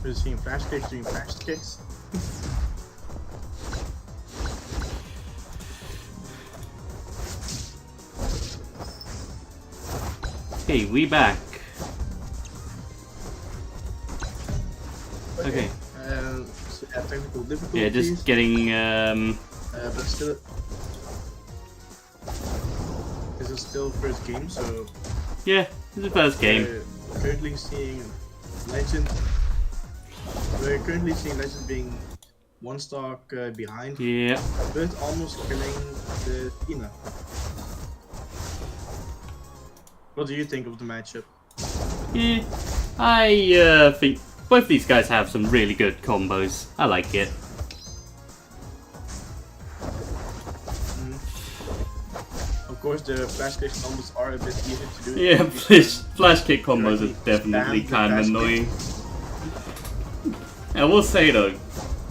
We're seeing flash kicks doing flash kicks. Okay, we back. Okay. So yeah, technical difficulties. Yeah, just getting but still, this is still first game, so. yeah, it's the first game. We're currently seeing Legend. We're currently seeing Legend being one stock behind. Yeah. But almost killing the Tina. What do you think of the matchup? Yeah, I think both these guys have some really good combos. I like it. Of course, the flash kick combos are a bit easier to do. Yeah, flash kick combos are definitely kind of annoying. I will say though,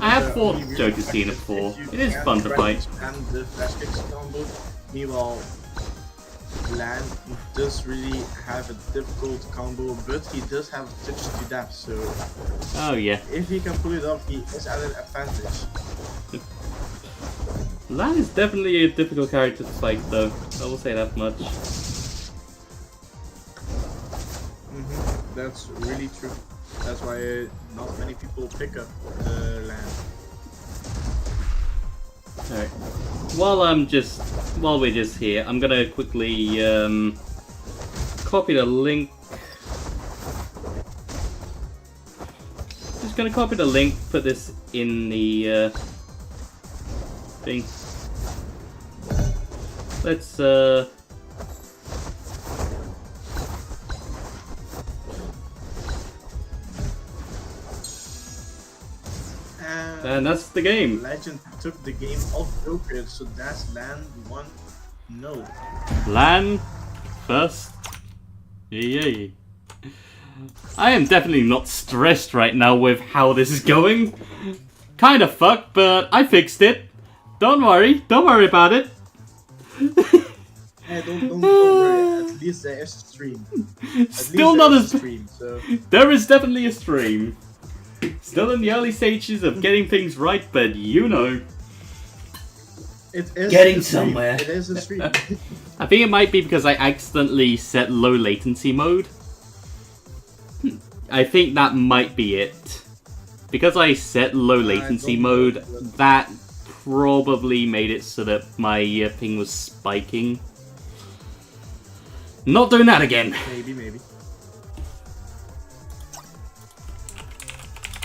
I have fought Joker's Tina before. It is fun to fight. And the flash kicks combo, meanwhile, Lan does really have a difficult combo, but he does have touch to that, so Oh yeah. if he can pull it off, he is at an advantage. Lan is definitely a difficult character to fight though, I will say that much. That's really true. That's why not many people pick up the Lan. Alright. While we're just here, I'm gonna quickly copy the link. Just gonna copy the link, put this in the thing. Let's and that's the game. Legend took the game off Joker, so that's Lan 1-0. Lan first. Yay. I am definitely not stressed right now with how this is going. Kinda fucked, but I fixed it. Don't worry about it. Yeah, don't worry, at least there is a stream. Still not a stream, so. There is definitely a stream. Still in the early stages of getting things right, but you know. It is Getting a stream. somewhere. It is a stream. I think it might be because I accidentally set low latency mode. I think that might be it. Because I set low latency mode, that probably made it so that my ping was spiking. Not doing that again. Maybe.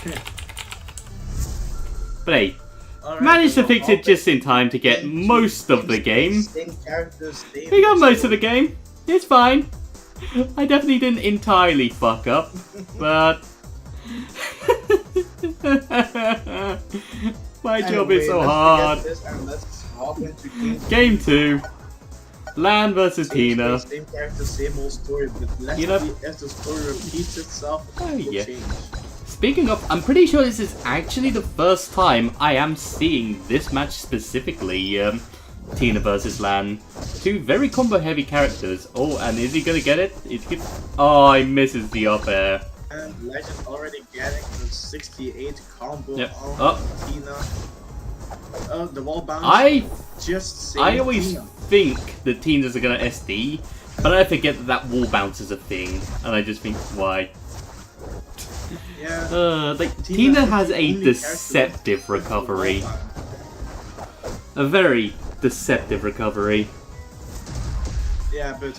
Okay. But hey, Alright, managed to so fix it just in time to get most of the game. Same characters, same We got most of the story. game. It's fine. I definitely didn't entirely fuck up, but my job is so hard. Game 2. Lan versus Tina. Same character, same old story, but let's You know- see as the story repeats itself, Oh, it will yeah. change. Speaking of, I'm pretty sure this is actually the first time I am seeing this match specifically. Tina versus Lan. Two very combo heavy characters. Oh, and is he gonna get it? Oh, he misses the up air. And Legend already getting the 68 combo Yep. on Tina. The wall bounce. I just always Tina. think that Tinas are gonna SD, but I forget that that wall bounce is a thing, and I just think, why? Yeah. Tina has is the a only deceptive character with the wall recovery. bounce. A very deceptive recovery. Yeah, but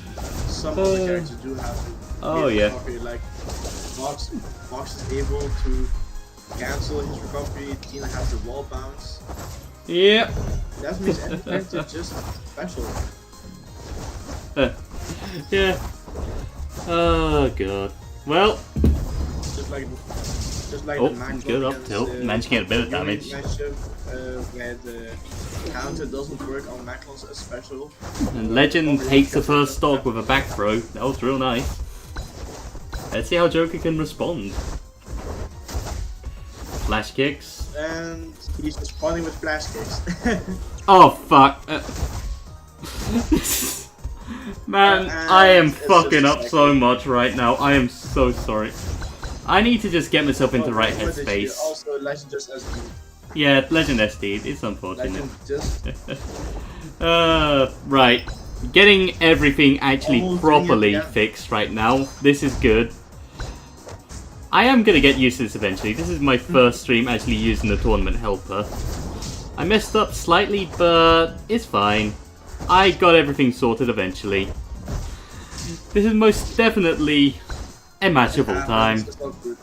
some other characters do have it. Oh, yeah. Recovery. Like Fox is able to cancel his recovery. Tina has the wall bounce. Yep. That means any character is just special. Yeah. Oh god. Well. Just like Oh, the match good up tilt. Managed to get a bit of damage. Matchup, where the counter doesn't work on Macklon's special. And Legend takes the first stock with a back throw. That was real nice. Let's see how Joker can respond. Flash kicks. And he's responding with flash kicks. Oh fuck. Man, I am It's fucking just up so much right now. I am so sorry. I need to just get myself into the right But it's headspace. also Legend just as Yeah, Legend SD. It's unfortunate. Legend just Right. Getting everything actually Almost properly doing it, yeah. fixed right now. This is good. I am gonna get used to this eventually. This is my first stream actually using the tournament helper. I messed up slightly, but it's fine. I got everything sorted eventually. This is most definitely a matchable time. It's not good.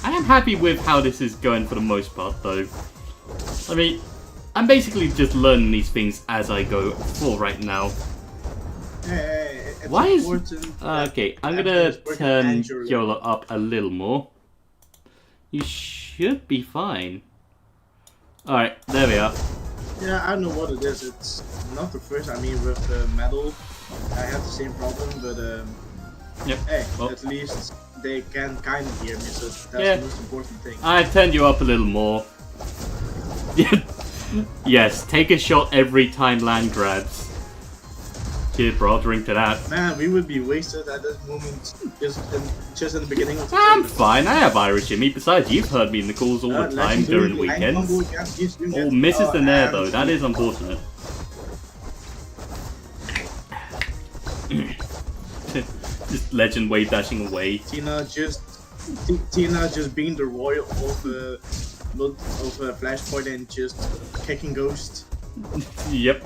I am happy with how this is going for the most part, though. I mean, I'm basically just learning these things as I go for right now. Hey, it's Why is... important that okay, I'm everything gonna is working turn and you're- YOLO up a little more. You should be fine. Alright, there we are. Yeah, I don't know what it is. It's not the first. I mean, with the metal, I have the same problem, but Yep. hey, Well. at least they can kind of hear me, so that's Yeah. the most important thing. I've turned you up a little more. Yes, take a shot every time land grabs. Cheers, bro. I'll drink to that. Man, we would be wasted at this moment just in the beginning of the I'm tournament. fine. I have Irish in me. Besides, you've heard me in the calls all the time Legend's during doing line weekends. combo again, he's doing Oh, it. misses the nair and though. That is unfortunate. Just Legend wave dashing away. Tina just being the royal of Flashpoint and just kicking Ghost. Yep.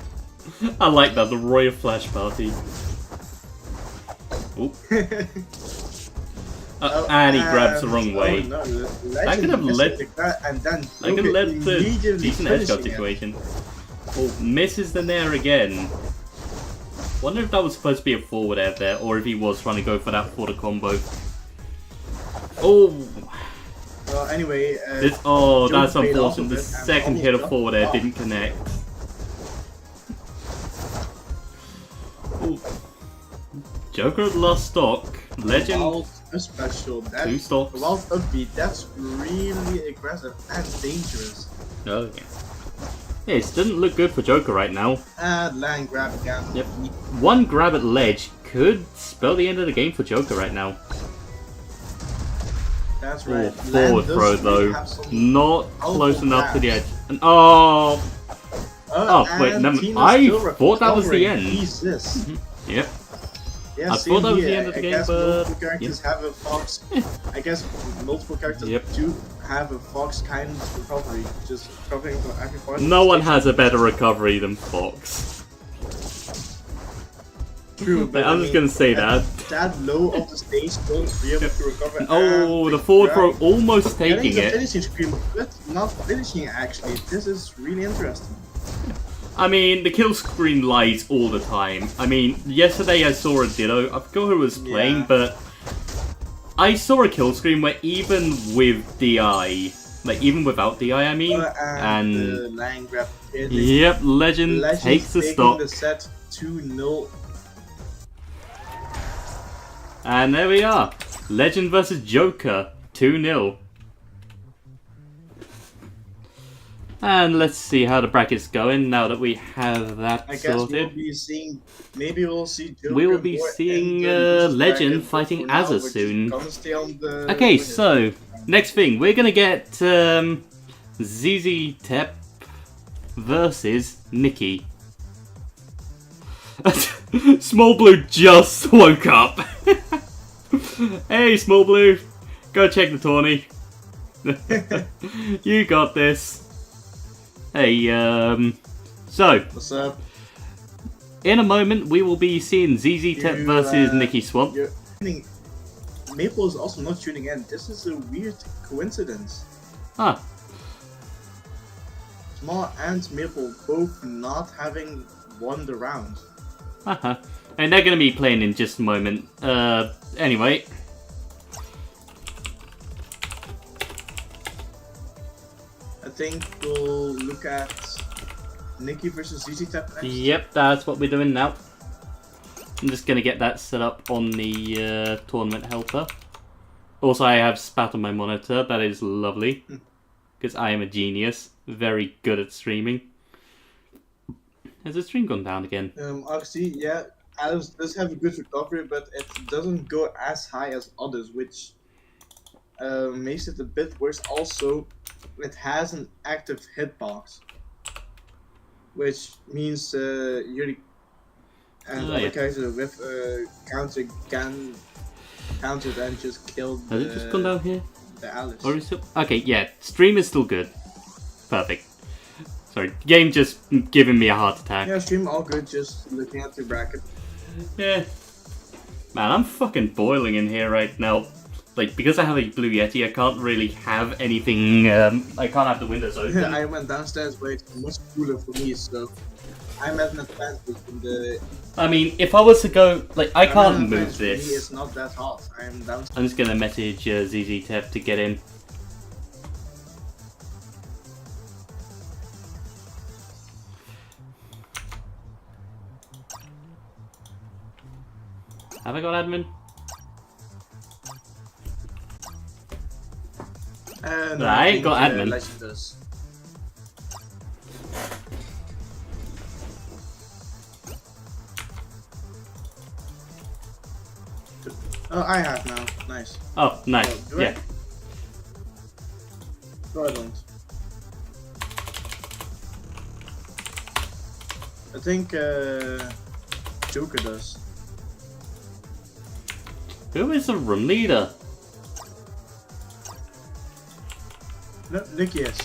I like that, the Royal Flash Party. Oh. And he grabs the wrong way. Oh, no, That could have led- and then That could have led to a immediately decent edge guard finishing it. situation. Oh, misses the nair again. Wonder if that was supposed to be a forward air there, or if he was trying to go for that for the combo. Oh, Well, anyway, oh, Joker that's paid off unfortunate. a The bit and second hit of almost forward air got didn't connect. Ooh. Joker at last stock. Legend. Wild special. That, Two stocks. Wild upbeat. That's really aggressive and dangerous. Oh, yeah. Yeah, it doesn't look good for Joker right now. And land grab again. Yep. One grab at ledge could spell the end of the game for Joker right now. That's Oh, right. forward Land does throw really though. have some Not powerful close enough to the edge. grabs. And, oh! Oh, wait, and never- Tina's I still thought that was the recovering. end. Jesus. Yep. Yeah, I same thought that was the here. end of the I game, guess but- multiple characters have a fox. I guess multiple characters Yep. do have a fox kind of recovery, just recovering from every part. No one has a better recovery than Fox. True, but I'm just gonna say that. That low of the stage, don't be able to recover. Oh, and the forward grab. throw almost Getting taking the it. finishing screen, but not finishing it actually. This is really interesting. I mean, the kill screen lies all the time. I mean, yesterday I saw a Ditto. I forgot who was playing, Yeah. but I saw a kill screen where even with DI, like even without DI, I mean, And and the line grab. yep, Legend takes the stock. The set 2-0. And there we are. Legend versus Joker, 2-0. And let's see how the bracket's going now that we have that I guess we'll sorted. be seeing. Maybe we'll see. Joker We will be more seeing, in the losers Legend bracket, but fighting for now, Azza we're just soon. gonna stay on the Okay, winner. so next thing we're gonna get ZZ Tep versus Nikki. Small Blue just woke up. Hey, Small Blue, go check the tourney. You got this. Hey, so What's up? in a moment we will be seeing ZZ Tep You, versus Nikki Swamp. You're Maple is also not tuning in. This is a weird coincidence. Ah, Small and Maple both not having won the round. uh-huh. And they're gonna be playing in just a moment. Anyway. I think we'll look at Nikki versus ZZ Tap next. Yep, that's what we're doing now. I'm just gonna get that set up on the tournament helper. Also, I have spat on my monitor. That is lovely. Because I am a genius. Very good at streaming. Has the stream gone down again? Actually, yeah, Alice does have a good recovery, but it doesn't go as high as others, which makes it a bit worse. Also, it has an active hitbox, which means Yuri and other Yeah. characters with counter can countered and just killed Has it just gone down here? the Alice. Or is it still... Okay, yeah. Stream is still good. Perfect. Sorry, game just giving me a heart attack. Yeah, stream all good, just looking at the bracket. Yeah. Man, I'm fucking boiling in here right now. Like, because I have a Blue Yeti, I can't really have anything, I can't have the windows open. I went downstairs, but it's much cooler for me, so I'm at an advantage in the... I mean, if I was to go, like, I can't move For me, this. it's not that hot. I'm downstairs. I'm just gonna message ZZ Tep to get in. Have I got admin? No, I ain't got think, admin. Legend does. Oh, I have now. Nice. Oh, nice. Oh, do I? Yeah. No, I don't. I think Joker does. Who is the room leader? No, Nicky is.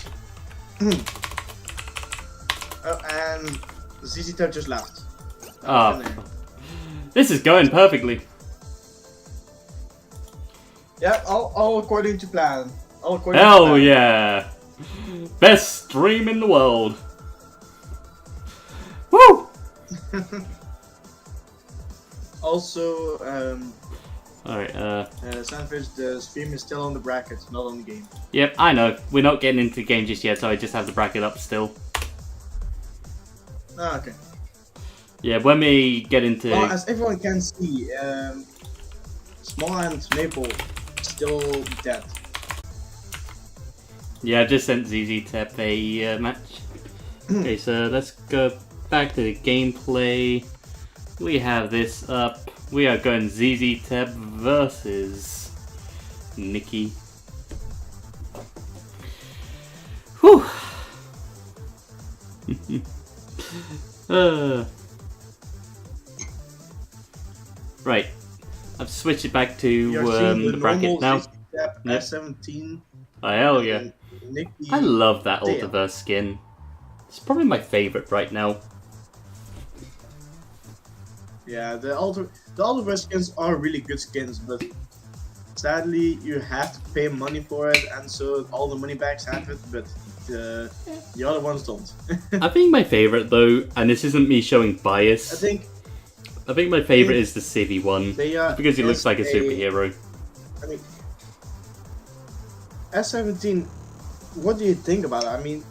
Oh, and ZZ Top just left. Oh. This is going perfectly. Yeah, all according to plan. All according to Hell plan. yeah! Best stream in the world. Woo! Also, Alright, Sandfish, the stream is still on the bracket, not on the game. yep, I know. We're not getting into the game just yet, so I just have the bracket up still. Ah, okay. Yeah, when we get into... Well, as everyone can see, Small and Maple still dead. Yeah, I just sent ZZ Tep a match. Okay, so let's go back to the gameplay. We have this up. We are going ZZ Tep versus Nikki. Whew. Right. I've switched it back to You're seeing the bracket now. Yep. Yep. S17. Oh, hell yeah. Nikki. I love that Damn. Ultiverse skin. It's probably my favorite right now. Yeah, the Ultiverse skins are really good skins, but sadly you have to pay money for it, and so all the money backs have it, but the other ones don't. I think my favorite though, and this isn't me showing bias. I think my favorite is the Civvy one. they Because he looks like a superhero. I mean, S17. What do you think about it? I mean,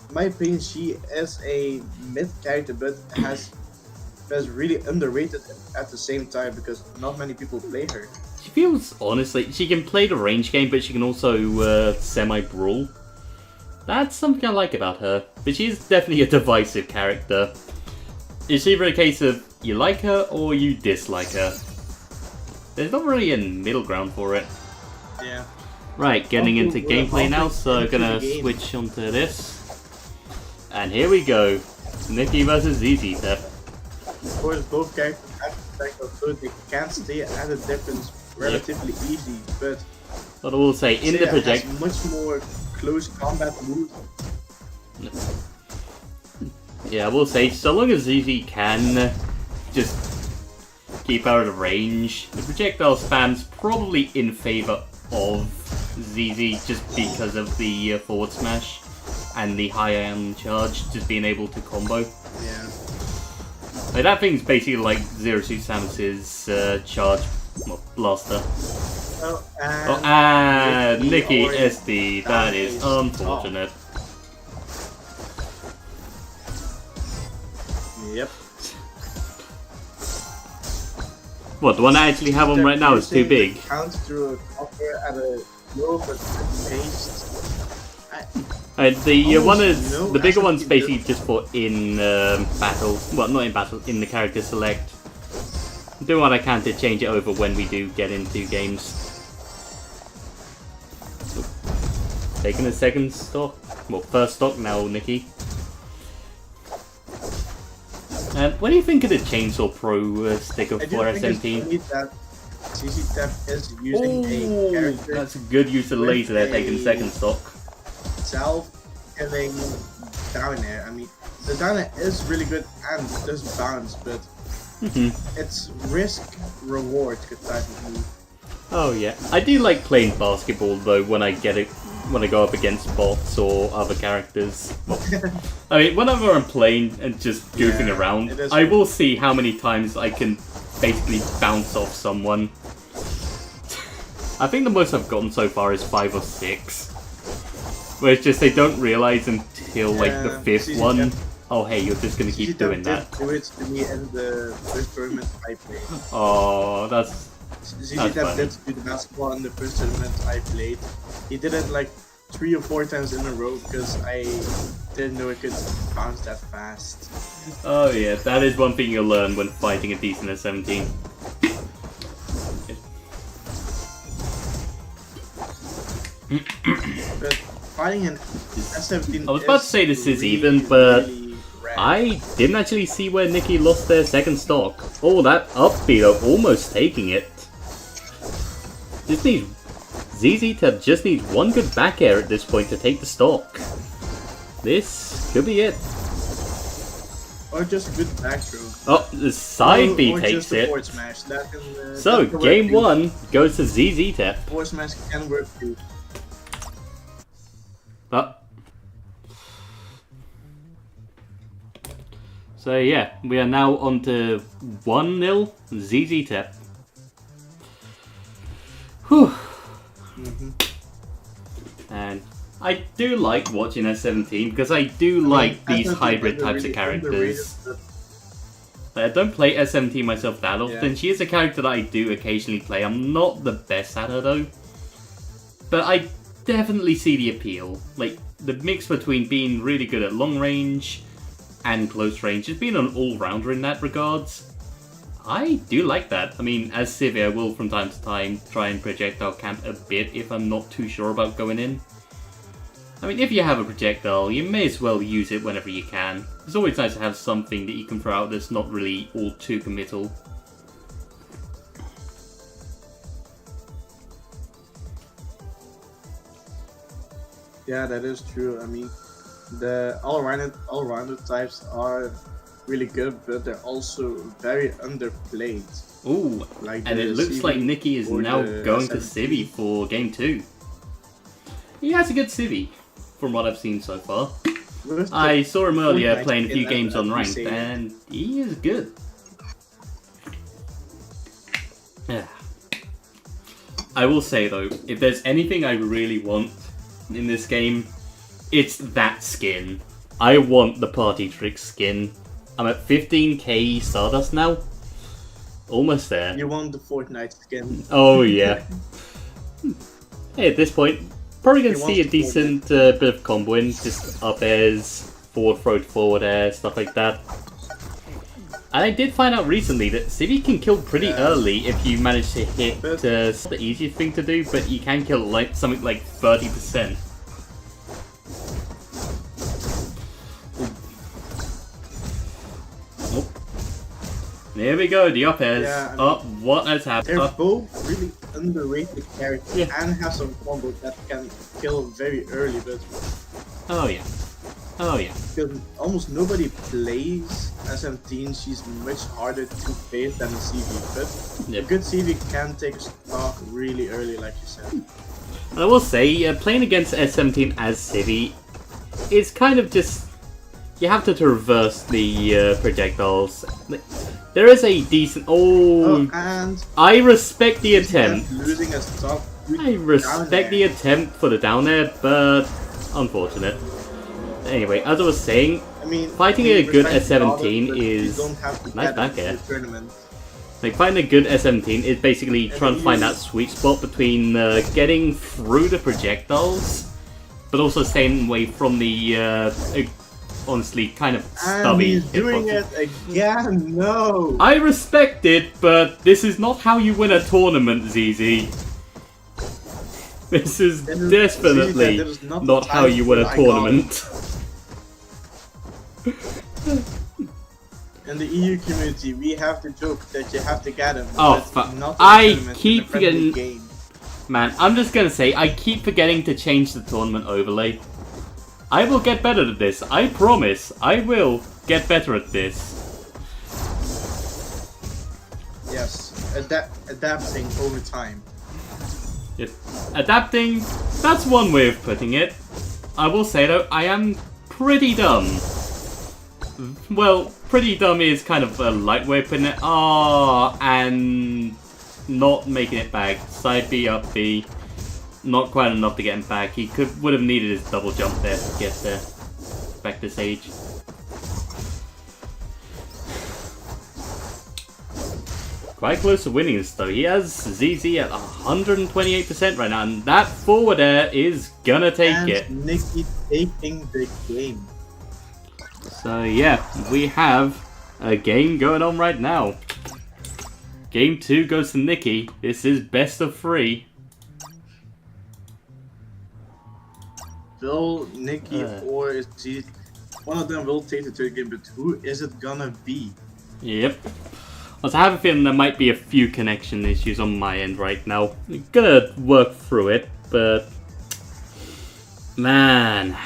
in my opinion, she is a mid character, but has really underrated at the same time because not many people play her. She feels, honestly, she can play the range game, but she can also semi-brawl. That's something I like about her. But she's definitely a divisive character. It's either a case of you like her or you dislike her. There's not really a middle ground for it. Yeah. Right, getting into gameplay now, so into gonna the game. switch onto this. And here we go. Nikki versus ZZ Tep. Of course, both characters have the fact of so they can stay at a distance relatively easy, but But I will say, in the Seiya project... has much more close combat moves. Yeah, I will say, so long as ZZ can just keep out of range, the projectile spam's probably in favour of ZZ just because of the forward smash and the high ion charge, just being able to combo. Yeah. Like, that thing's basically like Zero Suit Samus's charge blaster. Oh, Oh, and Nikki already SD, that is unfortunate. Yep. What, the one I actually have on right now is too big. Count through a cover at a low but pace. The one is no the bigger one's SMT basically just for in battles. Well, not in battle, in the character select. I'm doing what I can to change it over when we do get into games. So, taking a second stock, well, first stock now, Nikki. And what do you think of the Chainsaw Pro sticker for S17? That CC Tap is using a character. That's a good use of laser there, taking second stock. Self-killing down air. I mean, the down air is really good and does bounce, but it's risk-reward type of move. Oh yeah, I do like playing basketball though when I go up against bots or other characters. Well, I mean, whenever I'm playing and just goofing around, I will see how many times I can basically bounce off someone. I think the most I've gotten so far is 5 or 6. Where it's just they don't realize until like the 5th one. Oh hey, you're just gonna keep doing that. Do it to me in the first tournament I played. Oh, that's ZZ did do the basketball in the first tournament I played. He did it like 3 or 4 times in a row because I didn't know it could bounce that fast. Oh yeah, that is one thing you'll learn when fighting a decent S17. But fighting an S17 I was about to say this is even, but I didn't actually see where Nikki lost their second stock. Oh, that up B though, almost taking it. Just needs ZZ Tab just needs one good back air at this point to take the stock. This could be it. Or just a good back throw. Oh, the side B or takes just a it. forward smash. That can, So, that can game work 1 goes to ZZ Tab. Forward smash can work too. Oh. So yeah, we are now on to 1-0 ZZ Tep. Whew. And I do like watching S17 because I do like these hybrid types of characters. I don't play S17 myself that often. She is a character that I do occasionally play. I'm not the best at her though. But I definitely see the appeal. Like, the mix between being really good at long range and close range, just being an all-rounder in that regards. I do like that. I mean, as Civvy, I will from time to time try and projectile camp a bit if I'm not too sure about going in. I mean, if you have a projectile, you may as well use it whenever you can. It's always nice to have something that you can throw out that's not really all too committal. Yeah, that is true. I mean, the all-rounded types are really good, but they're also very underplayed. Ooh, like and it looks like Nikki is now going to Civvy for game 2. He has a good Civvy, from what I've seen so far. I saw him earlier playing a few games on ranked, and he is good. Yeah. I will say though, if there's anything I really want in this game, it's that skin. I want the Party Trick skin. I'm at 15k Stardust now. Almost there. You want the Fortnite skin. Oh yeah. Hey, at this point, probably gonna see a decent bit of comboing, just up airs, forward throw, forward air, stuff like that. And I did find out recently that Civvy can kill pretty early if you manage to hit. It's not the easiest thing to do, but you can kill like something like 30%. There we go, the up airs. Yeah, I mean, oh, what has happened? They're both really underrated characters and have some combos that can kill very early, but oh yeah. Oh yeah. because almost nobody plays S17, she's much harder to face than a CV, but a good CV can take a stock really early, like you said. And I will say, playing against S17 as Civvy is kind of just... You have to traverse the projectiles. There is a decent... Oh, and I respect the attempt. Losing a stock. I respect the attempt for the down air, but unfortunate. Anyway, as I was saying, I mean, fighting a good S17 is nice back air. Like, fighting a good S17 is basically trying to find that sweet spot between getting through the projectiles but also staying away from the honestly kind of And stubby he's doing it hitboxes. again. No. I respect it, but this is not how you win a tournament, ZZ. This is definitely that is not not the how time you win a I got tournament. In the EU community, we have the joke that you have to get him. Oh, but not in a I tournament, keep in a friendly forgetting- game. Man, I'm just gonna say, I keep forgetting to change the tournament overlay. I will get better at this, I promise. I will get better at this. Yes, adapting over time. Yes. Adapting, that's one way of putting it. I will say though, I am pretty dumb. Well, pretty dumb is kind of a light way of putting it. Ah, and not making it back. Side B, up B. Not quite enough to get him back. He would have needed his double jump there to get there. Back to stage. Quite close to winning this though. He has ZZ at 128% right now, and that forward air is gonna take And it. Nikki taking the game. So yeah, we have a game going on right now. Game 2 goes to Nikki. This is best of 3. Will Nikki or is he? One of them will take the third game, but who is it gonna be? Yep. Also, I have a feeling there might be a few connection issues on my end right now. I'm gonna work through it, but... Man...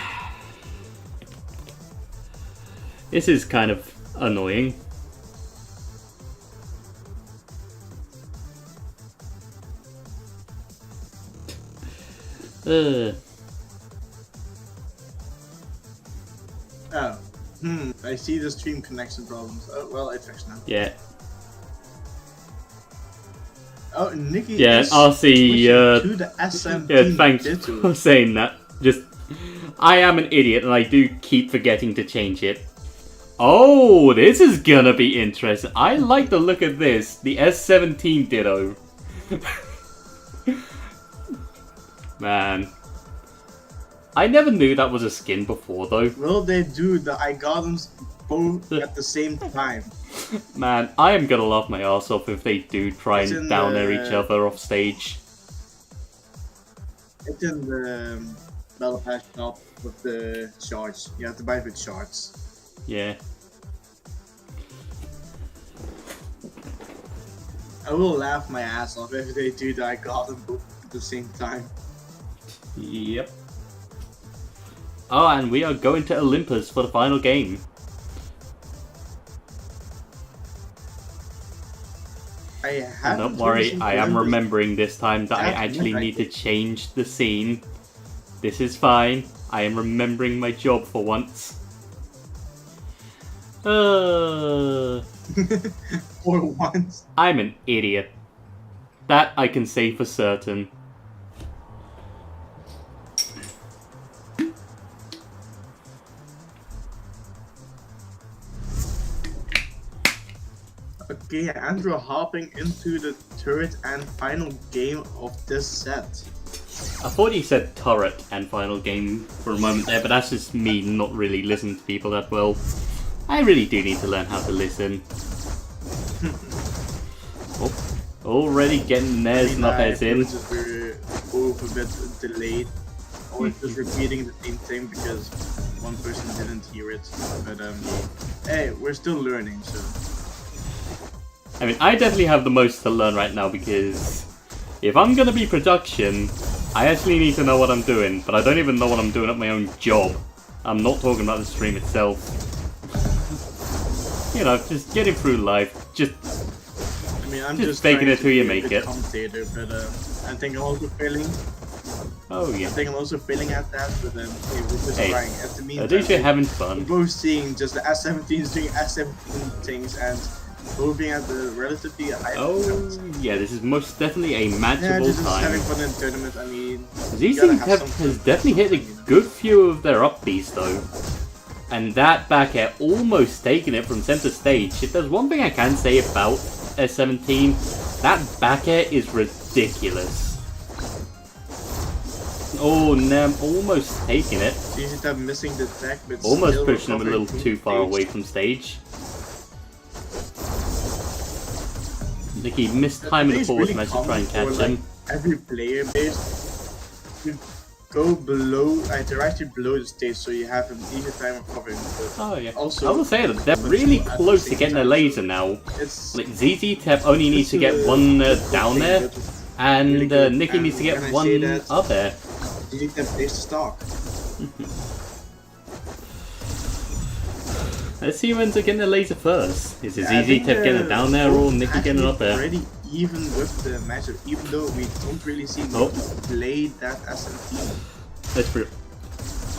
This is kind of annoying. Oh, I see the stream connection problems. Oh, well, I fixed now. Yeah. Oh, Nikki Yeah, is I'll see, switching to the S17 Yeah, thanks Ditto. for saying that. Just... I am an idiot and I do keep forgetting to change it. Oh, this is gonna be interesting. I like the look of this. The S17 Ditto. Man. I never knew that was a skin before, though. Will they do the I got them both at the same time? Man, I am gonna laugh my ass off if they do try It's and in down air the- each other off stage. It's in the Battle Pass shop with the shards. You have to buy it with shards. Yeah. I will laugh my ass off if they do the I got them both at the same time. Yep. Oh, and we are going to Olympus for the final game. I have. Don't worry, I am remembering this time that I actually need to change the scene. This is fine. I am remembering my job for once. For once. I'm an idiot. That I can say for certain. Okay, Andrew hopping into the third and final game of this set. I thought you said turret and final game for a moment there, but that's just me not really listening to people that well. I really do need to learn how to listen. Oh, already getting theirs and up heads in. We're both a bit delayed. Or just repeating the same thing because one person didn't hear it. But hey, we're still learning, so. I mean, I definitely have the most to learn right now because if I'm gonna be production, I actually need to know what I'm doing, but I don't even know what I'm doing at my own job. I'm not talking about the stream itself. You know, just getting through life. Just I mean, I'm Just just faking trying it to till you be a make good it. commentator, but I think I'm also failing. oh I yeah. think I'm also failing at that, but hey, we're just Hey, trying. At the At meantime, least you're having we're fun. both seeing just the S17s doing S17 things and both being at the relatively high Oh levels. yeah, this is most definitely a Yeah, matchable just having time. fun in the tournament. I mean, These gotta things have have some has fun. definitely hit a good few of their up Bs though. And that back air almost taking it from center stage. If there's one thing I can say about S17, that back air is ridiculous. Oh, Nem almost taking it. ZZ missing the attack, but Almost still pushing him a little recovering too from far stage. away from stage. Nicky missed time in the It's forward really smash to try and common catch for, him. like, every player base to go below, directly below the stage, so you have an easier time of covering. But Oh yeah. also, I will say that they're really at the close to same getting a time, laser so now. it's Like ZZ Tep only needs to it's get a one difficult down thing, there, but and really good. Nicky needs to And get when I one say that, up there. ZZ plays the stock. Let's see who ends up getting a laser first. Is it I ZZ think, Tep getting it down there or Nicky getting it up there? Already even with the matchup, even though we don't really see Oh. Nicky play that SMT. Let's bring.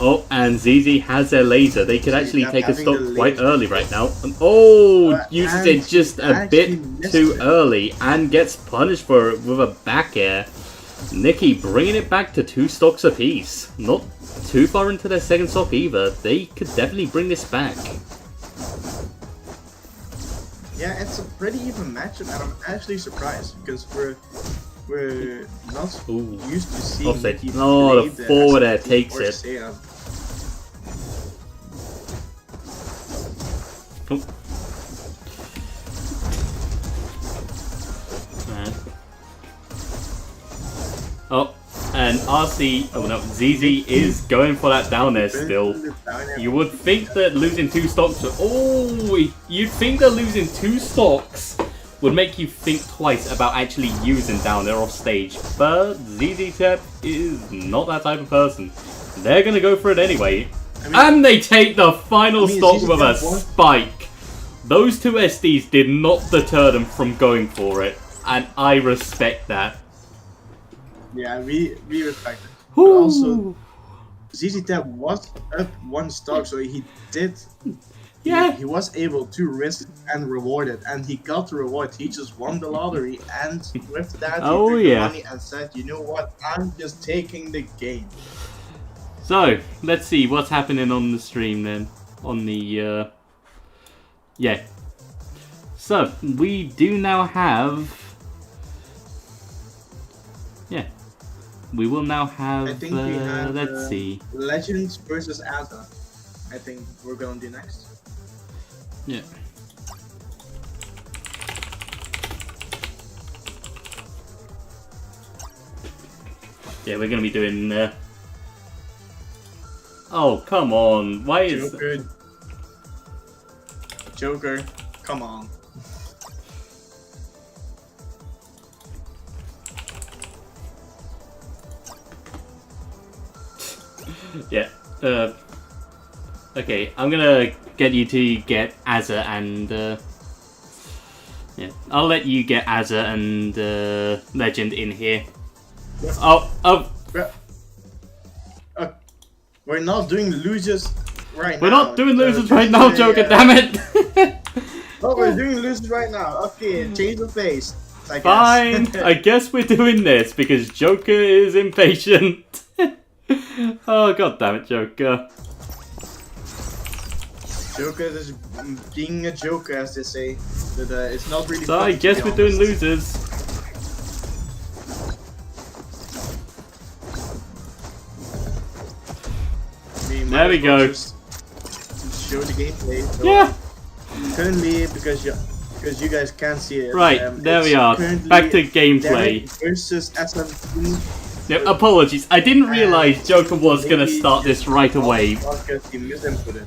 Oh, and ZZ has their laser. They could actually Tep take a having stock the quite laser. early right now. And, oh, uses and it just he a bit actually missed too it. early and gets punished for it with a back air. Nicky bringing it back to 2 stocks apiece. Not too far into their second stock either. They could definitely bring this back. Yeah, it's a pretty even matchup, and I'm actually surprised because we're not Ooh. used to seeing Offside. Nicky Oh, play the forward air SMT takes or it. Seiya. Oh. Man. Oh, and RC, oh no, ZZ is going for that down there still. You would think that losing 2 stocks, you'd think that losing 2 stocks would make you think twice about actually using down there off stage. But ZZ Tep is not that type of person. They're gonna go for it anyway. And they take the final stock ZZ with a Tep won. spike. Those 2 SDs did not deter them from going for it. And I respect that. Yeah, we respect it. But Whew. also, ZZ Tep was up 1 stock, so he did. Yeah. He was able to risk and reward it, and he got the reward. He just won the lottery, and with that, Oh, he took yeah. the money and said, "You know what? I'm just taking the game." So, let's see what's happening on the stream then. On the, yeah. So, we do now have... Yeah. We will now have, I think we have. let's see. Legends versus Asa. I think we're gonna do next. Yeah. Yeah, we're gonna be doing, Oh, come on. Why is... Joker, come on. Yeah. Okay, I'm gonna get you to get Azza and, yeah. I'll let you get Azza and, Legend in here. Oh. We're not doing losers right now. We're not doing losers right now, Joker, damn it! Oh, we're doing losers right now. Okay, change the face. I guess. Fine, I guess we're doing this because Joker is impatient. Oh, god damn it, Joker. Joker is being a joker, as they say. But it's not really. So fun, I to guess be we're doing honest. losers. There we go. Just show the gameplay. So Yeah. Currently, because you guys can't see it. Right, there it's we are. currently Back to gameplay. Derek versus SMT. Yeah, apologies, I didn't realise Joker was gonna start this right away. Because he misinputted.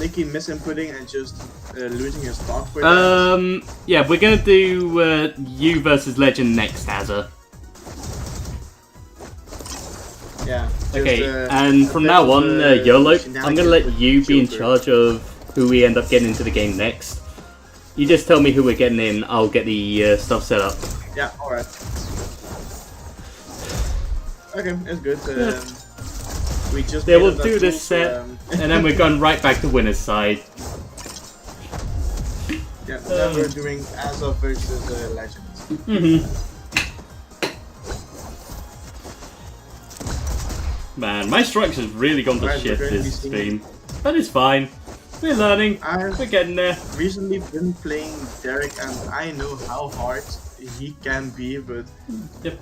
Nicky misinputting and just losing his stock for that. Yeah, we're gonna do you versus Legend next, Azza. Yeah. Okay, just, and from now on, YOLO, I'm gonna let you be in Joker. charge of who we end up getting into the game next. You just tell me who we're getting in, I'll get the stuff set up. Yeah, alright. Okay, it's good. We just Yeah, made we'll up that do this tool, set, and then we're going right back to winner's side. Yeah, then we're doing Asa versus Legends. Mm-hmm. Man, my structure's really gone to Right, shit we're going to this be stream. But it's fine. We're learning. I've We're getting there. recently been playing Derek, and I know how hard he can be, but Yep.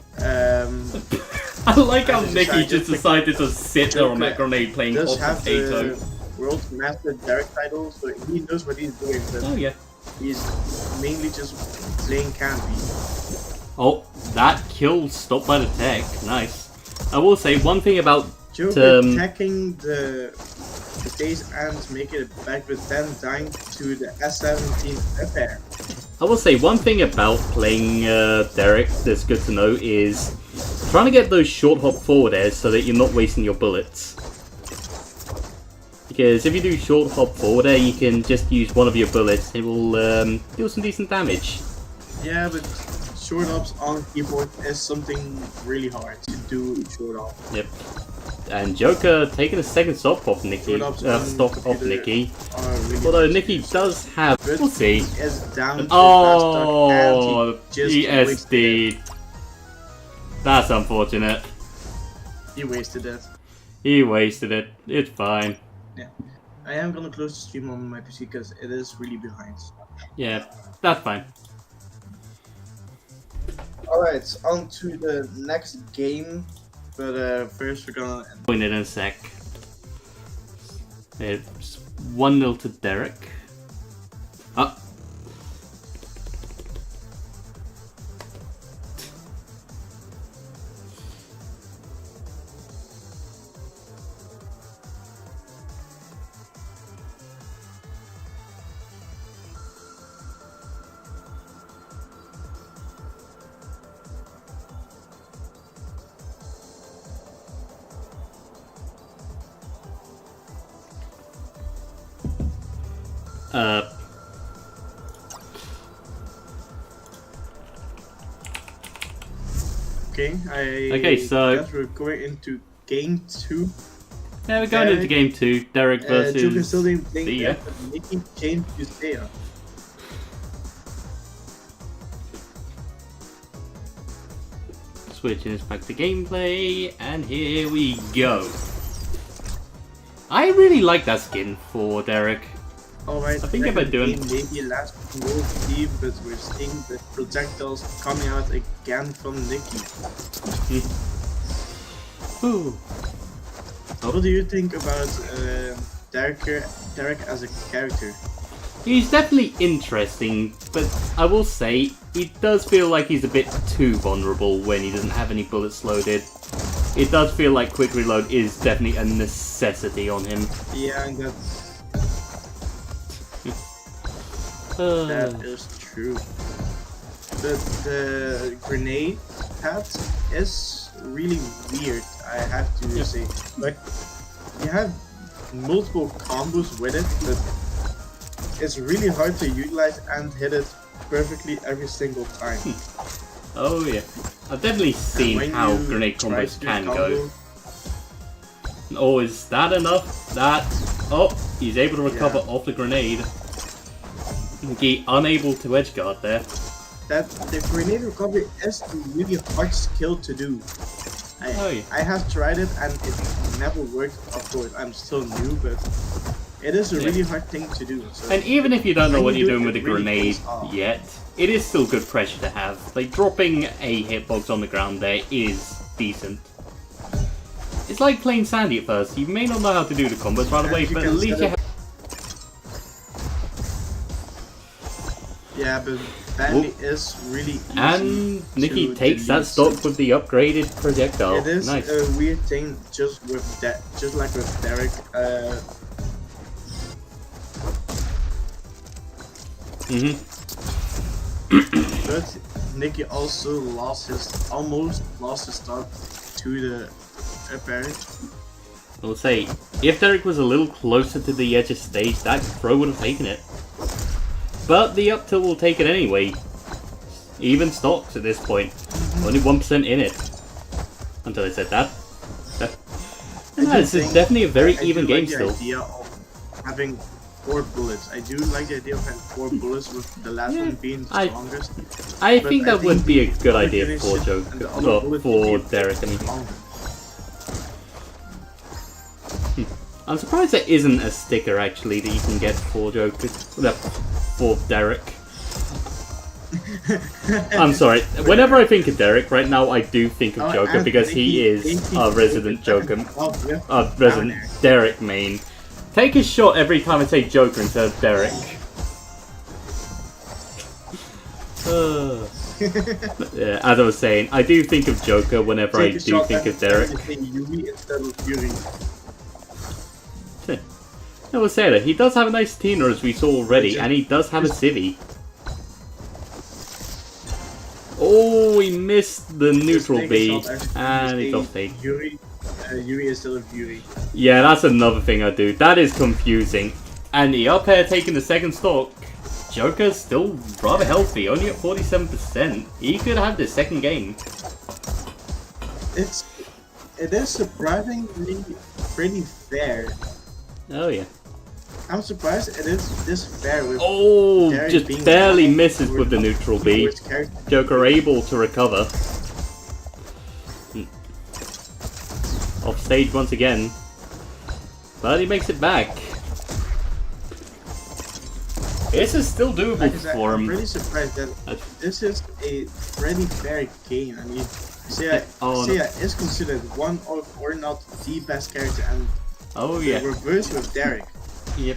I I like how Nikki just decided to sit there on that Joker grenade playing does hot have potato. the World Master Derek title, so he knows what he's doing, but Oh yeah. he's mainly just playing campy. Oh, that kill stopped by the tech. Nice. I will say one thing about Joker attacking the stage and making it back, but then dying to the S17 repair. I will say one thing about playing Derek that's good to know is trying to get those short hop forward airs so that you're not wasting your bullets. Because if you do short hop forward air, you can just use one of your bullets. It will deal some decent damage. Yeah, but short hops on keyboard is something really hard to do short hop. Yep. And Joker taking a second stop off Nikki. Stock off Nikki. Really Although Nikki does have. We'll see. He is down to Oh, he ESD. That's unfortunate. He wasted it. He wasted it. It's fine. Yeah. I am gonna close the stream on my PC because it is really behind. Yeah, that's fine. Alright, on to the next game. But first we're gonna Point it in a sec. It's 1-0 to Derek. Ah. Okay, so guess we're going into game 2. yeah, we're going into game 2. Derek versus Joker still didn't think Thea. that Nikki changed to Thea. Switching us back to gameplay, and here we go. I really like that skin for Derek. Alright, I think if I do it, maybe last we'll see, but we're seeing the projectiles coming out again from Nikki. Ooh. What do you think about Derek as a character? He's definitely interesting, but I will say he does feel like he's a bit too vulnerable when he doesn't have any bullets loaded. It does feel like quick reload is definitely a necessity on him. Yeah, and that is true. But the grenade pad is really weird, I have to say. Like, you have multiple combos with it, but it's really hard to utilize and hit it perfectly every single time. Oh yeah, I've definitely seen how grenade combos can go. Oh, is that enough? Oh, he's able to recover off the grenade. He unable to edgeguard there. The grenade recovery is a really hard skill to do. I have tried it and it never worked. Of course, I'm still new, but it is a really hard thing to do. So and even if you don't know what you're doing with the grenade yet, it is still good pressure to have. Like, dropping a hitbox on the ground there is decent. It's like playing Sandy at first. You may not know how to do the combos right away, but at least you have... Yeah, but Sandy is really easy. And Nikki takes that stock with the upgraded projectile. It is nice. a weird thing just like with Derek. But Nikki also almost lost his start to the repair. I'll say, if Derek was a little closer to the edge of stage, that throw would have taken it. But the up tilt will take it anyway. Even stocks at this point. Only 1% in it. Until I said that. This is definitely a very even game still. I do like the idea of having 4 bullets. I do like the idea of having 4 bullets with the last one being the strongest. I think that would be a good idea for Joker. Well, for Derek, I mean. I'm surprised there isn't a sticker actually that you can get for Joker. For Derek. I'm sorry. Whenever I think of Derek right now, I do think of Joker because he is a resident Joker, resident Derek main. Take a shot every time I say Joker instead of Derek. Yeah, as I was saying, I do think of Joker whenever I do think of Derek. I will say that he does have a nice Tina, as we saw already, and he does have a civvy. Oh, he missed the neutral B, and he's off stage. Yuri is still a Yuri. Yeah, that's another thing I do. That is confusing. And the up air taking the second stock. Joker's still rather healthy, only at 47%. He could have the second game. It is surprisingly pretty fair. Oh yeah. I'm surprised it is this fair with Derek just barely misses with the neutral B. Joker able to recover. Off stage once again. But he makes it back. This is still doable for him. I'm really surprised that this is a pretty fair game. I mean, Seiya is considered one of, or not the best character, and the reverse with Derek. Yep.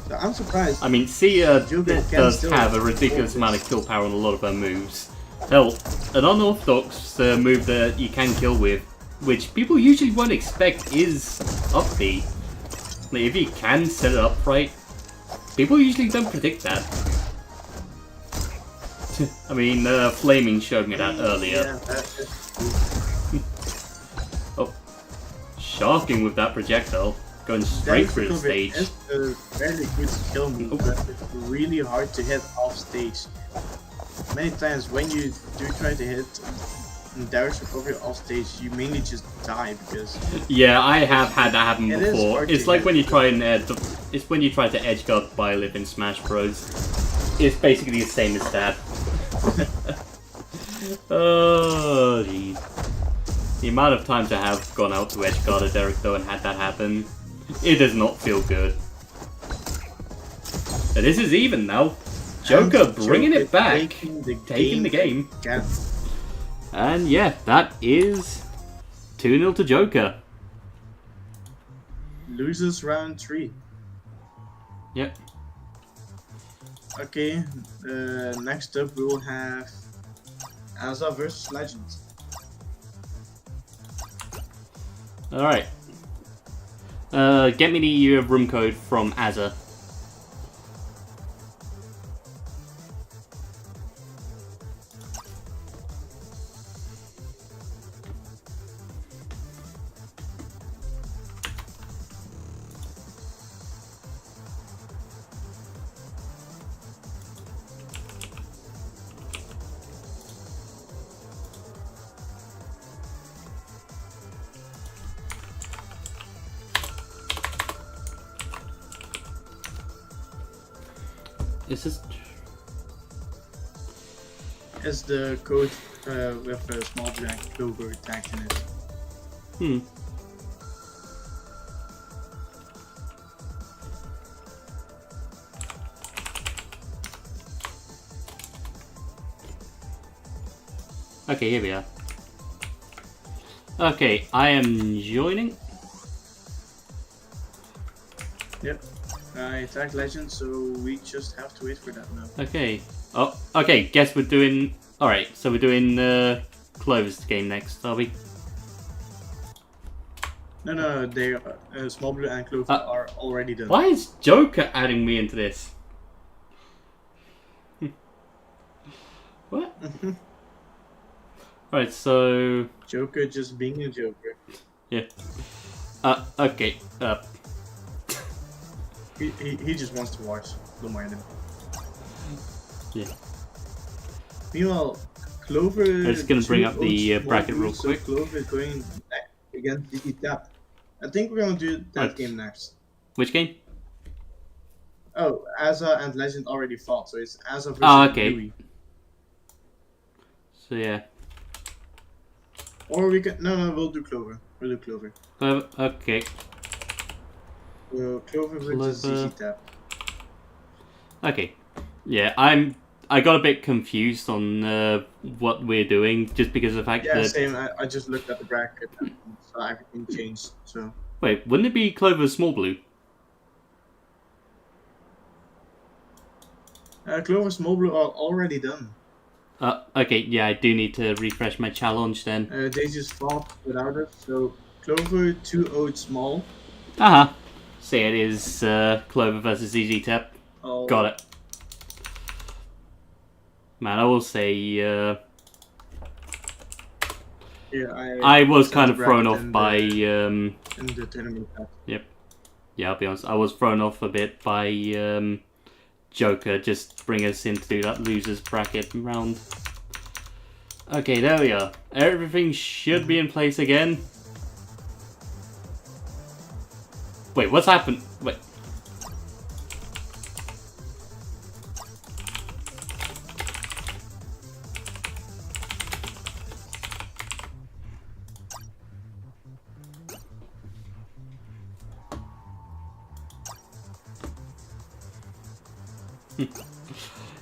So I'm surprised. I mean, Seiya does have a ridiculous amount of kill power on a lot of her moves. Hell, an unorthodox move that you can kill with, which people usually won't expect, is up B. Like, if you can set it up right, people usually don't predict that. I mean, Flaming showed me that earlier. Oh, shocking with that projectile. Going straight through the stage. It's a very good skill move, but it's really hard to hit off stage. Many times when you do try to hit Derek's recovery off stage, you mainly just die because. Yeah, I have had that happen before. It's like when you try and it's when you try to edge guard Byleth in Smash Bros. It's basically the same as that. Oh jeez. The amount of times I have gone out to edge guard a Derek though and had that happen. It does not feel good. But this is even now. Joker bringing it back, taking the game. And yeah, that is 2-0 to Joker. Loses round 3. Yep. Okay, next up we will have Asa versus Legend. Alright. Get me the room code from Azza. Is this? It's the code with a small black logo tagged in it. Okay, here we are. Okay, I am joining. Yep. I tagged Legend, so we just have to wait for that now. Okay. Oh, okay. Guess we're doing. All right. So we're doing Clover's game next, are we? No. They Small Blue and Clover are already done. Why is Joker adding me into this? What? Right. So. Joker just being a Joker. Yeah. Okay. He just wants to watch. Don't mind him. Yeah. Meanwhile, Clover. I'm just gonna bring up the bracket real quick. So Clover is going back against Dizzy Tap. I think we're gonna do that game next. Which game? Oh, Asa and Legend already fought, so it's Asa versus Yui. So yeah. Or we can we'll do Clover. We'll do Clover. Okay. Clover versus ZZ Tap. Okay. Yeah, I'm I got a bit confused on what we're doing just because of the fact Yeah, that... same. I just looked at the bracket and so everything changed. So Wait, wouldn't it be Clover Small Blue? Clover Small Blue are already done. Okay, yeah, I do need to refresh my challenge then. They just fought without us. So Clover 2-0 Small. Uh-huh. So it is Clover versus ZZ Tep. Oh, Got it. Man, I will say... yeah, I was set kind the of thrown bracket off by... in the tournament chat. Yep. Yeah, I'll be honest. I was thrown off a bit by Joker just bring us in to do that losers bracket round. Okay, there we are. Everything should be in place again. Wait, what's happened? Wait.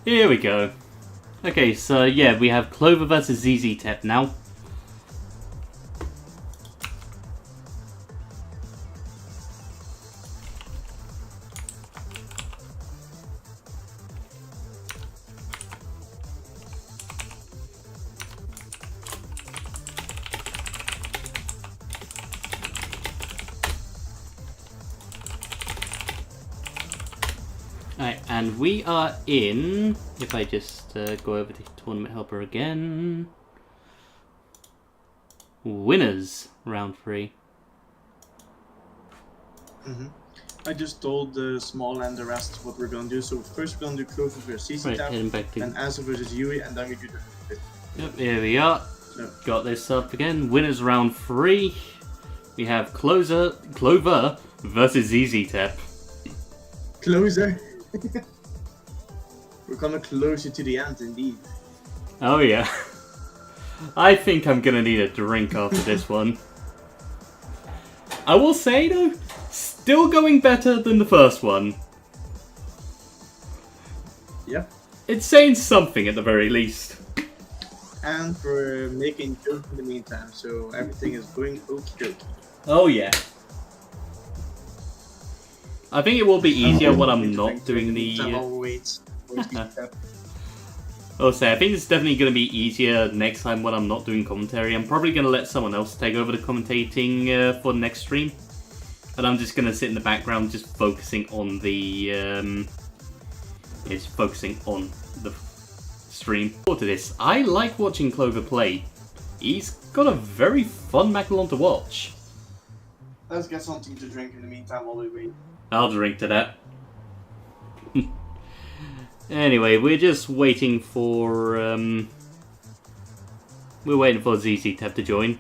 Here we go. Okay, so yeah, we have Clover versus ZZ Tep now. Alright, and we are in, if I just go over to Tournament Helper again, winners, round 3. I just told the Small and the rest what we're gonna do. So first we're gonna do Clover versus CC Right, Tap, heading back to... and Asa versus Yui, and then we do the... Yep, here we are. So, Got this up again. Winners round 3. We have Clover versus ZZ Tep. closer. We're coming closer to the end, indeed. Oh yeah. I think I'm gonna need a drink after this one. I will say though, still going better than the first one. Yep. It's saying something at the very least. And we're making jokes in the meantime, so everything is going okie dokie. Oh yeah. I think it will be easier when I'm not doing the... I'll say, I think it's definitely going to be easier next time when I'm not doing commentary. I'm probably going to let someone else take over the commentating for the next stream. And I'm just going to sit in the background just focusing on the... focusing on the stream. For this, I like watching Clover play. He's got a very fun Macalon to watch. Let's get something to drink in the meantime while we wait. I'll drink to that. Anyway, we're just waiting for we're waiting for ZZ Tep to join.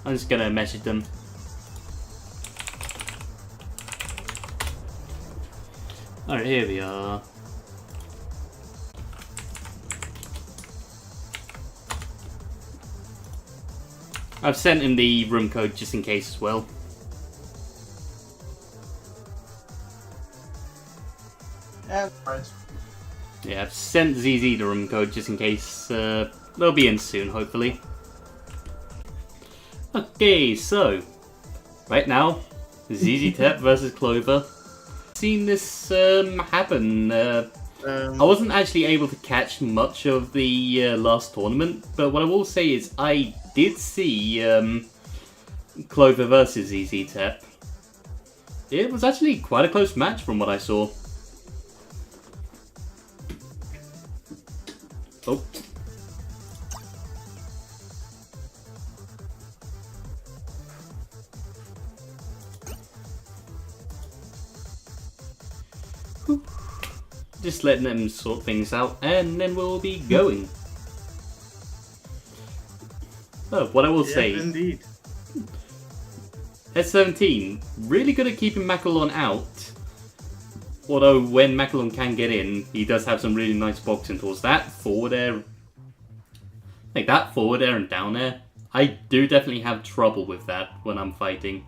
I'm just gonna message them. Alright, here we are. I've sent him the room code just in case as well. Yeah, right. Yeah, I've sent ZZ the room code just in case. They'll be in soon, hopefully. Okay, so right now, ZZ Tep versus Clover. Seen this happen. I wasn't actually able to catch much of the last tournament, but what I will say is I did see Clover versus ZZ Tep. It was actually quite a close match from what I saw. Oh. Whew. Just letting them sort things out, and then we'll be going. Oh, what I will say, Indeed. S17, really good at keeping Macalon out. Although when Macalon can get in, he does have some really nice boxing tools. That forward air, like that forward air and down air, I do definitely have trouble with that when I'm fighting.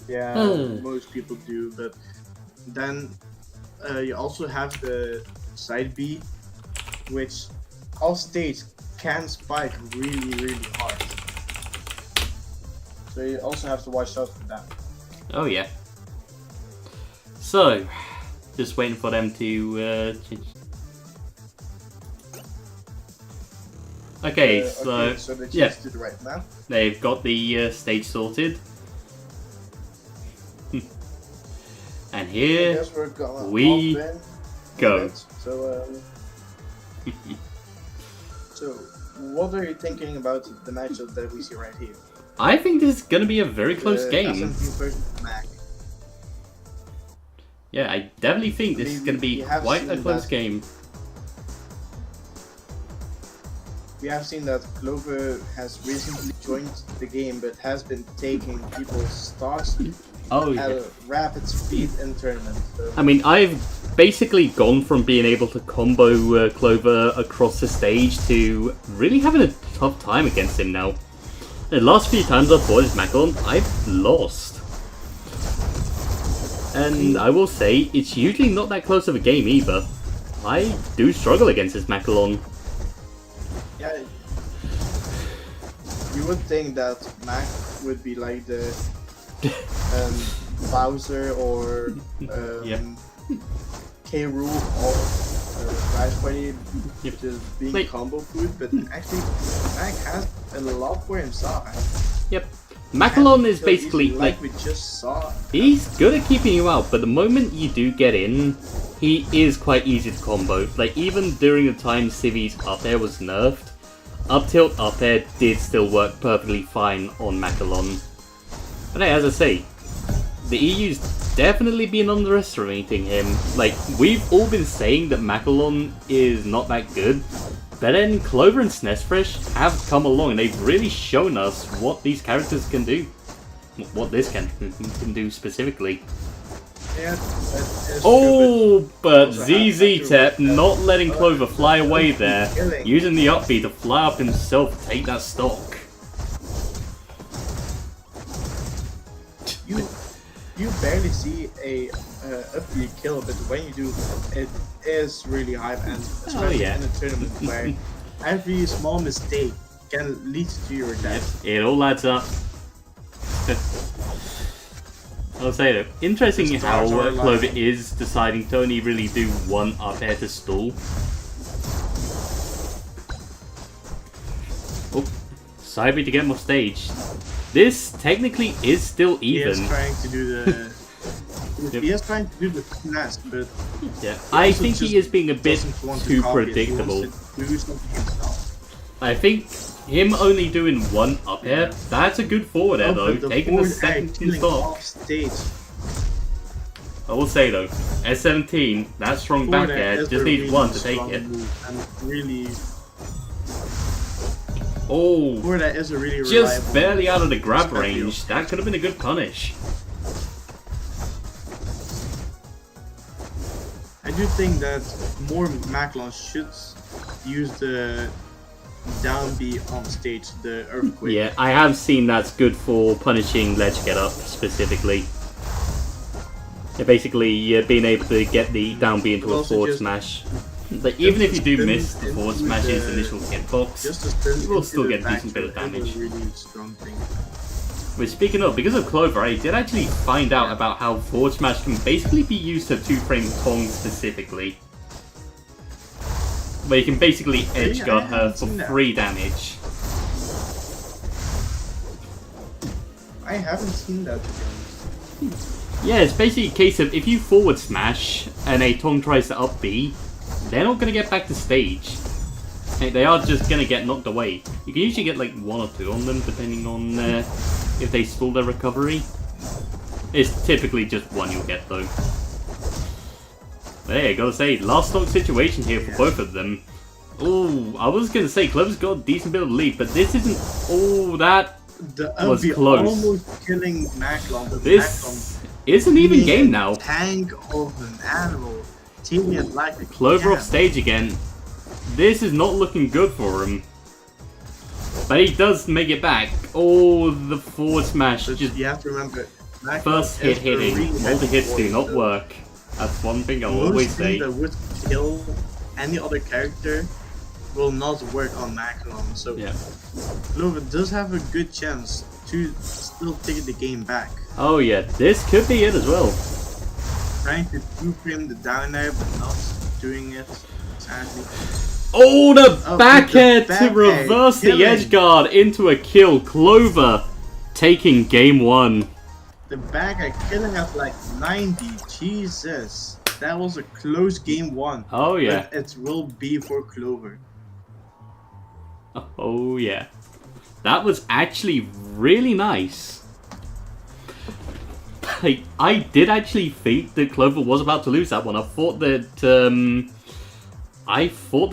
Yeah, most people do, but then you also have the side B, which off stage can spike really hard. So you also have to watch out for that. Oh yeah. So, just waiting for them to change. Okay, so they yeah, to the right map. they've got the stage sorted. And here we go. So, so what are you thinking about the matchup that we see right here? I think this is gonna be a very close game. Versus Mac. Yeah, I definitely think this is gonna be quite a close game. We have seen that Clover has recently joined the game, but has been taking people's stocks at a rapid speed in tournaments. So. I mean, I've basically gone from being able to combo Clover across the stage to really having a tough time against him now. The last few times I've fought his Macalon, I've lost. And I will say, it's usually not that close of a game either. I do struggle against his Macalon. Yeah, you would think that Mac would be like the Bowser or K. Rool of Rice Party, just being combo food, but actually Mac has a lot for himself. Yep. Macalon is basically like we just saw. He's good at keeping you out, but the moment you do get in, he is quite easy to combo. Like even during the time Civi's up air was nerfed, up tilt up air did still work perfectly fine on Macalon. But hey, as I say, the EU's definitely been underestimating him. Like we've all been saying that Macalon is not that good. But then Clover and Snezfresh have come along and they've really shown us what these characters can do. What this can do specifically. Yeah, oh, but ZZ Tep not letting Clover fly away there. Using the up B to fly up himself to take that stock. You barely see a up B kill, but when you do, it is really hype, and especially in a tournament where every small mistake can lead to your death. It all adds up. I'll say though, interesting how Clover is deciding to only really do one up air to stall. Oh, Cyber to get more stage. This technically is still even. He is trying to do the. He is trying to do the finesse, but yeah, I think he is being a bit too predictable. I think him only doing one up air, that's a good forward air though, taking the second stock. I will say though, S17, that strong back air, just needs one to take it. Really, oh, that is a really just barely out of the grab range. That could have been a good punish. I do think that more Macalons should use the down B on stage, the earthquake. Yeah, I have seen that's good for punishing ledge get up specifically. Yeah, basically, being able to get the down B into a forward smash. Like, even if you do miss the forward smash's initial hitbox, you will still get a decent bit of damage. Really strong thing. But speaking of, because of Clover, I did actually find out about how forward smash can basically be used to 2-frame Tong specifically. Where you can basically edge guard her for 3 damage. I haven't seen that. Yeah, it's basically a case of if you forward smash and a Tong tries to up B, they're not going to get back to stage. They are just going to get knocked away. You can usually get like 1 or 2 on them depending on if they stall their recovery. It's typically just 1 you'll get though. But hey, I gotta say, last stock situation here for both of them. Oh, I was gonna say Clover's got a decent bit of lead, but this isn't. Oh, that was close. Almost killing Macalon. This is an even game now. Tank of an animal. Teaming it like a Clover off stage again. This is not looking good for him. But he does make it back. Oh, the forward smash. But just you have to remember, first hit hitting. Multi-hits do not work. That's one thing I'll always say. That would kill any other character will not work on Macron, so yeah. Clover does have a good chance to still take the game back. Oh yeah, this could be it as well. Trying to two-frame the down air, but not doing it, sadly. Oh, the back air to reverse the edge guard into a kill. Clover taking game 1. The back air killing at like 90. Jesus, that was a close game 1. Oh yeah. But it will be for Clover. Oh yeah. That was actually really nice. I did actually think that Clover was about to lose that one. I thought that the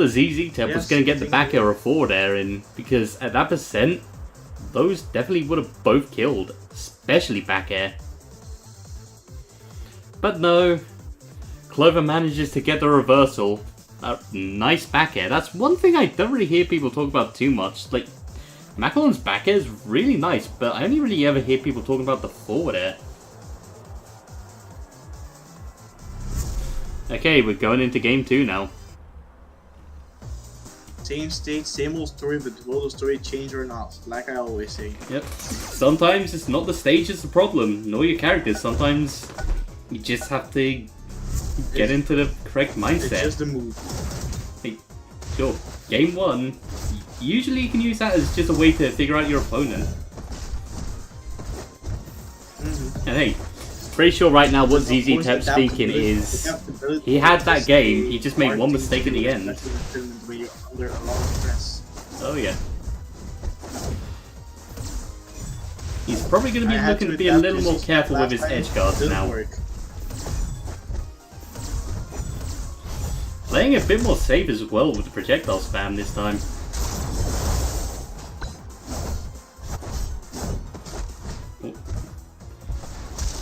ZZ Tep was going to get the back air or forward air in, because at that percent, those definitely would have both killed, especially back air. But no, Clover manages to get the reversal. Nice back air. That's one thing I don't really hear people talk about too much. Like, Macklon's back air is really nice, but I only really ever hear people talking about the forward air. Okay, we're going into game 2 now. Same stage, same old story, but will the story change or not? Like I always say. Yep. Sometimes it's not the stage that's the problem, nor your characters. Sometimes you just have to get into the correct mindset. It's just the move. Hey, sure. Game 1, usually you can use that as just a way to figure out your opponent. And hey, pretty sure right now what ZZ Tep's thinking is he had that game, he just made one mistake at the end. Oh yeah. He's probably going to be looking to be a little more careful with his edge guards now. Playing a bit more safe as well with the projectile spam this time.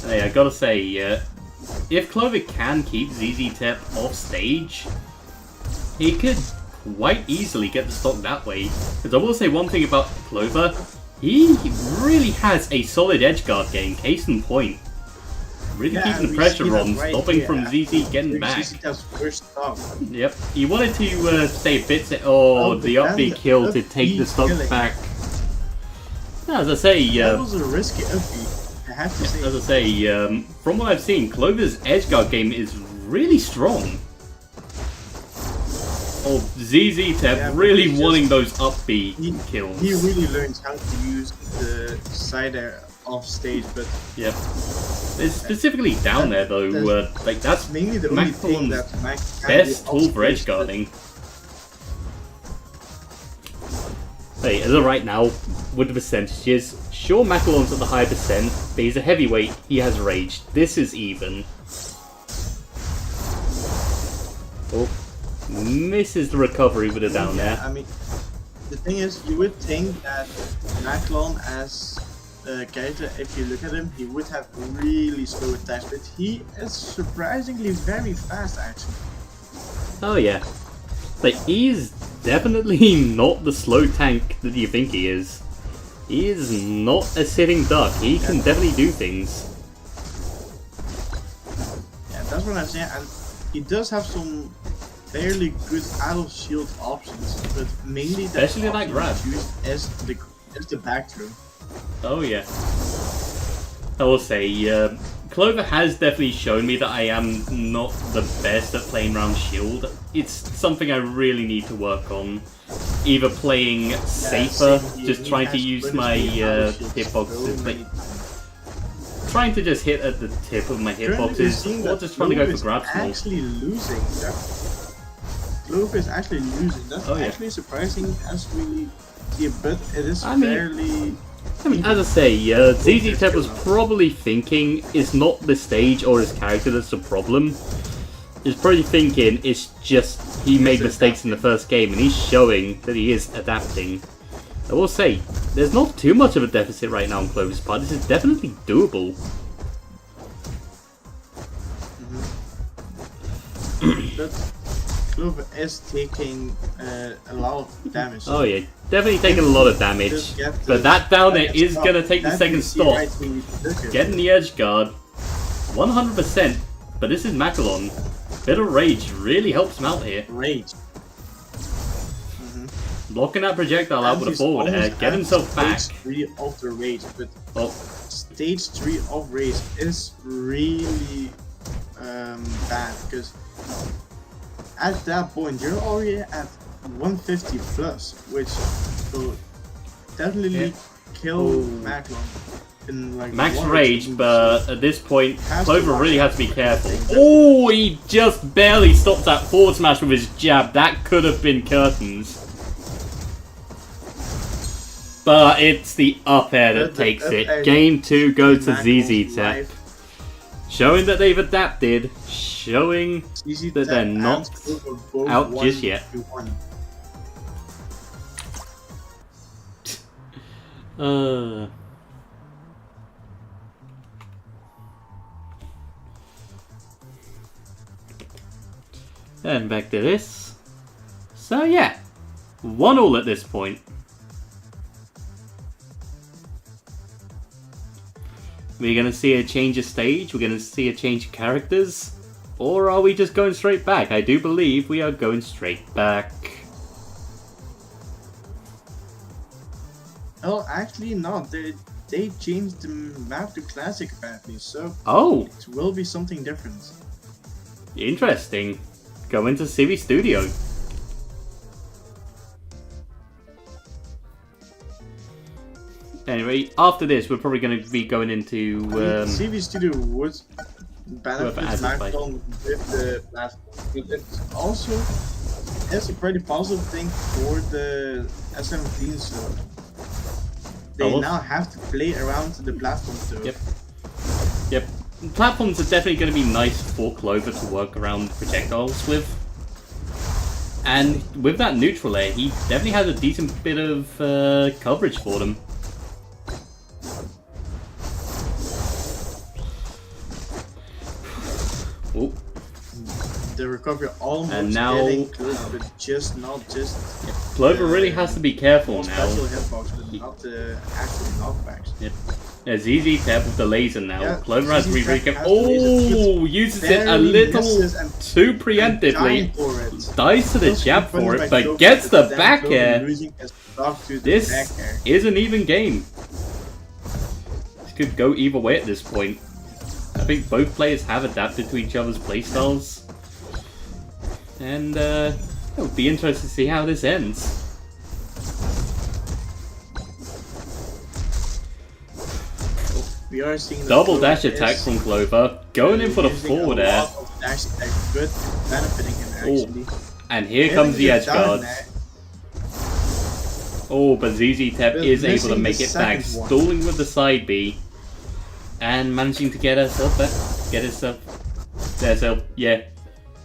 Hey, I gotta say, if Clover can keep ZZ Tep off stage, he could quite easily get the stock that way. Because I will say one thing about Clover, he really has a solid edge guard game, case in point. Really keeping the pressure on, stopping from ZZ getting back. Yep, he wanted to stay a bit the up B kill to take the stock back. As I say, that was a risky up B. As I say, from what I've seen, Clover's edge guard game is really strong. Oh, ZZ Tep really wanting those up B kills. He really learns how to use the side air off stage, but yep. It's specifically down there though. Like that's mainly the only thing that best tool for edge guarding. Hey, as of right now, with the percentages, sure Macalon's at the high percent, but he's a heavyweight, he has rage. This is even. Oh, misses the recovery with a down there. I mean, the thing is, you would think that Macalon as a character, if you look at him, he would have really slow attacks, but he is surprisingly very fast actually. Oh yeah. Like, he's definitely not the slow tank that you think he is. He is not a sitting duck. He can definitely do things. Yeah, that's what I'm saying. And he does have some fairly good out of shield options, but mainly the especially like grab is the back throw. Oh yeah. I will say, Clover has definitely shown me that I am not the best at playing around shield. It's something I really need to work on. Either playing safer, just trying to use my hitboxes, like trying to just hit at the tip of my hitboxes, or just trying to go for grabs more. Actually losing. Clover is actually losing. That's actually surprising as we see, but it is fairly. I mean, as I say, ZZ Tep was probably thinking it's not the stage or his character that's the problem. He's probably thinking it's just he made mistakes in the first game and he's showing that he is adapting. I will say, there's not too much of a deficit right now on Clover's part. This is definitely doable. Clover is taking a lot of damage. Oh yeah, definitely taking a lot of damage. Just get But that down there is stop. gonna take the That second you see stop. right when you look at Getting it. the edge guard. 100%. But this is Macalon. Bit of rage really helps him out here. Rage. Blocking that projectile out And with a he's forward air. almost Get at himself back. Stage 3 of the rage, but Oh, stage 3 of rage is really bad because at that point you're already at 150 plus, which will definitely Yeah. kill Oh. Maclon in like max 1 or 2 rage, moves. but at this point, Has to Clover watch really out has to be for careful. everything. Oh, he just barely stopped that forward smash with his jab. That could have been curtains. But it's the up air that But the takes up it. air Game 2 goes to Maclon's ZZ Tap. life. Showing that they've adapted. Showing ZZ that they're Tap not and Clover both out won just yet. 2-1. And back to this. So yeah, 1-1 at this point. We're gonna see a change of stage, we're gonna see a change of characters, or are we just going straight back? I do believe we are going straight back. Oh, actually not. They changed the map to classic apparently, so Oh, it will be something different. interesting. Going to Civi Studio. Anyway, after this, we're probably going to be going into. CV Studio would benefit As a fight. Macron with the platform, but it's also a pretty positive thing for the S17, so they Oh. now have to play around the platform too. Yep. Yep. Platforms are definitely going to be nice for Clover to work around projectiles with. And with that neutral air, he definitely has a decent bit of coverage for them. Oh, The recovery almost And now- getting close, but just not just Clover really has to be careful more now. special hitbox, but not the actual knockbacks. Yep. There's ZZ Tap with the laser now. Yeah, Clover has to be ZZ very Tap careful. has the laser, Oh, uses it a Barely little misses and too preemptively. dying for it. Dies to the Just jab confronted for by it, but Clover, gets the then back Clover air. losing his block to the This back air. is an even game. This could go either way at this point. I think both players have adapted to each other's playstyles. And it'll be interesting to see how this ends. We are seeing that Double Clover dash attack is, from Clover, going in for the using forward a air. lot of dash attack, but benefiting him actually. And here Getting comes the it edge down guard. there. Oh, but ZZ Tap But is able to missing make the it back, second one. stalling with the side B, and managing to get herself back. Get herself. There's her. Yeah,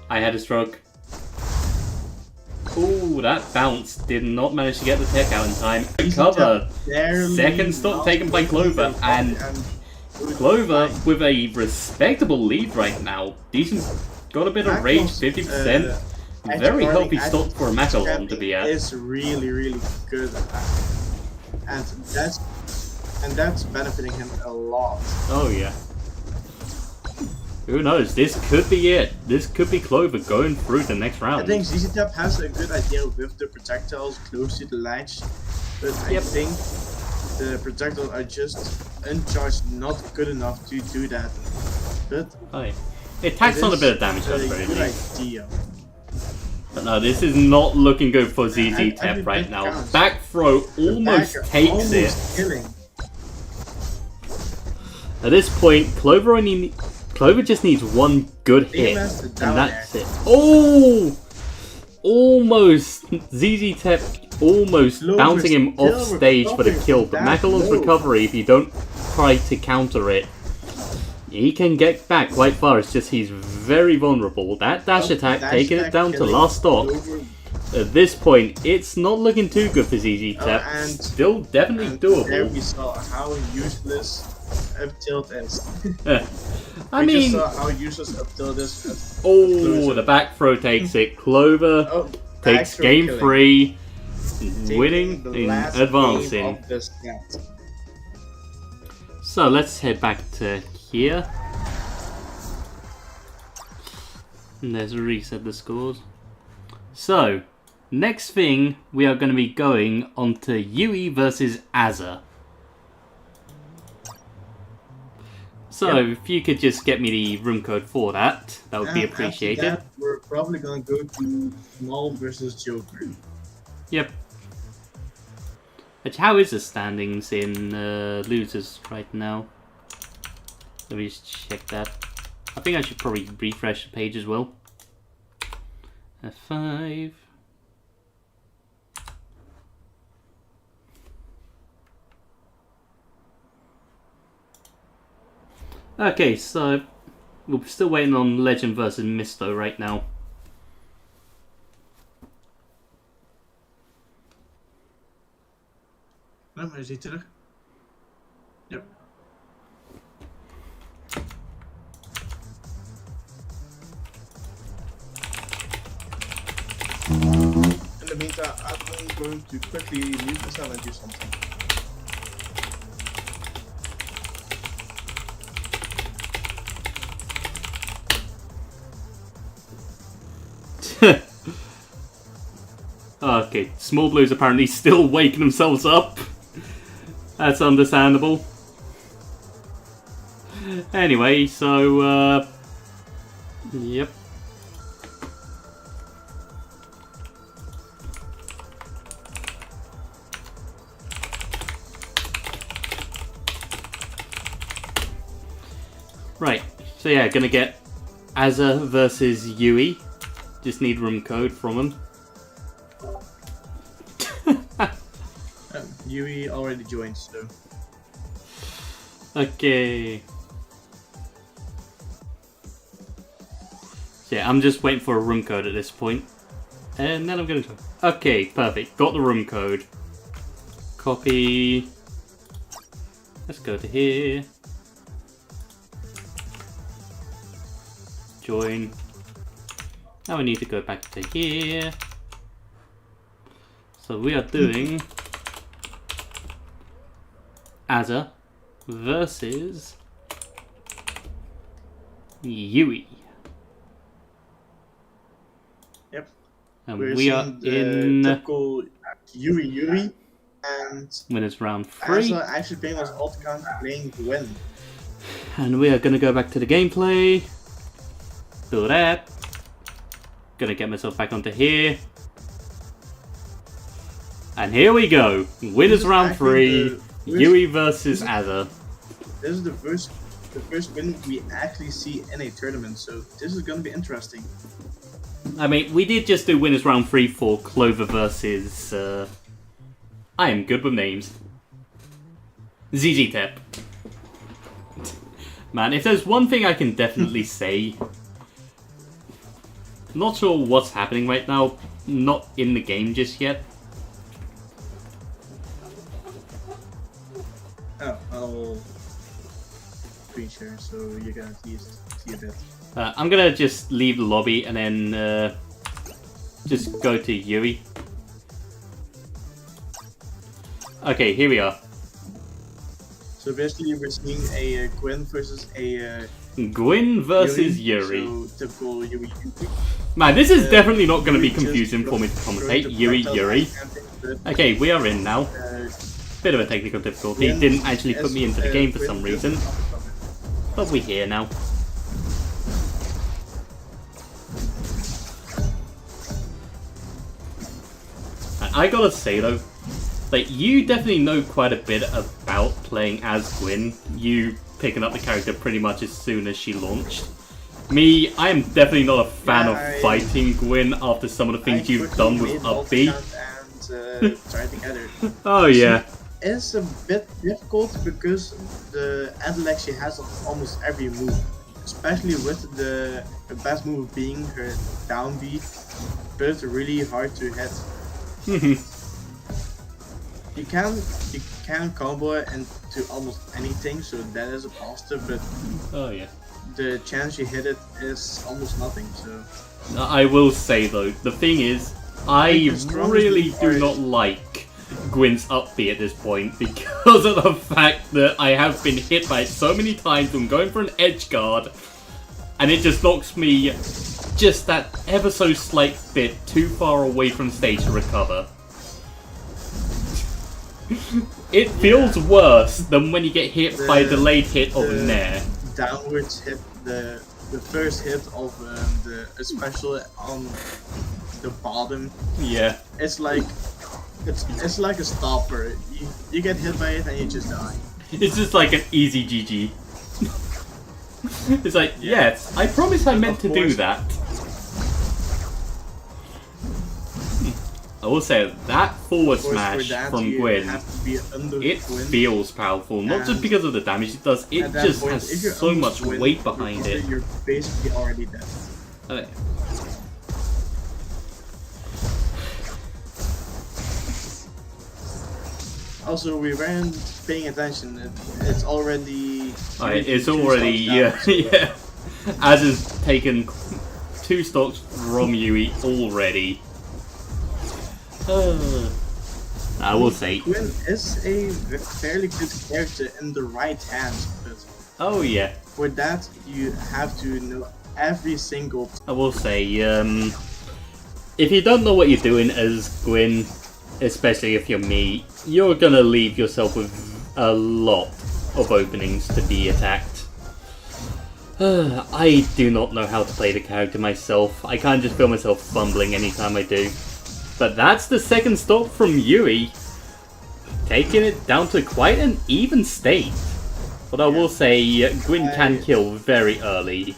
I had a stroke. Ooh, that bounce did not manage to get the tech out in time. Recover. Barely Second stop not taken by winning Clover, the and good Clover fight. with a respectable lead right now. Decent. Got a bit of rage, Macron's, 50%. edge Very guarding, healthy edge stop for a Macalon to be at. Is really good at that, and that's benefiting him a lot. Oh yeah. Who knows? This could be it. This could be Clover going through the next round. I think ZZ Tap has a good idea with the projectiles close to the latch, but I Yep. think the projectiles are just uncharged, not good enough to do that. But Oh, yeah. It tacks on a bit of damage at the very good least. idea. But no, this is not looking good for And ZZ every Tap right bit now. counts. Back throw almost The backer takes almost it. Killing. At this point, Clover just needs one good hit, has the and down that's it. Oh! Almost! ZZ Tap almost Clover bouncing him still off stage for the recovering kill, from but that Macalon's blow. recovery, if you don't try to counter it, he can get back quite far. It's just he's very vulnerable. That dash attack Dash taking attack it down to killing last stop. Clover. At this point, it's not looking too good for ZZ Tap. and- Still definitely And there doable. we saw how useless up tilt is. I We mean, just saw how useless up tilt is. the back throw takes it. Clover Oh, takes back throw game killing. 3, Taking winning the in last advancing. game of the set. So let's head back to here. And let's reset the scores. So, next thing we are going to be going on to Yui versus Azza. So, if you could just get me the room code for that, that would be And appreciated. after that, we're probably gonna go to Small versus Joker. Yep. But how is the standings in losers right now? Let me just check that. I think I should probably refresh the page as well. F5. Okay, so we're still waiting on Legend versus Misto right now. Oh, is hij terug? Yep. In the meantime, I'm going to quickly mute myself and do something. Okay, Small Blues apparently still waking themselves up. That's understandable. Anyway, so, yep. Right, so yeah, gonna get Azza versus Yui. Just need room code from him. Yui already joined, so. Okay. So yeah, I'm just waiting for a room code at this point. And then I'm gonna... Okay, perfect. Got the room code. Copy. Let's go to here. Join. Now we need to go back to here. So we are doing Azza versus Yui. Yep. And We're we are seeing the in typical Yuri, and winners round 3. Azza actually playing was alt count playing Gwen. And we are going to go back to the gameplay. Do that. Gonna get myself back onto here. And here we go. Winners round 3. Yui versus Azza. This is the first win we actually see in a tournament, so this is gonna be interesting. I mean, we did just do winners round 3 for Clover versus... I am good with names. ZZ Tep. Man, if there's one thing I can definitely say... Not sure what's happening right now. Not in the game just yet. Oh, I'll screen share so you guys see a bit. I'm gonna just leave the lobby and then just go to Yui. Okay, here we are. So basically we're seeing a Gwen versus a Gwyn versus Yuri. So typical Yuri. Man, this is definitely not going to be confusing for me to commentate. Yuri. Okay, we are in now. Bit of a technical difficulty. Didn't actually put me into the game for some reason. But we're here now. And I gotta say though, like, you definitely know quite a bit about playing as Gwyn. You picking up the character pretty much as soon as she launched. Me, I am definitely not a fan of fighting Gwyn after some of the things you've done with Up B. Try together. Oh yeah. It's a bit difficult because the intellect she has on almost every move, especially with the best move being her down B, but it's really hard to hit. You can combo it into almost anything, so that is a positive. But Oh yeah. the chance you hit it is almost nothing. So I will say though, the thing is, I the strongest really move do are- not like Gwyn's up B at this point because of the fact that I have been hit by it so many times when going for an edge guard, and it just knocks me just that ever so slight bit too far away from stage to recover. It feels worse than when you get hit by a delayed hit of Nair. Downwards hit, the first hit of especially on the bottom. Yeah. It's like a stopper. You get hit by it and you just die. It's just like an easy GG. It's like, yes, I promise I meant to do that. I will say that forward smash from Gwyn, it feels powerful, not just because of the damage it does, it just has so much weight behind it. You're basically already dead. Okay. Also, we weren't paying attention. It's already. Alright, it's already, yeah, yeah. Az has taken 2 stocks from Yui already. I will say. Gwyn is a fairly good character in the right hands, but Oh yeah. for that you have to know every single. I will say, if you don't know what you're doing as Gwyn, especially if you're me, you're gonna leave yourself with a lot of openings to be attacked. I do not know how to play the character myself. I kind of just feel myself fumbling anytime I do. But that's the second stop from Yui, taking it down to quite an even state. But I will say, Gwyn can kill very early.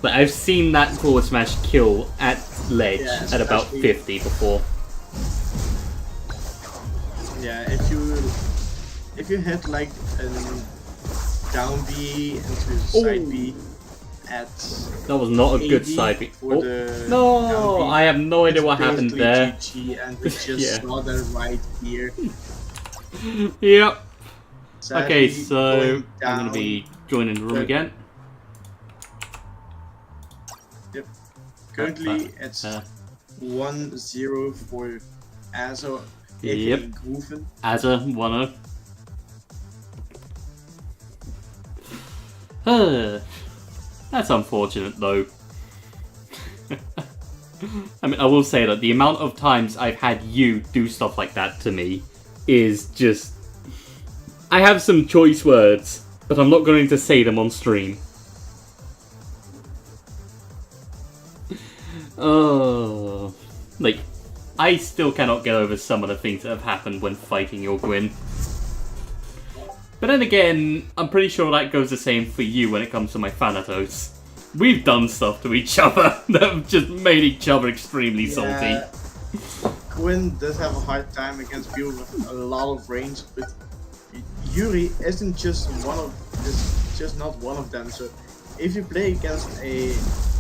But I've seen that forward smash kill at ledge at about 50 before. Yeah, if you hit like a down B into side B at That was not a good 80 side B. for the down No, B, I have no idea what it's happened basically there. GG, and we just Yeah. saw that right here. Yep. Sadly, Okay, so going I'm gonna down. be joining the room But- again. Yep. Currently, it's 1-0 for Azo, aka Yep. Groeven. Azza 1-0. That's unfortunate though. I mean, I will say that the amount of times I've had you do stuff like that to me is just... I have some choice words, but I'm not going to say them on stream. Oh, like, I still cannot get over some of the things that have happened when fighting your Gwyn. But then again, I'm pretty sure that goes the same for you when it comes to my Thanatos. We've done stuff to each other that have just made each other extremely salty. Gwyn does have a hard time against people with a lot of range, but Yuri isn't just not one of them. So if you play against a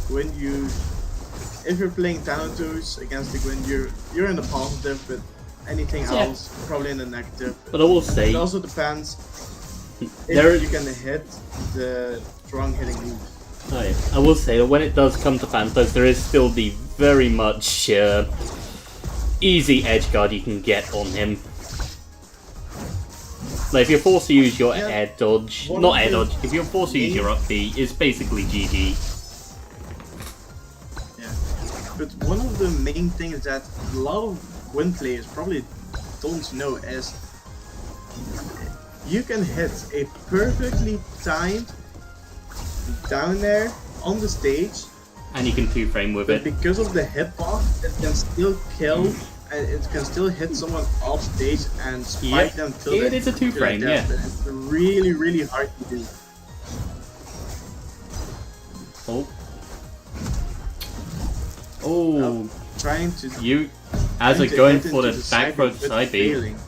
Gwyn, if you're playing Thanatos against the Gwyn, you're in the positive, but anything else probably in the negative. But I will say, It also depends there if you can hit the strong hitting move. I will say that when it does come to Thanatos, there is still the very much easy edge guard you can get on him. Like, if you're forced to use your air dodge, not air dodge, if you're forced to use your up B, it's basically GG. Yeah, but one of the main things that a lot of Gwyn players probably don't know is you can hit a perfectly timed down there on the stage, And you can 2-frame with but it. because of the hitbox, it can still kill and it can still hit someone off stage and spike them till It they- is a till 2-frame, they're yeah. dead. It's really, really hard to do. Oh. Oh. Trying to You, as a to going hit for the into back row but side B. failing.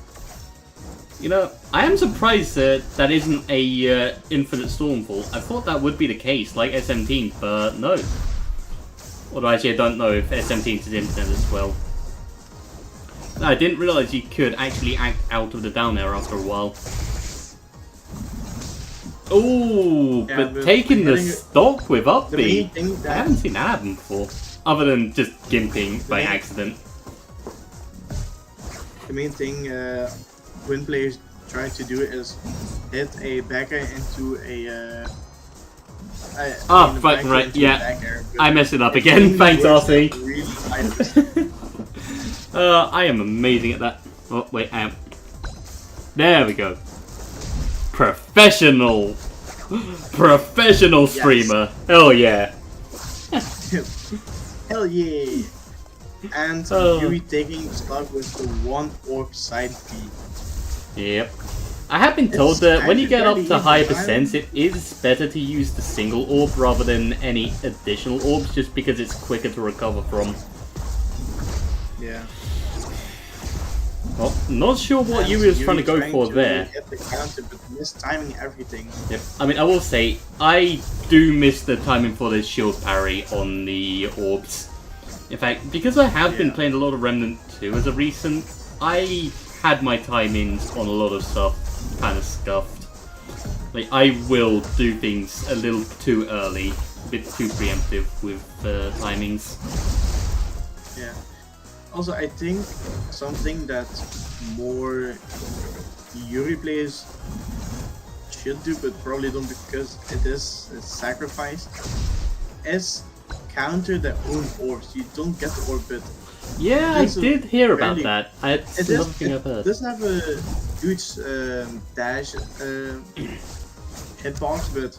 You know, I am surprised that that isn't a Infinite Stormfall. I thought that would be the case, like SM-Team, but no. Although actually I don't know if SM-Team is infinite as well. I didn't realize you could actually act out of the down air after a while. Ooh, Yeah, but taking the stock with up the B, main thing I that haven't seen that happen before. Other than just gimping by accident. the main thing Gwyn players try to do is hit a back air into a fucking right, yeah. I messed it up again, thanks RC. Really I am amazing at that. Oh, wait, I am. There we go. Professional! Professional streamer! Yes. Hell yeah! Hell yeah! And Yuri taking stock with the one orb side B. Yep. I have been told that when you get up to higher percents, it is better to use the single orb rather than any additional orbs, just because it's quicker to recover from. Yeah. Well, not sure what Yuri was trying to go for there. Get the counter, but mistiming everything. Yep. I mean, I will say, I do miss the timing for the shield parry on the orbs. In fact, because I have been playing a lot of Remnant 2 as a recent, I had my timings on a lot of stuff kind of scuffed. Like, I will do things a little too early, a bit too preemptive with timings. Yeah. Also, I think something that more Yuri players should do, but probably don't because it is a sacrifice, is counter their own orbs. You don't get the orb, but yeah, I did hear about that. It's another thing I've heard. It does have a huge dash hitbox, but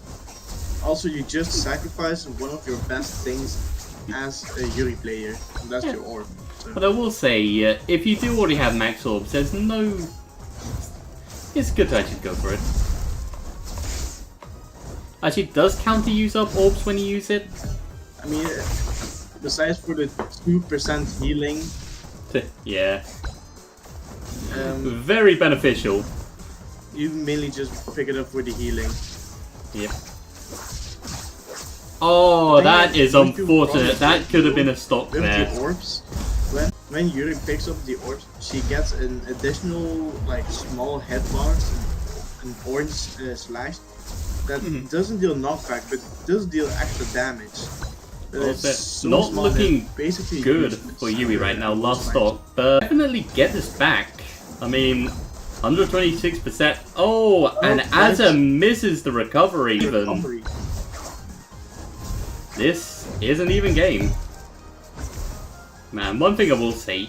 also you just sacrifice one of your best things as a Yuri player, and that's your orb. So. But I will say, if you do already have max orbs, there's no... It's good to actually go for it. Actually, does counter use up orbs when you use it? I mean, besides for the 2% healing... yeah. Very beneficial. You mainly just pick it up for the healing. Yep. Oh, that is unfortunate. That could have been a stock there. The orbs, when Yuri picks up the orbs, she gets an additional like small hit bars, an orange slash that doesn't deal knockback, but does deal extra damage. So not looking basically good for Yuri right now. Last stock, but definitely get this back. I mean, 126%. Oh, and Azza misses the recovery even. This is an even game. Man, one thing I will say,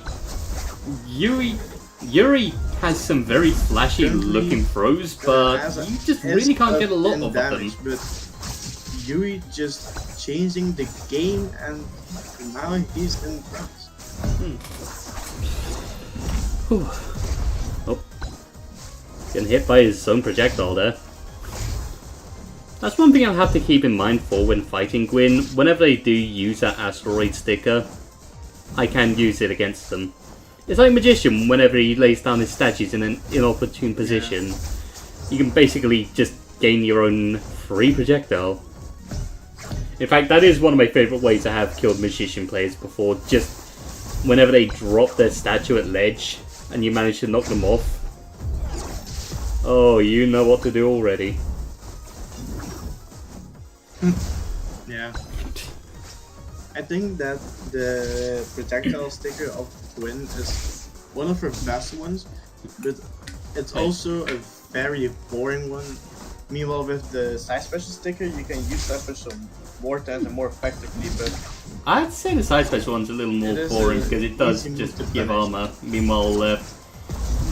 Yuri has some very flashy looking throws, but you just really can't get a lot of them. But Yuri just changing the game, and now he's in France. Oh, getting hit by his own projectile there. That's one thing I'll have to keep in mind for when fighting Gwyn. Whenever they do use that asteroid sticker, I can use it against them. It's like Magician, whenever he lays down his statues in an inopportune position, you can basically just gain your own free projectile. In fact, that is one of my favourite ways I have killed Magician players before, just whenever they drop their statue at ledge and you manage to knock them off. Oh, you know what to do already. Yeah. I think that the projectile sticker of Gwyn is one of her best ones, but it's also a very boring one. Meanwhile, with the side special sticker, you can use side special more times and more effectively, but... I'd say the side special one's a little more boring because it does just give armor. Meanwhile,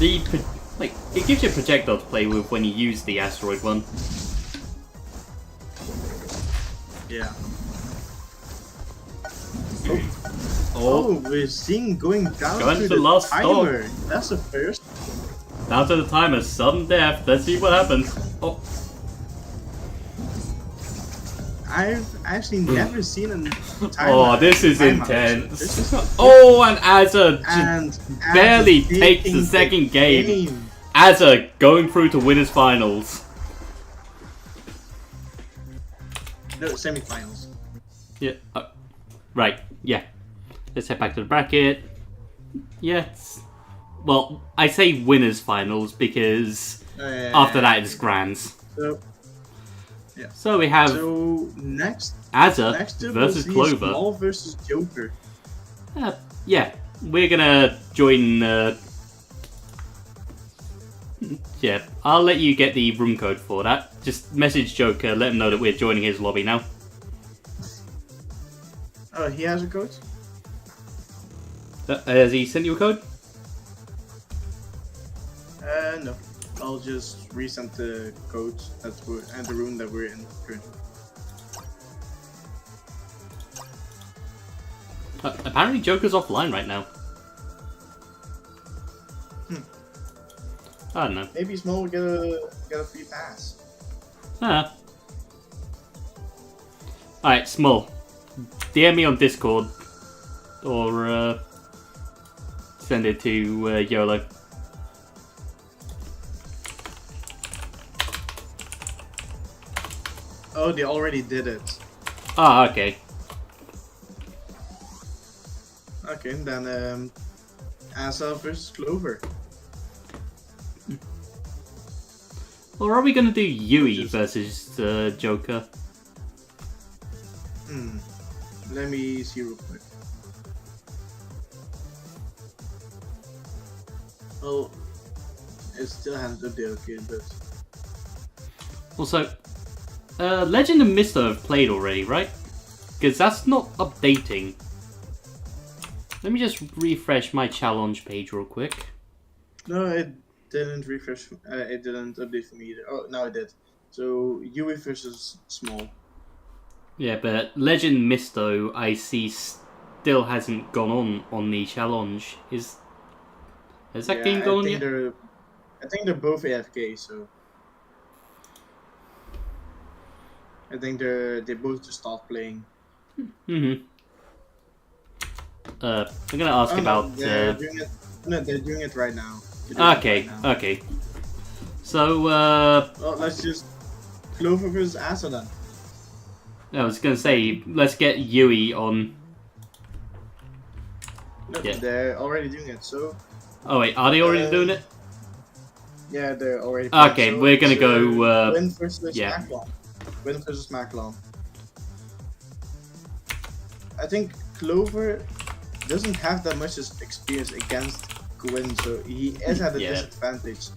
it gives you a projectile to play with when you use the asteroid one. Yeah. Oh, we're seeing going down to the last timer. stop. That's the first. Down to the timer, sudden death. Let's see what happens. Oh. I've actually never seen a timer. Oh, this is intense. Oh, and Azza barely takes the second game. Azza going through to winners finals. No, semi-finals. Yeah. Right. Yeah. Let's head back to the bracket. Yes. Well, I say winners finals because after that it's grands. So, yeah. So we have So next Azza up versus we'll see Clover. Small versus Joker. Yeah, we're gonna join. Yeah, I'll let you get the room code for that. Just message Joker, let him know that we're joining his lobby now. Oh, he has a code? Has he sent you a code? No. I'll just resend the code and the room that we're in currently. Apparently Joker's offline right now. I don't know. Maybe Small will get a free pass. Alright, Small. DM me on Discord. Or send it to YOLO. Oh, they already did it. Ah, okay. Okay, then Azza versus Clover. Or are we gonna do Yui versus Joker? Let me see real quick. Well, it still hasn't updated, okay, but... Also, Legend and Misto have played already, right? Because that's not updating. Let me just refresh my challenge page real quick. No, it didn't refresh. It didn't update for me either. Oh, now it did. So Yui versus Small. Yeah, but Legend Misto I see still hasn't gone on the challenge. Has that game gone on yet? I think they're both AFK, so I think they both just stopped playing. I'm gonna ask about. They're doing it. No, they're doing it right now. Okay, okay. So well, let's just Clover versus Asa then. I was gonna say let's get Yui on. No, Yeah. they're already doing it. So. Oh wait, are they already doing it? Yeah, they're already. Okay, so we're gonna go. Win versus yeah. Maclon. Win versus Maclon. I think Clover doesn't have that much experience against Gwyn, so he is at a disadvantage.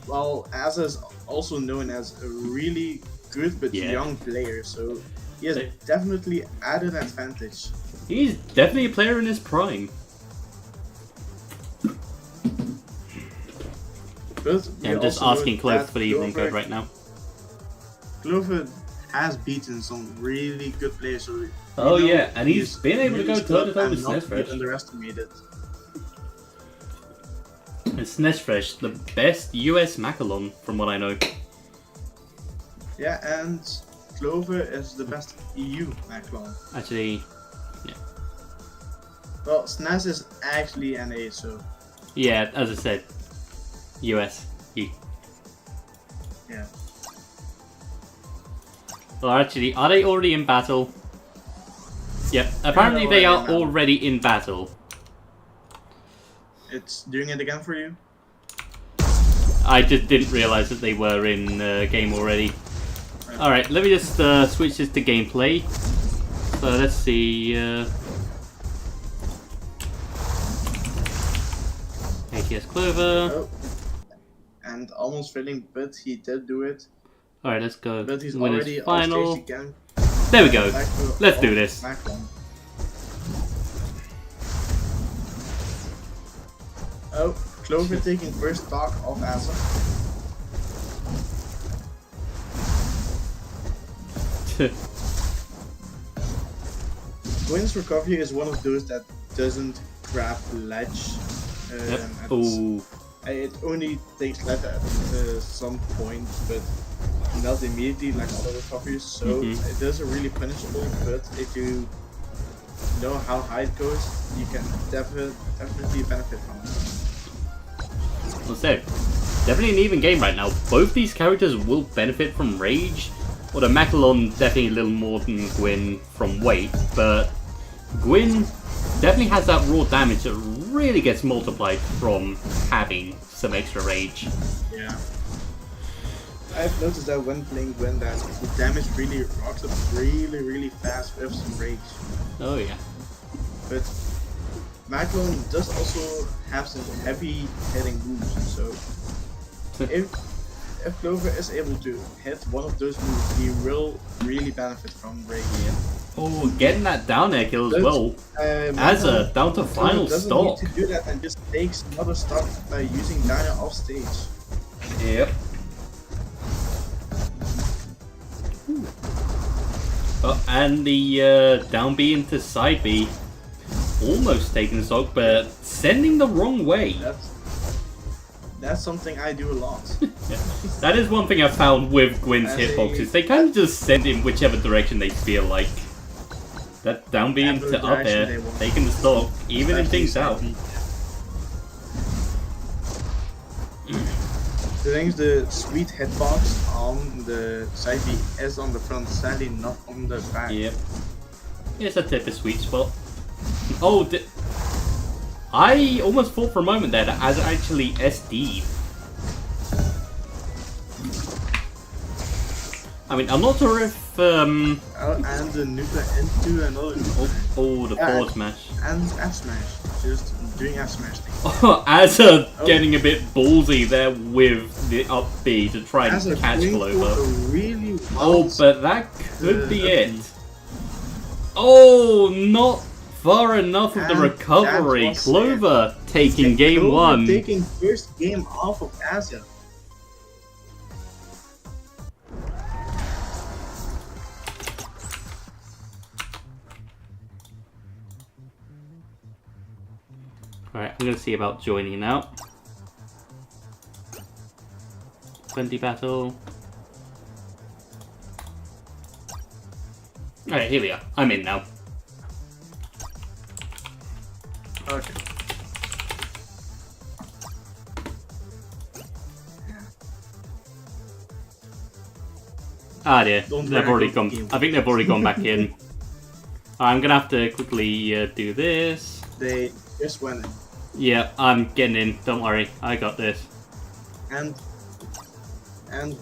While Asa is also known as a really good but young player, so he has definitely added advantage. He's definitely a player in his prime. But yeah, I'm just asking Clover for the room code right now. Clover has beaten some really good players. So oh yeah, and he's been able to go toe-to-toe with Snezfresh. Underestimated. And Snezfresh, the best US Macalon, from what I know. Yeah, and Clover is the best EU Macalon. Actually, yeah. Well, Snez is actually NA, so... Yeah, as I said, US. E. Yeah. Well, actually, are they already in battle? Yep, apparently they are already in battle. It's doing it again for you? I just didn't realize that they were in game already. Alright, let me just switch this to gameplay. So let's see. ATS Clover. Oh. And almost failing, but he did do it. Alright, let's go. But he's Winners already final. again. There we go. Let's do this. Macron. Oh, Clover taking first stock of Asa. Gwyn's recovery is one of those that doesn't grab ledge. Oh. It only takes left at some point, but not immediately like other recoveries. So it is a really punishable. But if you know how high it goes, you can definitely benefit from it. Let's say, definitely an even game right now. Both these characters will benefit from Rage. Although Macalon definitely a little more than Gwyn from weight, but Gwyn definitely has that raw damage that really gets multiplied from having some extra rage. Yeah. I've noticed that when playing Gwen that the damage really rocks up really fast with some rage. Oh yeah. But Macklon does also have some heavy hitting moves, so if Clover is able to hit one of those moves, he will really benefit from rage. Oh, getting that down air kill as well. As a down to final stock. Doesn't need to do that and just takes another stock by using Dino off stage. Yep. Oh, and the down B into side B. Almost taking the stock, but sending the wrong way. That's something I do a lot. Yeah. That is one thing I found with Gwen's hitboxes. They kind of just send in whichever direction they feel like. That down B into up air, taking the stock, evening things out. The thing is, the sweet hitbox on the side B is on the front, sadly not on the back. Yep. It's a typical sweet spot. Oh, I almost thought for a moment there that as actually SD. I mean, I'm not sure if and the nuka into another. Oh, the forward smash. And F smash, just doing F smash thing. Oh, as getting a bit ballsy there with the up B to try and catch Clover. Really but that could be it. Oh, not far enough of the recovery. Clover taking game one. Taking first game off of Asa. Alright, I'm gonna see about joining now. 20 battle. Alright, here we are. I'm in now. Okay. Ah dear, they've already gone. I think they've already gone back in. I'm gonna have to quickly do this. They just went in. Yeah, I'm getting in. Don't worry, I got this. And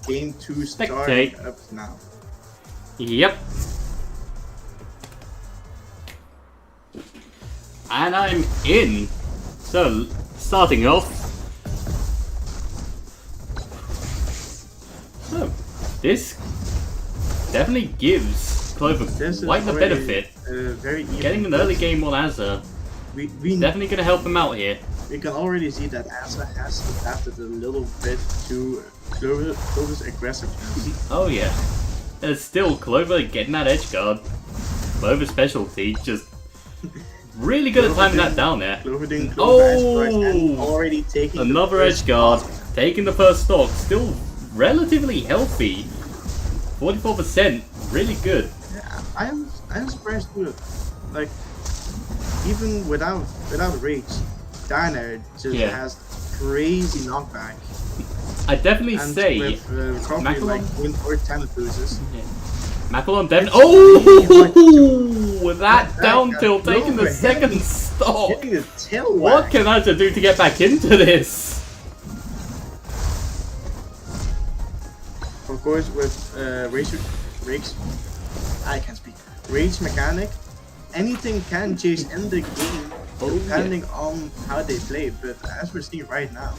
game 2 starting up now. Yep. And I'm in. So, starting off. So, this definitely gives Clover quite the benefit. Very Getting an early game on Asa. We Definitely going to help him out here. We can already see that Asa has adapted a little bit to Clover's aggressiveness. Oh yeah. There's still Clover getting that edge guard. Clover's specialty, just really good at timing that down there. Clover doing Clover and Oh! already taking Another edge guard, taking the first stock, still relatively healthy. 44%, really good. Yeah, I'm surprised too. Like, even without rage, Diner just has crazy knockback. I definitely And say with probably like win or 10 loses. Macklon definitely. Oh, with that down tilt taking the second stock. Getting the tail What whack. can Asa do to get back into this? Of course, with rage mechanic, anything can change in the game depending on how they play. But as we're seeing right now,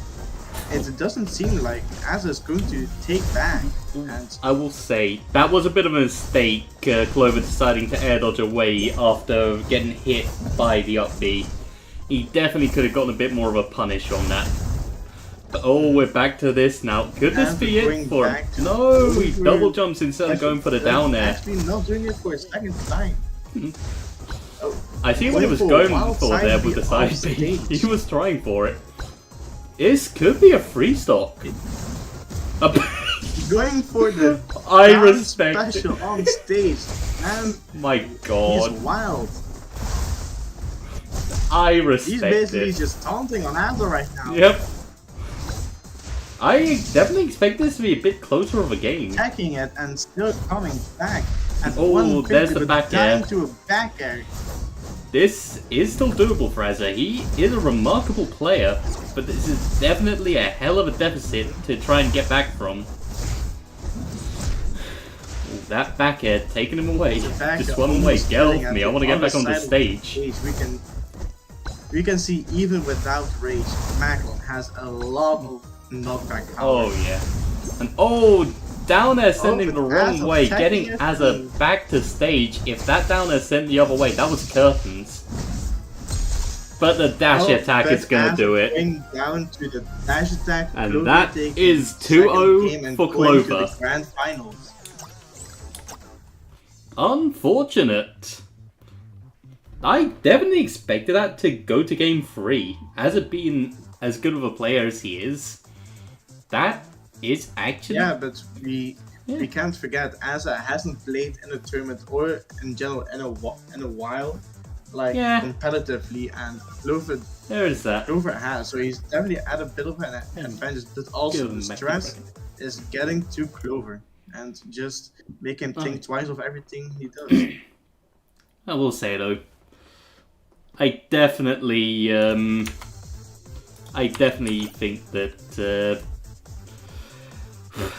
it doesn't seem like Asa is going to take back. And I will say that was a bit of a mistake. Clover deciding to air dodge away after getting hit by the up B. He definitely could have gotten a bit more of a punish on that. But, oh, we're back to this now. Could this be it for him? No, he double jumps instead of going for the down air. Actually, not doing it for a second time. I see what he was going for there with the side B. He was trying for it. This could be a free stock. Going for the I respect special it. on stage. And My God. he's wild. I respect He's basically it. just taunting on Asa right now. Yep. I definitely expect this to be a bit closer of a game. Attacking it and still coming back. And Oh, one there's the but back down air. to a back air. this is still doable for Azza. He is a remarkable player, but this is definitely a hell of a deficit to try and get back from. Ooh, that back air taking him away. Just one way. Get off me. I want to get back on the stage. We can see even without rage, Macklin has a lot of knockback power. Oh yeah. And oh, down air sending the wrong way, getting Azza back to stage. If that down air sent the other way, that was curtains. But the dash attack is gonna do it. Down to the dash attack, and that is 2-0 for Clover. The grand finals. Unfortunate. I definitely expected that to go to game 3. Azza being as good of a player as he is, that is actually... Yeah, but we can't forget Azza hasn't played in a tournament or in general in a while, like competitively, and Clover. There is that. Clover has, so he's definitely at a bit of an advantage, but also the stress is getting to Clover and just make him think twice of everything he does. I will say though, I definitely think that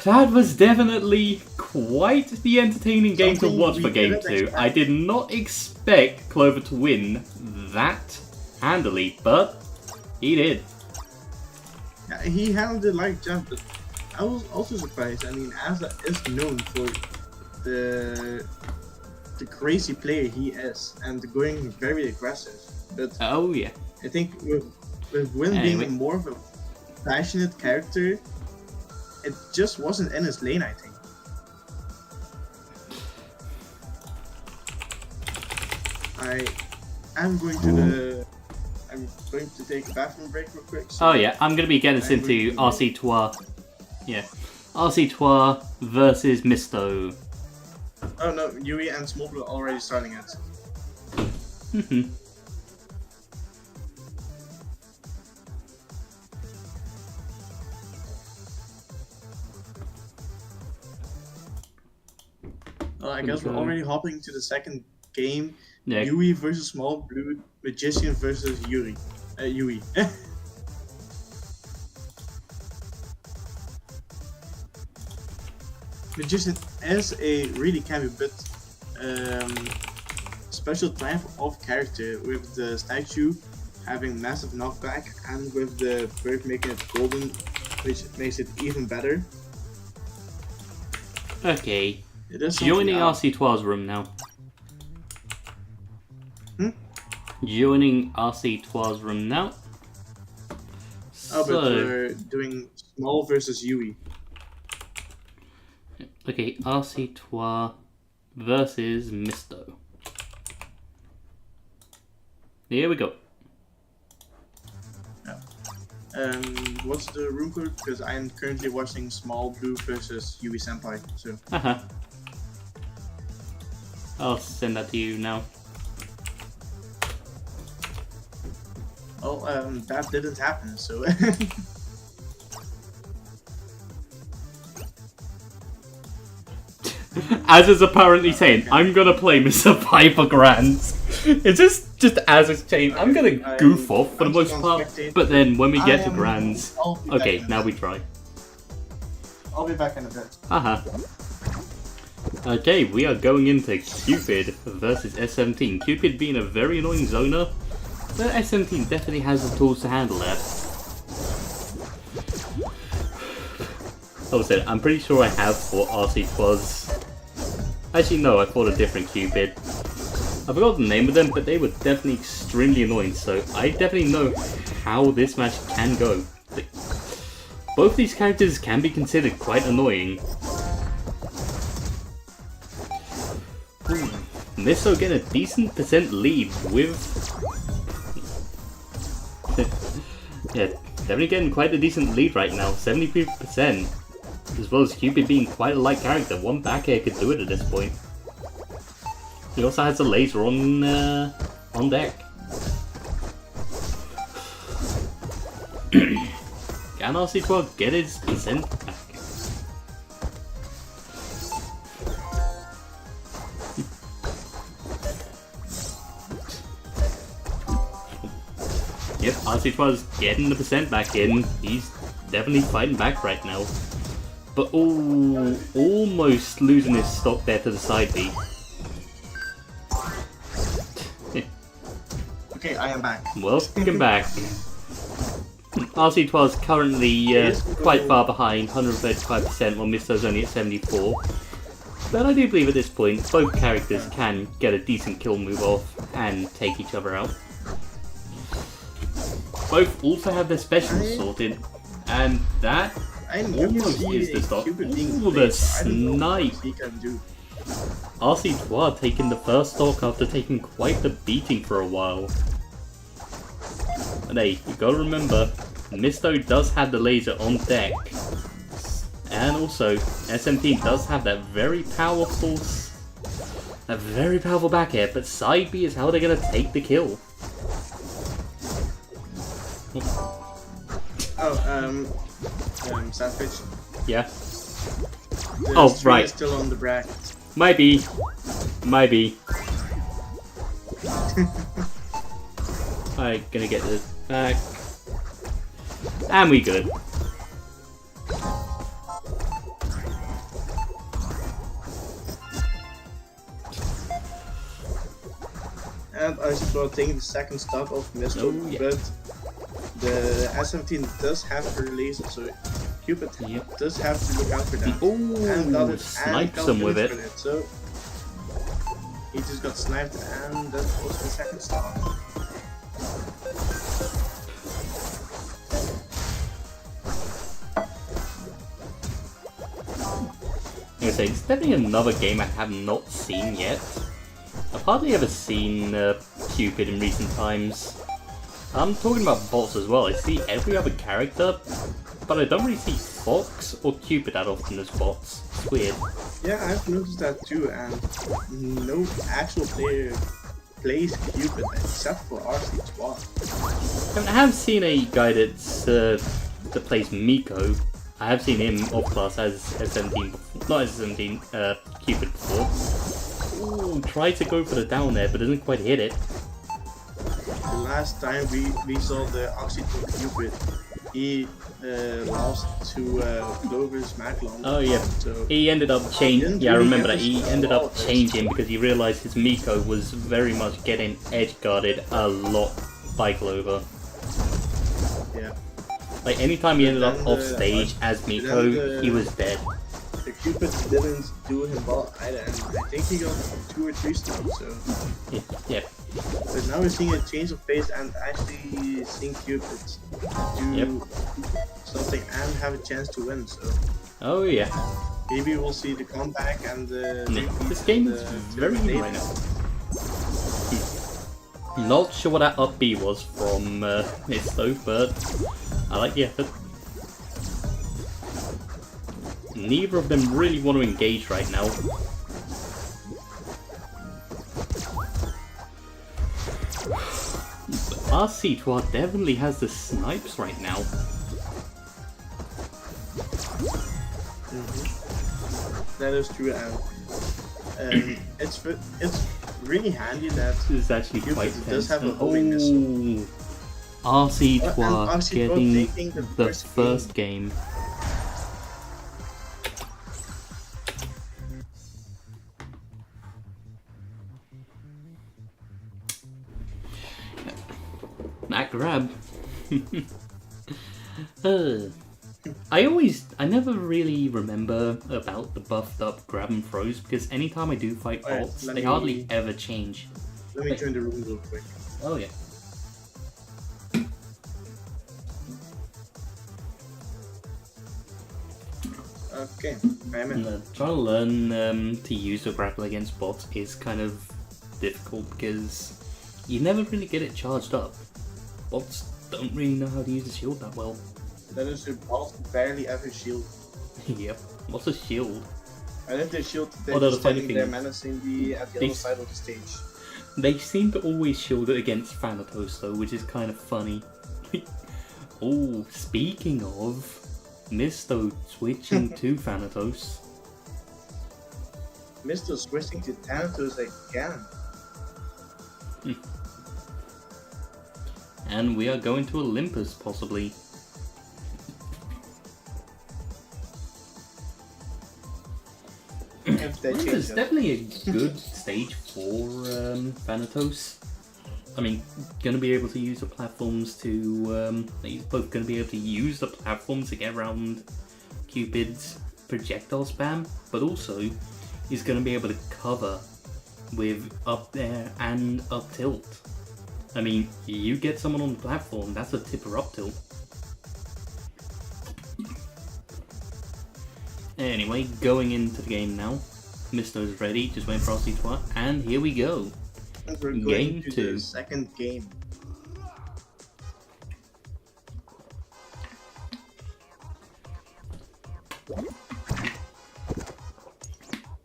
that was definitely quite the entertaining game to watch for Game 2. I did not expect Clover to win that handily, but he did. Yeah, he handled it like jump, but I was also surprised. I mean, Azza is known for the crazy player he is and going very aggressive. But oh yeah, I think with Win being more of a passionate character, it just wasn't in his lane, I think. I'm going to take a bathroom break real quick. So oh yeah, I'm going to be getting us into RC3. Yeah. RC3 versus Misto. Oh no, Yui and Small Blue are already starting it. Well, I guess we're already hopping to the second game. Yeah. Yui versus Small Blue, Magician versus Yui. Magician is a really can be bit special type of character, with the statue having massive knockback and with the bird making it golden, which makes it even better. Okay, joining RC3's room now. Joining RC3's room now. Oh, but we're doing Small versus Yui. Okay, RC3 versus Misto. Here we go. What's the room code? Because I am currently watching Small Blue versus Yui Senpai. So. I'll send that to you now. Oh, that didn't happen. So. As is apparently saying, I'm gonna play Mr. Piper Grands. It's just as it's saying, I'm gonna goof off for the most part, but then when we get to Grands, okay, now we try. I'll be back in a bit. Okay, we are going into Cupid versus S17. Cupid being a very annoying zoner, but S17 definitely has the tools to handle that. Like I said, I'm pretty sure I have fought RC3's. Actually, no, I fought a different Cupid. I forgot the name of them, but they were definitely extremely annoying, so I definitely know how this match can go. Both these characters can be considered quite annoying. Misto getting a decent % lead with... yeah, definitely getting quite a decent lead right now, 73%. As well as Cupid being quite a light character, one back air could do it at this point. He also has a laser on deck. Can RC3 get his % back? RC12's getting the percent back in. He's definitely fighting back right now. But almost losing his stock there to the side B. Okay, I am back. Welcome back. RC12 is currently quite far behind, 135%, while Misto's only at 74. But I do believe at this point, both characters can get a decent kill move off and take each other out. Both also have their specials sorted, and that almost is the stop. Ooh, the snipe! RC12 taking the first stock after taking quite the beating for a while. And hey, you gotta remember, Misto does have the laser on deck. And also, SM-Team does have that very powerful back air, but side B is how they're gonna take the kill. Savage. Yeah. The oh, string right. Is still on the bracket. Might be. Alright, gonna get this back. And we good. And I suppose taking the second stock of Misto, yeah. but the SM-Team does have her laser, so Cupid does have to look out for that. And got it, snipes him with it. So he just got sniped, and that was the second stock. I'm gonna say, it's definitely another game I have not seen yet. I've hardly ever seen Cupid in recent times. I'm talking about bots as well. I see every other character, but I don't really see Fox or Cupid that often as bots. It's weird. Yeah, I've noticed that too, and no actual player plays Cupid except for RC12. I have seen a guy that plays Miko. I have seen him off class as SM-Team before. Not as SM-Team, Cupid before. Ooh, tried to go for the down there, but didn't quite hit it. The last time we saw the Oxygen Cupid, he lost to Clover's Macklon. Oh yeah, so he ended up changing. Yeah, I remember that. He ended up changing because he realized his Miko was very much getting edge guarded a lot by Clover. Yeah. Like anytime he ended up off stage as Miko, he was dead. The Cupid didn't do him well either, and I think he got 2 or 3 stars. So. Yeah. But now we're seeing a change of pace and actually seeing Cupid do something and have a chance to win. So. Oh yeah. Maybe we'll see the comeback and the. This game is very good right now. Not sure what that up B was from Misto, but I like the effort. Neither of them really want to engage right now. RC12 definitely has the snipes right now. That is true, and it's really handy that this is actually quite does tense. have a homing missile. RC12 getting taking the first game. That grab. I never really remember about the buffed up grab and throws because anytime I do fight bots, they hardly ever change. Let me turn the room real quick. Oh yeah. Okay, I'm in. Trying to learn to use the grapple against bots is kind of difficult because you never really get it charged up. Bots don't really know how to use the shield that well. That is, your bots barely ever shield. Yep. What's a shield? I think they shield, they're Although just the funny standing there thing menacing at the other side of the stage. They seem to always shield it against Thanatos though, which is kind of funny. Oh, speaking of, Misto switching to Thanatos. Misto switching to Thanatos again. And we are going to Olympus, possibly. If they change Olympus is it. definitely a good stage for Thanatos. I mean, gonna be able to use the platforms to. He's both gonna be able to use the platforms to get around Cupid's projectile spam, but also he's gonna be able to cover with up there and up tilt. I mean, you get someone on the platform, that's a tipper up tilt. Anyway, going into the game now. Mister is ready, just waiting for our C2, and here we go. And we're going Game to 2. the second game.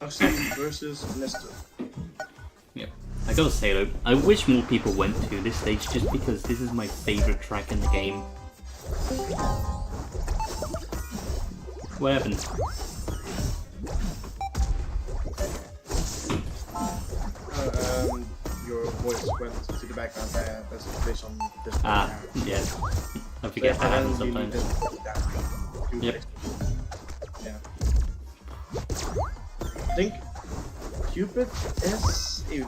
Oxy versus Mister. Yep. I gotta say though, I wish more people went to this stage just because this is my favorite track in the game. What happened? Your voice went to the background. That's based on this. Yeah. I forget that happens sometimes. Yep. Yeah. I think Cupid is a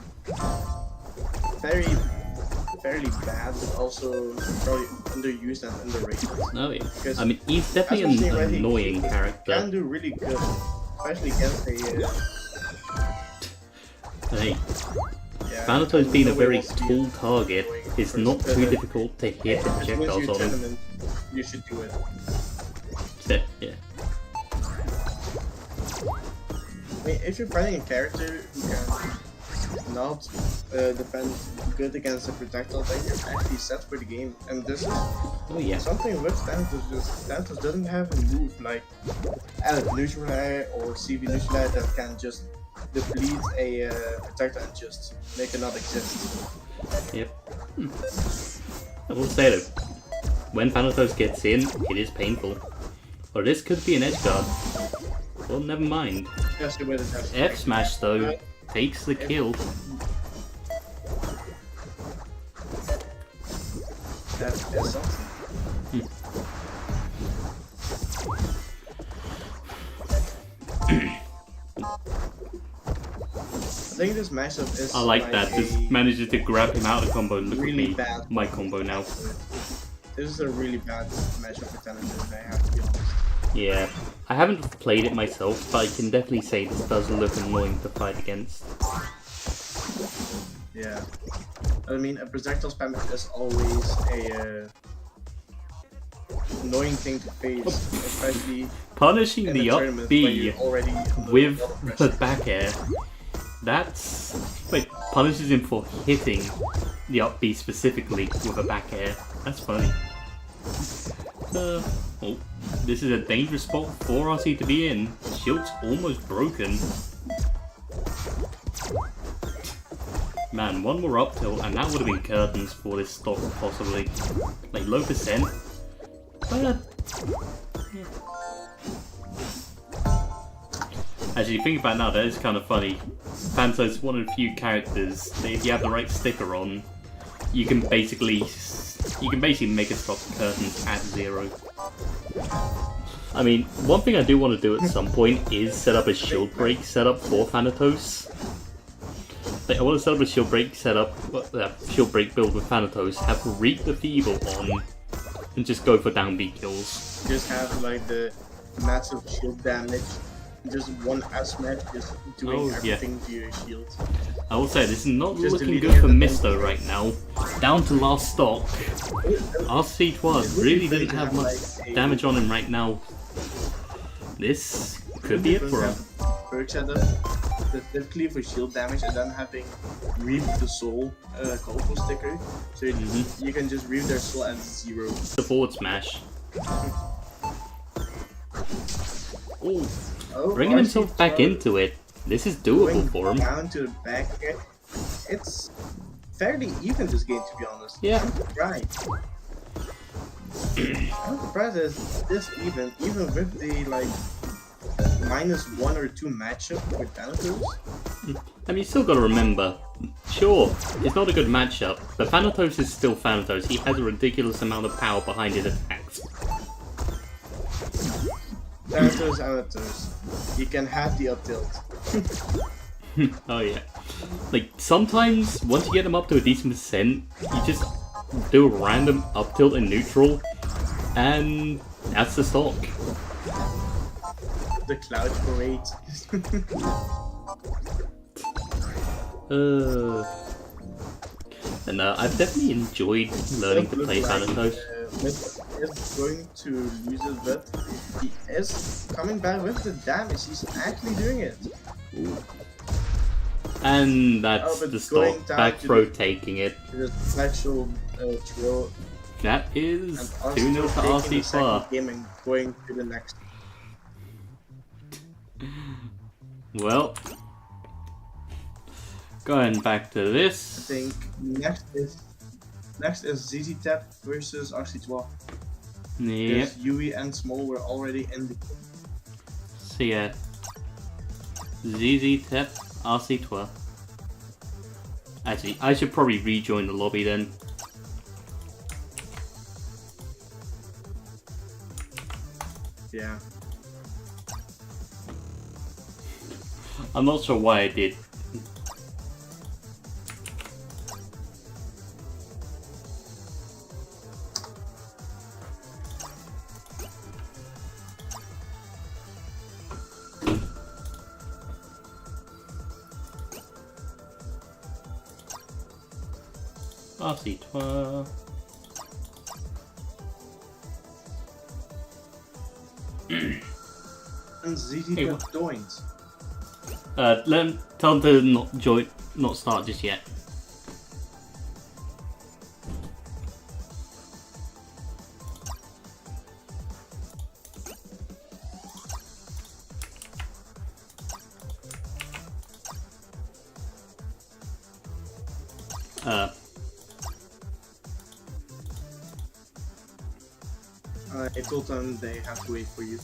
fairly bad, but also probably underused and underrated. No, yeah. Because I mean, he's definitely as we've seen an already, annoying Cupid character. Can do really good, especially against a. Hey, Yeah, Thanatos being a nobody very wants to be tall target is person. not too difficult to hit the As long as projectiles you on tell him. them, you should do it. Yeah. I mean, if you're fighting a character who can not defend good against a projectile, then you're actually set for the game. And this is Oh yeah. something with Thanatos. Just Thanatos doesn't have a move like Neutralize or CV Neutralize that can just deplete a projectile and just make it not exist. Yep. I will say though, when Thanatos gets in, it is painful. Or this could be an edge guard. Well, never mind. Just the way that that's F smash though takes the kill. That is something. I think this matchup is. I like that. a Just manages to grab him out of the combo. Look really at me, bad my combo now. This is a really bad matchup for Thanatos, I have to be honest. Yeah, I haven't played it myself, but I can definitely say this does look annoying to fight against. Yeah. I mean, a projectile spam is always a annoying thing to face, especially Punishing in the a up tournament when B you're already under with a lot of the pressure. back air. That's... Wait, punishes him for hitting the up B specifically with a back air. That's funny. Oh, this is a dangerous spot for RC to be in. Shield's almost broken. Man, one more up tilt and that would have been curtains for this stock possibly. Like low percent. But yeah. Actually, think about it now, that is kind of funny. Thanatos is one of the few characters that if you have the right sticker on, you can basically make it stop curtains at 0. I mean, one thing I do want to do at some point is set up a shield break setup for Thanatos. Like, I want to set up a shield break setup, shield break build with Thanatos, have Reap the Feeble on, and just go for down B kills. Just have like the massive shield damage, just one S-match, just doing everything to your shield. I will say, this is not Just looking deleting good for everything. Misto right now. Down to last stock. RC12 really didn't have much damage on him right now. This could be it for him. Perk setup, specifically for shield damage, and then having Reap the Soul colorful sticker, so you can just reap their soul at 0. The forward smash. Ooh. Oh, Bringing himself RC12 back into it. This is doable going for him. down to the back here. It's fairly even this game, to be honest. Yeah. I'm surprised. I'm surprised it's this even with the like -1 or 2 matchup with Thanatos. I mean, you still gotta remember, sure, it's not a good matchup, but Thanatos is still Thanatos. He has a ridiculous amount of power behind his attacks. Thanatos. He can have the up tilt. Oh yeah. Like, sometimes, once you get them up to a decent percent, you just do a random up tilt in neutral, and that's the stock. The Cloud Parade. And I've definitely enjoyed learning to play Thanatos. Is going to lose it, but he is coming back with the damage. He's actually doing it. Ooh. And that's the stock. Back throw taking it. The actual throw. That is 2-0 to RC Twa. Game and going to the next. Well, going back to this. I think next is ZZ Tap versus RC Twa. Yep. Because Yui and Small were already in the game. So yeah, ZZ Tap, RC Twa. Actually, I should probably rejoin the lobby then. Yeah. I'm not sure why I did. RC Twa. And ZZ Tap joined. Tell them to not start just yet. I told them they have to wait for you.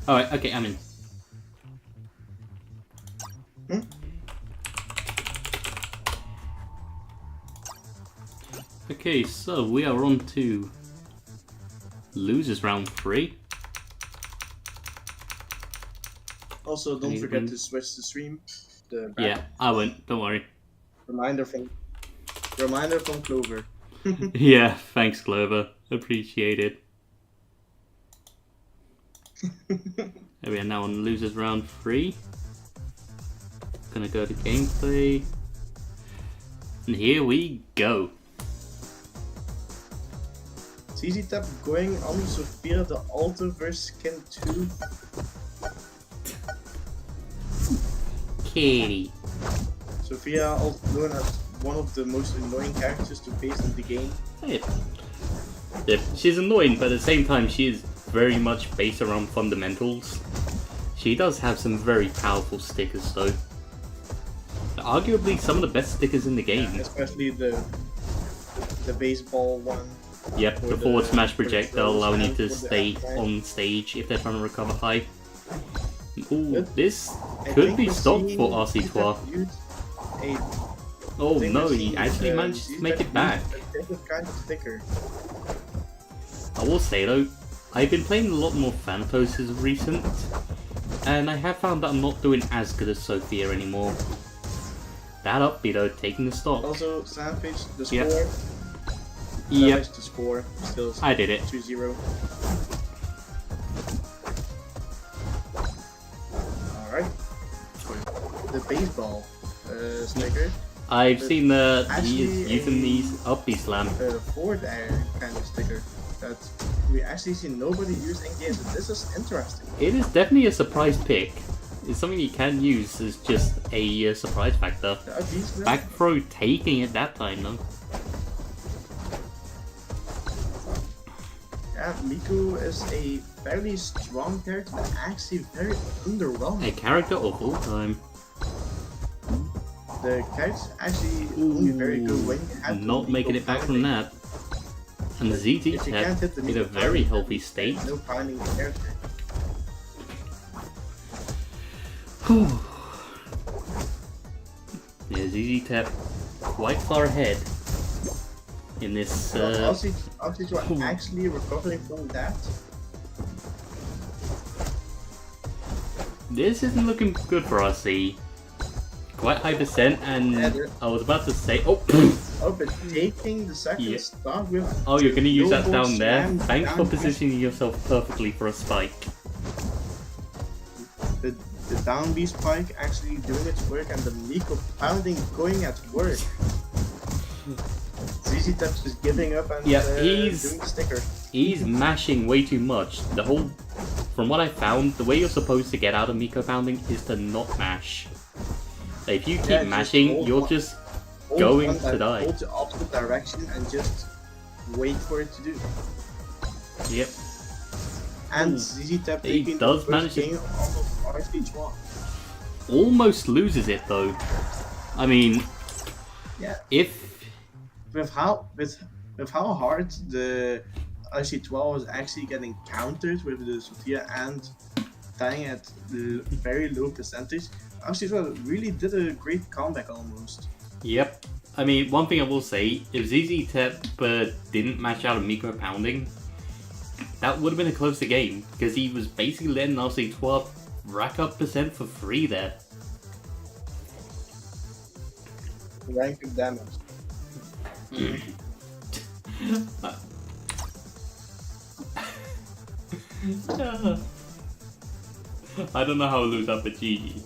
Alright, okay, I'm in. Okay, so we are on to losers round 3. Also, don't forget to switch the stream. Yeah, I won't. Don't worry. Reminder from Clover. Yeah, thanks, Clover. Appreciate it. We are now on losers round 3. Gonna go to gameplay, and here we go. ZZ Tap going on Sophia the Alter versus Skin 2. Katie. Sophia, also known as one of the most annoying characters to face in the game. Yep, she's annoying, but at the same time, she is very much based around fundamentals. She does have some very powerful stickers, though. Arguably some of the best stickers in the game. Yeah, especially the baseball one. Yep, the forward smash projectile allowing you to stay on stage if they're trying to recover high. Ooh, this could be stopped for RC Twa. Oh no, he actually managed to make it back. Kind of sticker. I will say though, I've been playing a lot more Thanatos as of recent, and I have found that I'm not doing as good as Sophia anymore. That up B though, taking the stock. Also, Savage, the score. Yep. Yep. The score, still I did it. 2-0. Alright. The baseball sticker. I've seen he is using these up B slam. The forward air kind of sticker that we actually see nobody use in games, and this is interesting. It is definitely a surprise pick. is something you can use as just a surprise factor. Back throw taking it that time though. Yeah, Miko is a fairly strong character, but actually very underwhelming. A character of all time. The character's actually only very good when you have not making it back from that. And ZZ Tap in a very healthy state. No pounding the character. Yeah, ZZ Tap quite far ahead in this. Obviously, we're actually recovering from that. This isn't looking good for RC. Quite high percent, and I was about to say, oh, but taking the second stop with. Oh, you're gonna use that down there. Slam Thanks down for positioning yourself perfectly for a spike. The down B spike actually doing its work, and the Miko pounding going at work. ZZ Tap is giving up and doing the sticker. He's mashing way too much. The whole, from what I found, the way you're supposed to get out of Miko pounding is to not mash. If you keep mashing, you're just going to die. Hold the opposite direction and just wait for it to do. Yep. And ZZ Tap he does manage to almost loses it though. I mean, if with how hard the RC12 is actually getting countered with the Sophia and dying at the very low percentage, RC12 really did a great comeback almost. Yep. I mean, one thing I will say, if ZZ Tap didn't match out of Miko pounding, that would have been a closer game, because he was basically letting RC12 rack up percent for free there. Rank of damage. I don't know how to lose up at GG.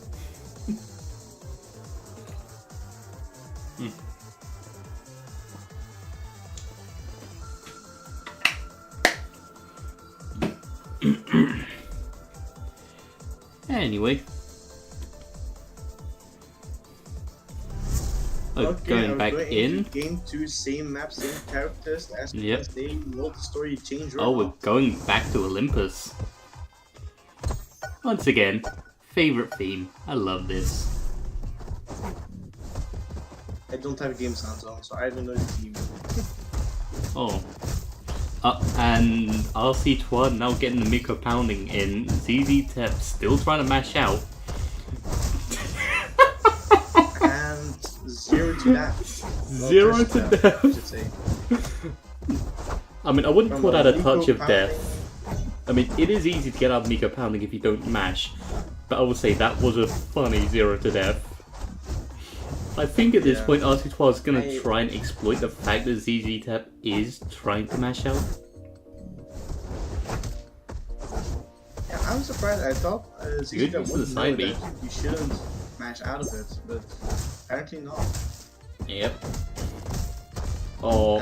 Anyway. Going back in. Game 2, same map, same characters as they multi-story change. Oh, we're going back to Olympus. Once again, favorite theme. I love this. I don't have game sounds on, so I don't know the theme. Oh. And RC12 now getting the Miko pounding in. ZZ Tap still trying to mash out. And 0 to death. Zero to death. I should say. I mean, I wouldn't call that a touch of death. I mean, it is easy to get out of Miko pounding if you don't mash. But I would say that was a funny 0 to death. I think at this point RC12 is going to try and exploit the fact that ZZ Tap is trying to mash out. Yeah, I'm surprised. I thought ZZ Tap would know that you shouldn't mash out of it, but apparently not. Yep. Oh,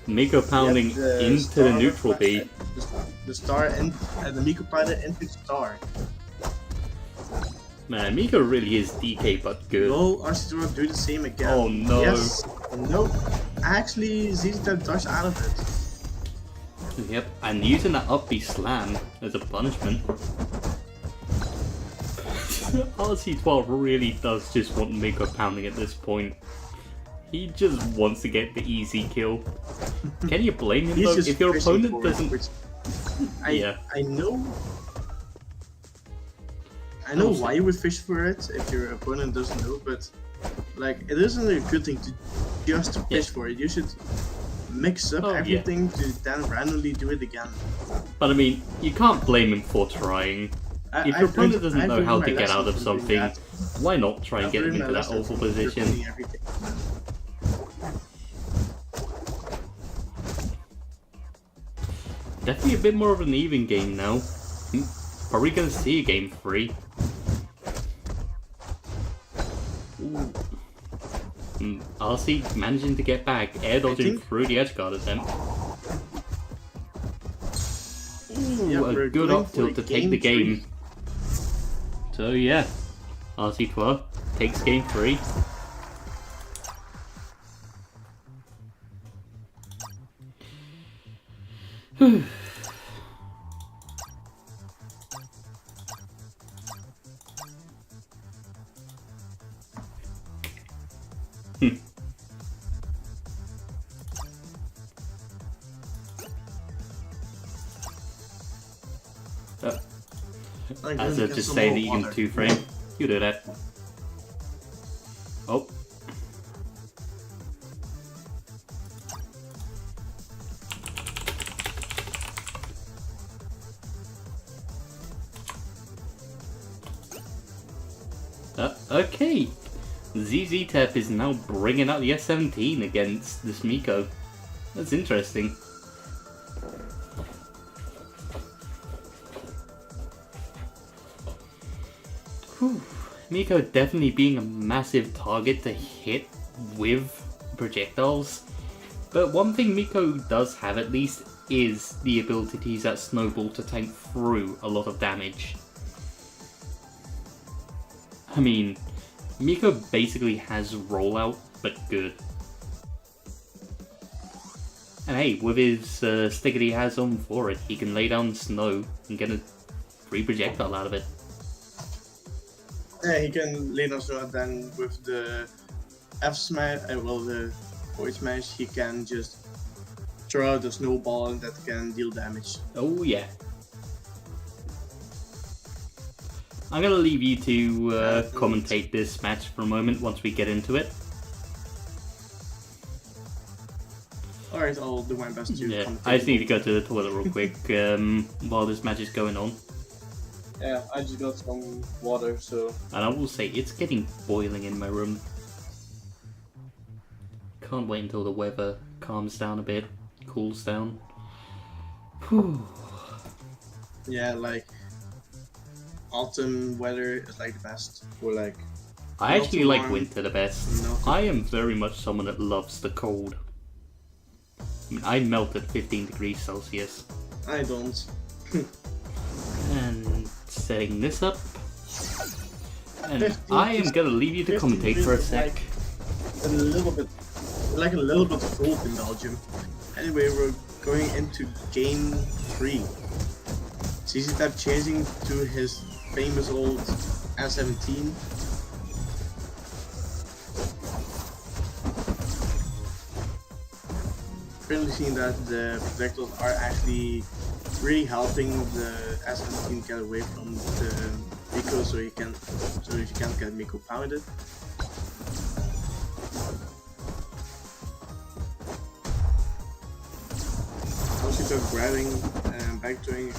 Miko pounding into the neutral B. The star and the Miko pounding into star. Man, Miko really is DK but good. No, RC12 do the same again. Oh no. Yes. No. Actually, ZZ Tap dodged out of it. Yep, and using that up B slam as a punishment. RC12 really does just want Miko pounding at this point. He just wants to get the easy kill. Can you blame him though? If your opponent doesn't... I know why you would fish for it if your opponent doesn't know, but like it isn't a good thing to just fish for it. You should mix up everything to then randomly do it again. But I mean, you can't blame him for trying. If your opponent doesn't know how to get out of something, why not try and get him into that awful position? Definitely a bit more of an even game now. Probably gonna see a game 3. RC managing to get back, air dodging through the edge guard attempt. Ooh, a good up tilt to take the game. So yeah, RC12 takes game 3. As if to say that you can 2-frame, you do that. Oh. Okay. ZZ Tep is now bringing out the S17 against this Miko. That's interesting. Whew. Miko definitely being a massive target to hit with projectiles. But one thing Miko does have at least is the ability to use that snowball to tank through a lot of damage. I mean, Miko basically has rollout, but good. And hey, with his stick that he has on for it, he can lay down snow and get a free projectile out of it. Yeah, he can lay down snow, and then with the F smash, well, the void smash, he can just throw out a snowball and that can deal damage. Oh yeah. I'm gonna leave you to commentate this match for a moment once we get into it. Alright, I'll do my best to commentate. I just need to go to the toilet real quick while this match is going on. Yeah, I just got some water, so... And I will say, it's getting boiling in my room. Can't wait until the weather calms down a bit, cools down. Whew. Yeah, like... autumn weather is like the best, or like... I actually like warm, winter the best. I am very much someone that loves the cold. I mean, I melt at 15 degrees Celsius. I don't. And setting this up. And I am gonna leave you to commentate for a sec. Like a little bit cold in Belgium. Anyway, we're going into game 3. ZZ Tep changing to his famous old S17. Currently seeing that the projectiles are actually really helping the S17 get away from the Miko, so you can't get Miko pounded. Also, they're grabbing and backdoing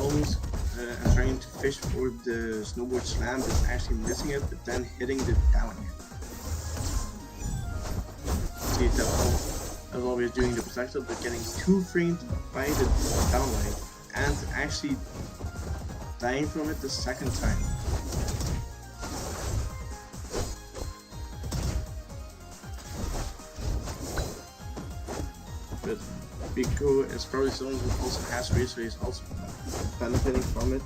almost and trying to fish for the snowboard slam, but actually missing it, but then hitting the down hit. See that as always doing the projectile, but getting 2 framed by the downline and actually dying from it the second time. But Miko is probably someone who also has race, so he's also benefiting from it.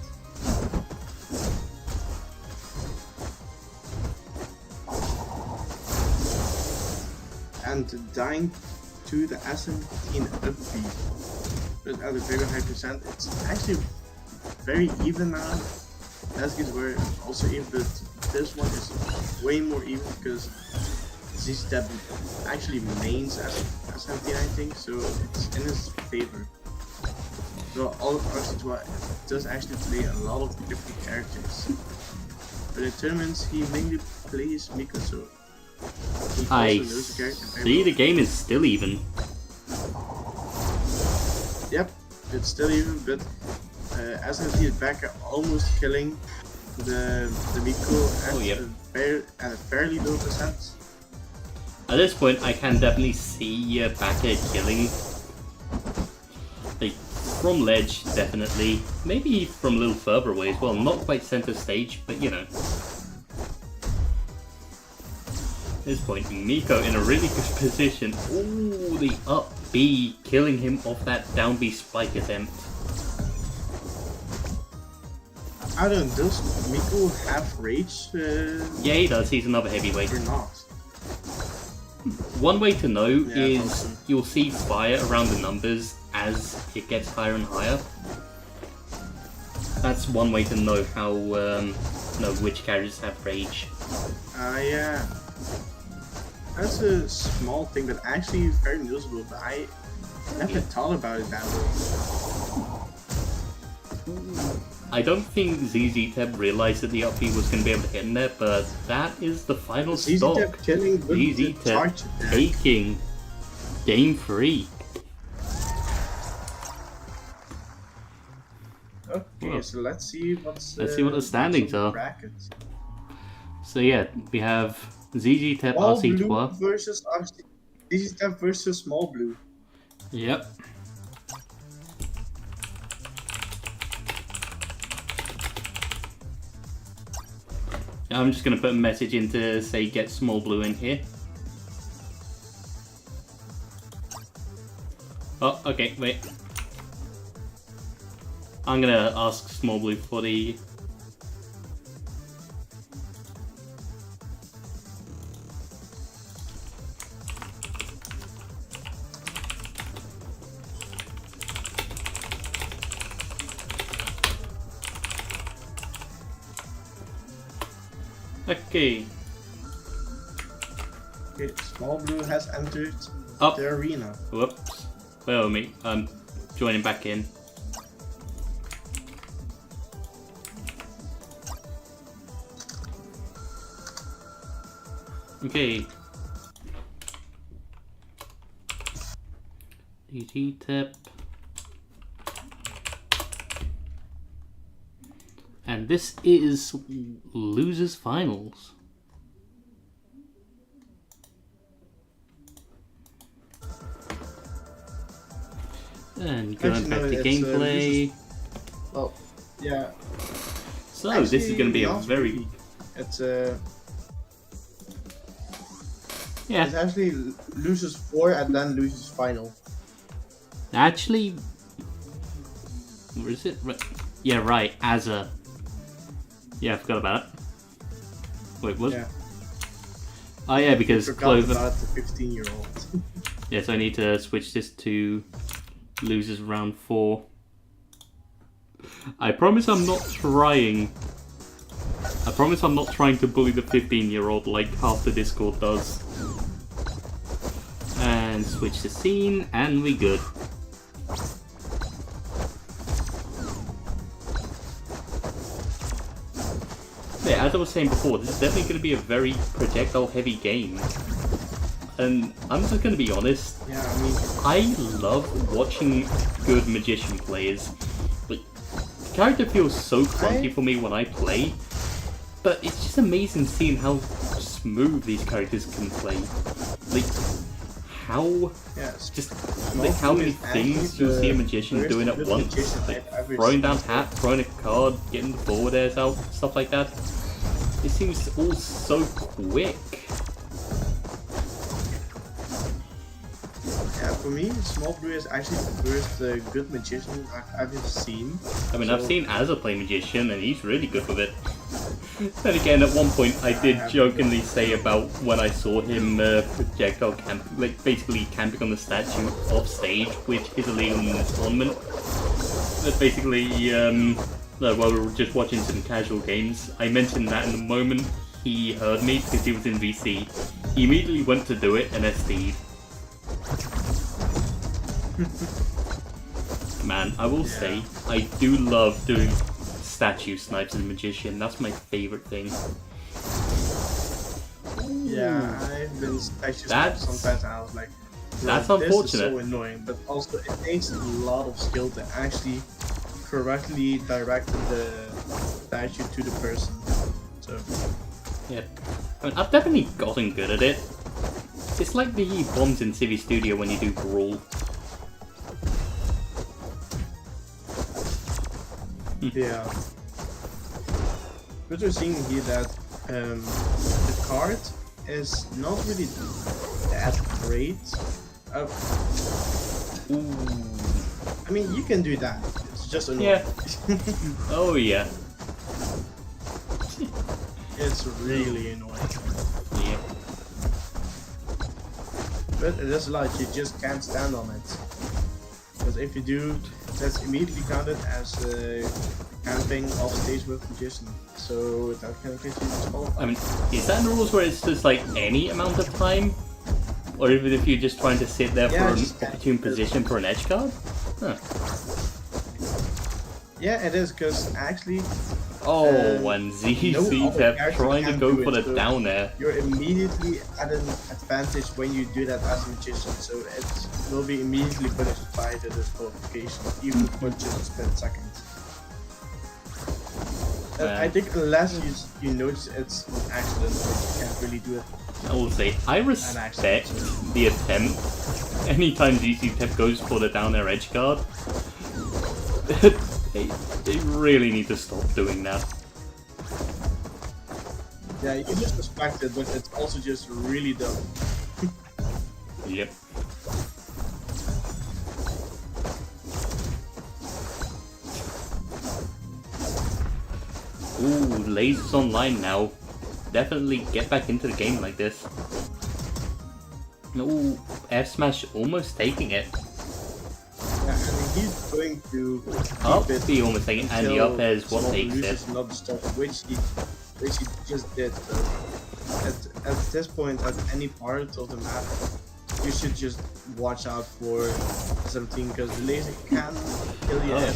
And dying to the S17 up B, but at a very high percent. It's actually very even now. Last games were also even, but this one is way more even because ZZ Tep actually mains S17, I think, so it's in his favor. So all of RC12 does actually play a lot of different characters, but in tournaments he mainly plays Miko, so I see the game is still even. Yep, it's still even, but S17 is back almost killing the Miko at a fairly low percent. At this point, I can definitely see Baka killing. Like, from ledge, definitely. Maybe from a little further away as well. Not quite center stage, but you know. At this point, Miko in a really good position. Ooh, the up B, killing him off that down B spike attempt. I don't know, does Miku have rage? Yeah, he does. He's another heavyweight. Or not? One way to know Yeah, is awesome. you'll see fire around the numbers as it gets higher and higher. That's one way to know how know which characters have rage. Yeah. That's a small thing, but actually very noticeable. But I never thought about it that way. I don't think ZZ Teb realized that the up B was going to be able to hit in there, but that is the final ZZ stock. Teb killing with the ZZ charge Teb attack. taking game 3. Okay, Well, so let's see what's. let's see what the standings on the are. brackets. So yeah, we have ZZ Teb Small RC3. blue versus RC. ZZ Teb versus small blue. Yep. I'm just going to put a message in to say get small blue in here. Oh, okay, wait. I'm going to ask small blue for the... Okay. Okay, small blue has entered Up. the arena. Whoops. Bear with me. I'm joining back in. Okay. DT tip. And this is Losers Finals. And going Actually, back no, to it's, gameplay. Oh, yeah. So this is going to be a not very... really. It's Yeah, It actually loses 4 and then loses final. actually... Where is it? Yeah, right, Azza. Yeah, I forgot about it. Wait, what? Yeah. Oh yeah, because Forgot Clover... about the 15-year-old. Yes, I need to switch this to losers round 4. I promise I'm not trying. I promise I'm not trying to bully the 15-year-old like half the Discord does. And switch the scene, and we good. Yeah, as I was saying before, this is definitely going to be a very projectile-heavy game. And I'm just going to be honest, Yeah, I mean, I love watching good magician players. Like, the character feels so clunky for me when I play, but it's just amazing seeing how smooth these characters can play. Like, how yeah. just like how many things you'll see a magician doing at once. Like throwing down hat, throwing a card, getting the forward airs out, stuff like that. It seems all so quick. Yeah, for me, Small Blue is actually the first good magician I've ever seen. I mean, I've seen Azza play magician, and he's really good with it. Then again, at one point, I did jokingly say about when I saw him projectile camp, like basically camping on the statue off stage, which is illegal in this tournament. But basically, while we were just watching some casual games, I mentioned that in the moment he heard me because he was in VC. He immediately went to do it and SD'd. Man, I will say, I do love doing statue snipes as a magician. That's my favorite thing. Yeah, I've been statue That's- sometimes and I was like, that's "Bro, this unfortunate." is so annoying, but also it takes a lot of skill to actually correctly direct the statue to the person. So, Yeah, I mean, I've definitely gotten good at it. It's like the bombs in Civi Studio when you do Brawl. yeah. But we're seeing here that the card is not really that great. Ooh. I mean, you can do that. It's just annoying. Yeah. Oh yeah. It's really annoying. Yeah. But it is a lot, you just can't stand on it. Because if you do, that's immediately counted as camping off stage with magician. So that can get you disqualified. I mean, is that in the rules where it's just like any amount of time? Or even if you're just trying to sit there for an opportune position for an edge guard? Huh. Yeah, it is, because actually... Oh, and ZZ Pep trying to go for the down air. You're immediately at an advantage when you do that as a magician, so it will be immediately punished by the disqualification, even for just a split second. I think unless you notice it's an accident, you can't really do it. I will say, I respect the attempt. Anytime ZZ Pep goes for the down air edge guard, they really need to stop doing that. Yeah, you just respect it, but it's also just really dumb. Yep. Ooh, Lasers online now. Definitely get back into the game like this. Ooh, F Smash almost taking it. Yeah, and he's going to Up, he almost taking it, and the up air is what takes it. Another stuff, which he just did. At this point, at any part of the map, you should just watch out for something, because the laser can kill you at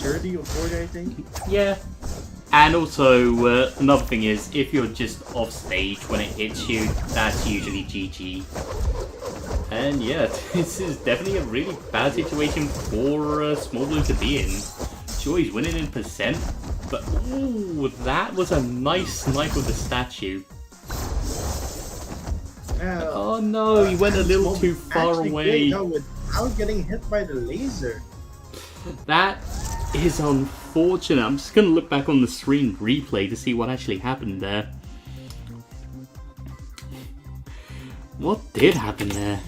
30 or 40, I think. Yeah. And also, another thing is, if you're just off stage when it hits you, that's usually GG. And yeah, this is definitely a really bad situation for Small Blue to be in. Sure, he's winning in percent, but ooh, that was a nice snipe of the statue. Oh no, he went a little too far away. Without getting hit by the laser. That is unfortunate. I'm just gonna look back on the screen replay to see what actually happened there. What did happen there?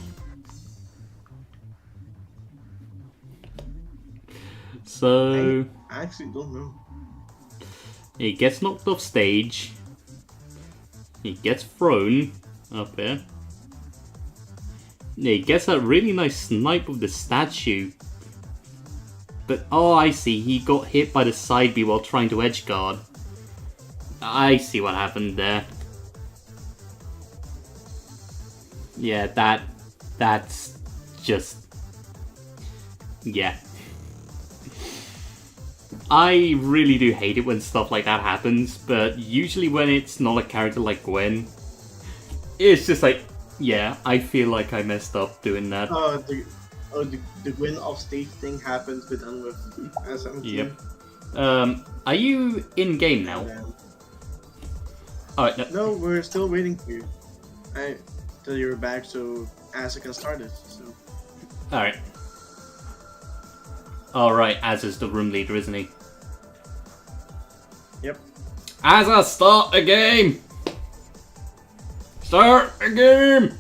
So I actually don't know. He gets knocked off stage. He gets thrown up there. He gets that really nice snipe of the statue. But, oh, I see. He got hit by the side B while trying to edge guard. I see what happened there. Yeah, that's just... yeah. I really do hate it when stuff like that happens, but usually when it's not a character like Gwen, it's just like, yeah, I feel like I messed up doing that. The win off stage thing happened with SM. Yep. Are you in game now? Alright, no, we're still waiting for you. Till you're back, so Asa can start it. So. Alright. Alright, Asa's the room leader, isn't he? Yep. Asa, start a game! Start a game!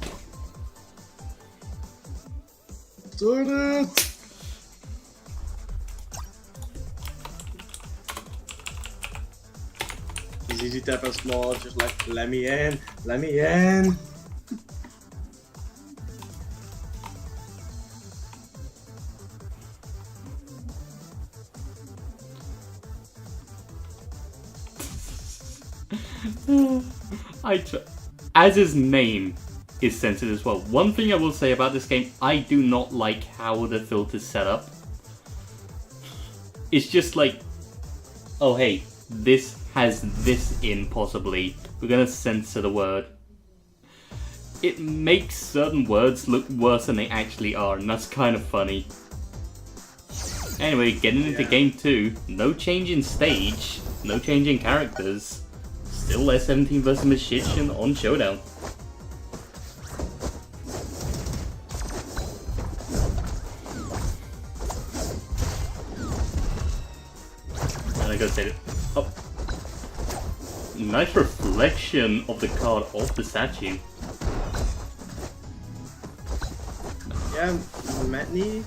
Start it! ZZ Tap and Small, just like, let me in, let me in. As his name is censored as well. One thing I will say about this game, I do not like how the filter's set up. It's just like, oh hey, this has this in possibly. We're gonna censor the word. It makes certain words look worse than they actually are, and that's kind of funny. Anyway, getting into game 2, no change in stage, no change in characters. Still S17 vs Magician on Showdown. And I gotta say it. Oh. Nice reflection of the card off the statue. Yeah, many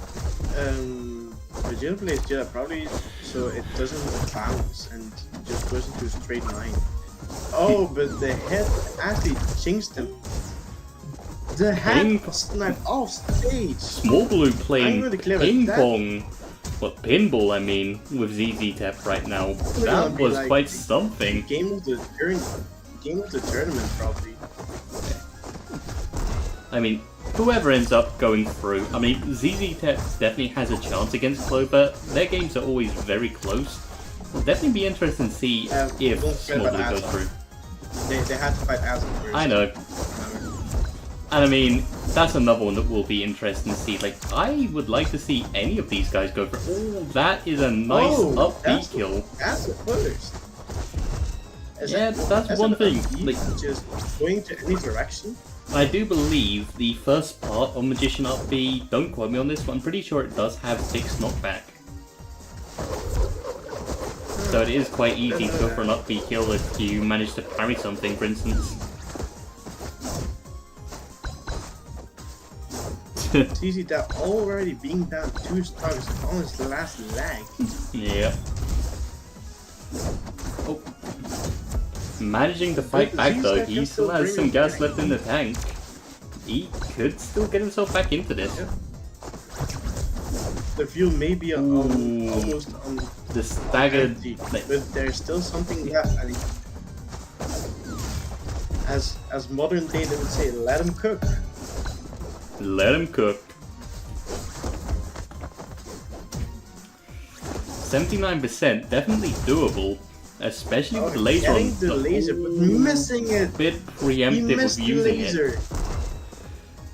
Magician plays Jedi probably so it doesn't bounce and just goes into a straight line. Oh, but the head actually changed him. The head was sniped off stage. Small Blue I'm playing going to clear ping that. pong. What pinball, I mean, with ZZ Tap right now. That was Like quite something. Game of the tournament, probably. I mean, whoever ends up going through, I mean, ZZ Tap definitely has a chance against Clover. Their games are always very close. It'll definitely be interesting to see if don't forget Small about Blue goes Aslan. through. They had to fight Aslan first. I know. And I mean, that's another one that will be interesting to see. Like, I would like to see any of these guys go for. Oh, that is a nice upbeat kill. That's the first. That's one thing. Like, just going to any direction. I do believe the first part of Magician Upbeat, don't quote me on this, but I'm pretty sure it does have 6 knockback. So it is quite easy to go for an upbeat kill if you manage to parry something, for instance. ZZ Tap already being down 2 stars on his last leg. Yeah. Oh. Managing to fight back though, he still has some gas left in the tank. He could still get himself back into this. Yeah. The view may be almost on the staggered, empty, but there's still something left. And as modern day they would say, let him cook. Let him cook. 79%, definitely doable. Especially with the laser on. Getting the laser, but missing it. Bit preemptive of using it.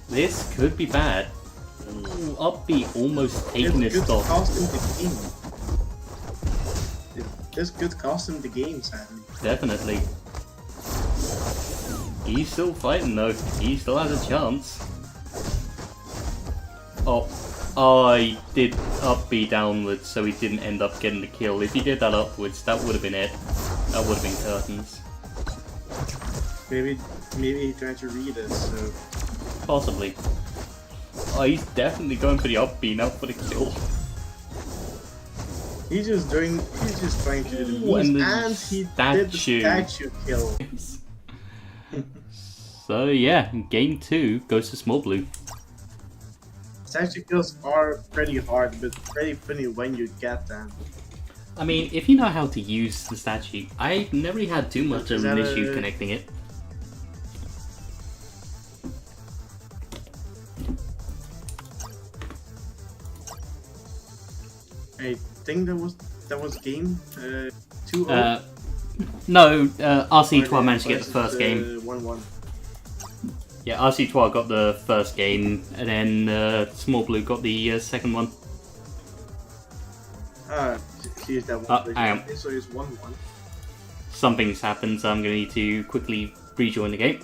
This could be bad. Ooh, Upbeat almost taking his stop. This could cost him the game, sadly. Definitely. He's still fighting though. He still has a chance. Oh, he did up B downwards, so he didn't end up getting the kill. If he did that upwards, that would have been it. That would have been curtains. Maybe he tried to read it, so... Possibly. Oh, he's definitely going for the up B now for the kill. He's just trying to do the and he did the statue kill. So yeah, game 2 goes to Small Blue. Statue kills are pretty hard, but pretty funny when you get them. I mean, if you know how to use the statue, I've never really had too much of an issue connecting it. I think that was game 2. No, RC12 managed to get the first game. 1-1. Yeah, RC12 got the first game, and then Small Blue got the second one. She's that one. I am. So it's 1-1. Something's happened, so I'm going to need to quickly rejoin the game.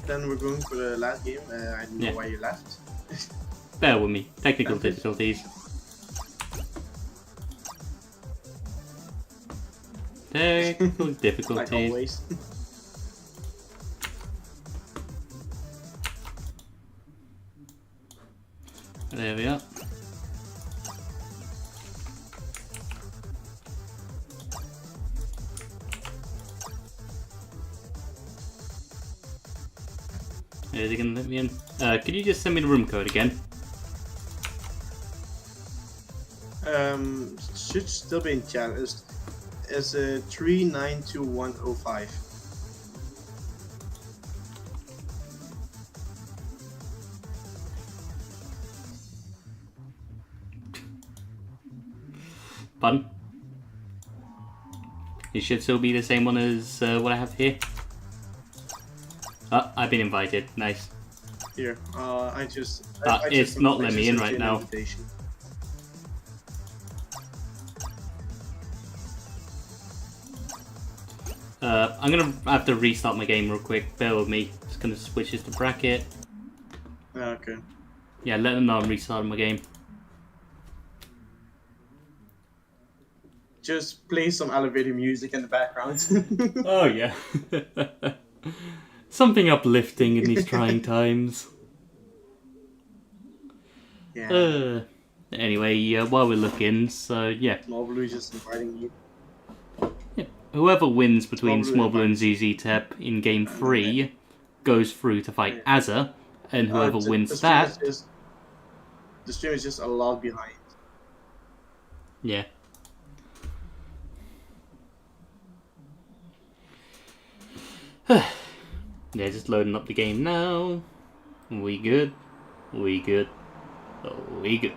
Then we're going for the last game. I don't know why you left. Bear with me. Technical difficulties. Technical difficulties. Like always. There we are. Is he gonna let me in? Could you just send me the room code again? Should still be in chat. It's 392105. Pardon? It should still be the same one as what I have here. Oh, I've been invited. Nice. Here, it's not letting me in right now. I'm gonna have to restart my game real quick. Bear with me. Just gonna switch this to bracket. Okay. Yeah, let them know I'm restarting my game. just play some elevator music in the background. Oh yeah. Something uplifting in these trying times. Yeah. Anyway, while we're looking, so yeah. Small Blue is just inviting you. Whoever wins between Small Blue Small Blue and ZZ Tep in game 3 goes through to fight Azza, and whoever wins that... The stream is just a lot behind. Yeah. Yeah, just loading up the game now. We good? We good? Oh, we good.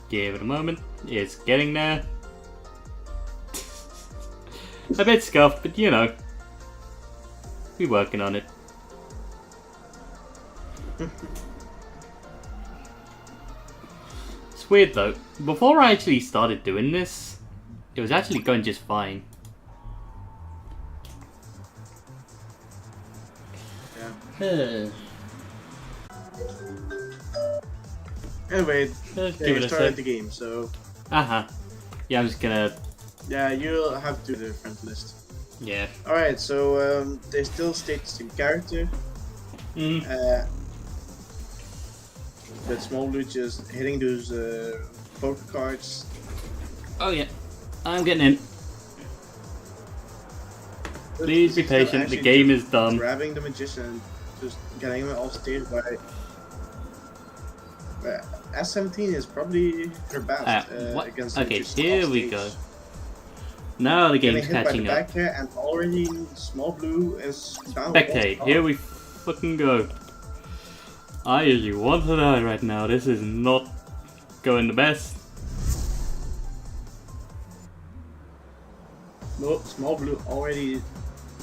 Give it a moment. It's getting there. A bit scuffed, but you know. We're working on it. It's weird though. Before I actually started doing this, it was actually going just fine. Yeah. Anyway, Give you it a started sec. the game, so Yeah, I'm just gonna... yeah, you'll have to do the friend list. Yeah. Alright, so they still state the same character. But Small Blue just hitting those poker cards. Oh yeah. I'm getting in. Please be patient, the game is done. Grabbing the magician, just getting him off stage by S17 is probably her best against the Okay, magician here off we stage. go. Now the game's Getting hit by catching the up. back here, and already Small Blue is down. Spectate, here we fucking go. I usually want to die right now. This is not going the best. No, Small Blue already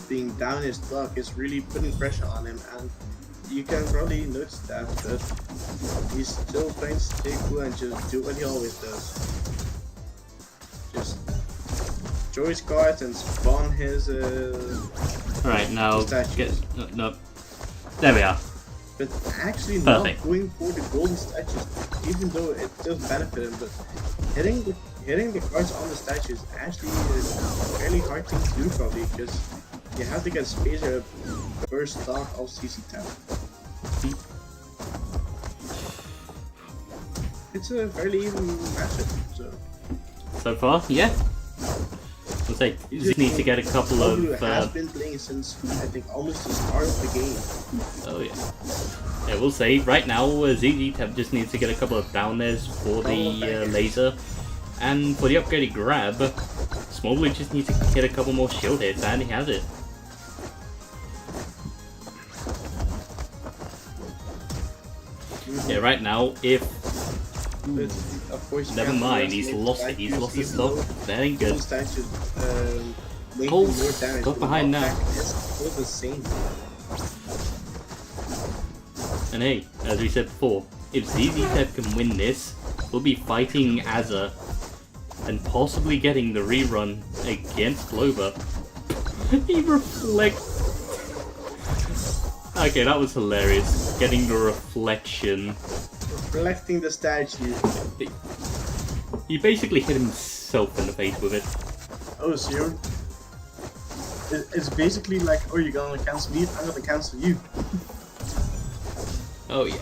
being down his luck is really putting pressure on him, and you can probably notice that, but he's still trying to stay cool and just do what he always does. Just draw his cards and spawn his Alright, now statues. get... No. There we are. But actually Perfect. not going for the golden statues, even though it does benefit him, but hitting the cards on the statues actually is a fairly hard thing to do probably, because you have to get Spacer first stock of CC10. It's a fairly even matchup, so... So far, yeah. We'll say, just need to get a couple Small Blue of... has been playing since, I think, almost the start of the game. Oh yeah. Yeah, we'll say, right now, ZZ Tep just needs to get a couple of down thairs for the laser. And for the upgraded grab, Small Blue just needs to hit a couple more shield hits, and he has it. Yeah, right now, if... But of course, you Never can't mind, he's underestimate lost his statues, even stock. That ain't though good. those statues, making Cole's more damage, stuck the behind now. knockback is still the same. And hey, as we said before, if ZZ Tep can win this, we'll be fighting Azza and possibly getting the rerun against Clover. He reflects. Okay, that was hilarious. Getting the reflection. Reflecting the statue. He basically hit himself in the face with it. Oh, so it's basically like, oh, you're gonna cancel me, I'm gonna cancel you. Oh yeah.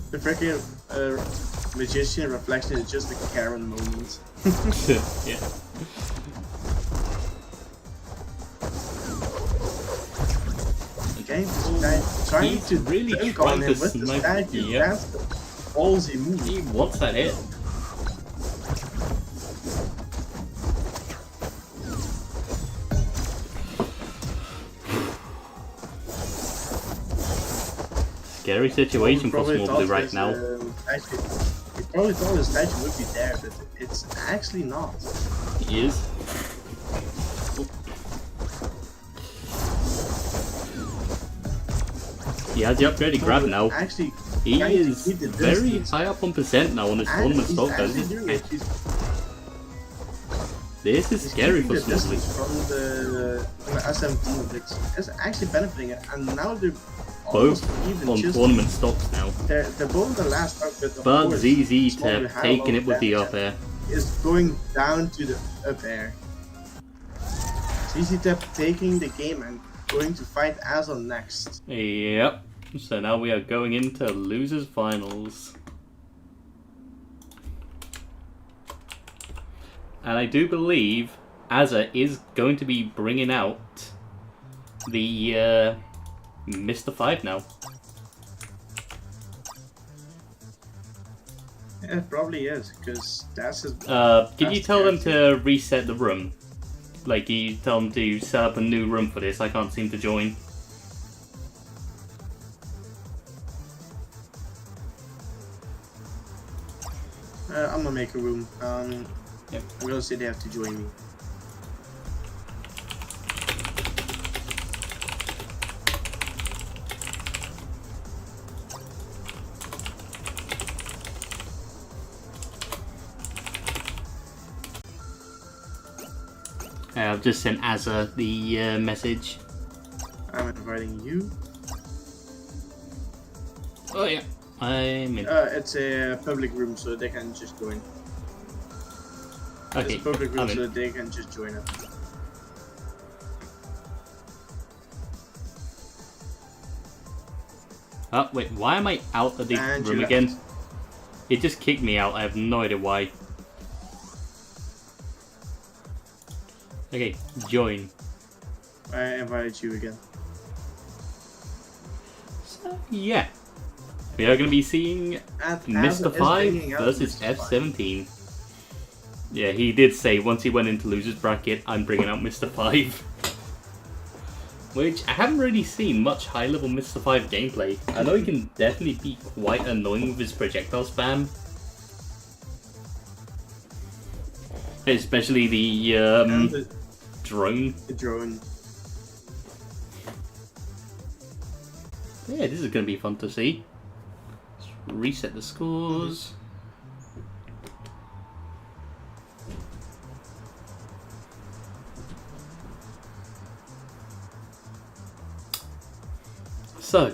The freaking magician reflection is just a Karen moment. Yeah. Okay, this guy trying He's to really dunk trying on him to with the snipe- statue. yep. That's the ballsy move. He wants that hit. Scary situation for Small Blue right now. He probably thought the statue would be there, but it's actually not. He is. He has the upgraded grab now. Actually, He trying to is keep the very distance. high up on percent now on his And tournament he's stock. Guys. actually doing it. This is He's scary keeping for the Smalley. distance from the S17, which is actually benefiting it. And now they're Both almost even. on Just, tournament stocks now. they're both the last up, but of But course, ZZ Smalley Tep had a taking lot it with the of up air. is going down to the up air. ZZ Tep taking the game and going to fight Azal next. Yep. So now we are going into losers finals. And I do believe Azza is going to be bringing out the Mr. 5 now. Yeah, it probably is, because that's his. Can you tell them to reset the room? Like, you tell them to set up a new room for this. I can't seem to join. I'm gonna make a room. Yep. I'm gonna say they have to join me. I've just sent Azza the message. I'm inviting you. Oh yeah, I'm in. It's a public room, so they can just join. Okay, It's a public room, I'm in. so they can just join it. Oh wait, why am I out of the And room you again? left. It just kicked me out. I have no idea why. Okay, join. I invited you again. So yeah, we are going to be seeing And Mr. Azal is 5 bringing out versus Mr. 5. F17. Yeah, he did say once he went into losers bracket, I'm bringing out Mr. 5. Which I haven't really seen much high level Mr. 5 gameplay. I know he can definitely be quite annoying with his projectile spam. Especially the And the drone. drone. Yeah, this is going to be fun to see. Let's reset the scores. So,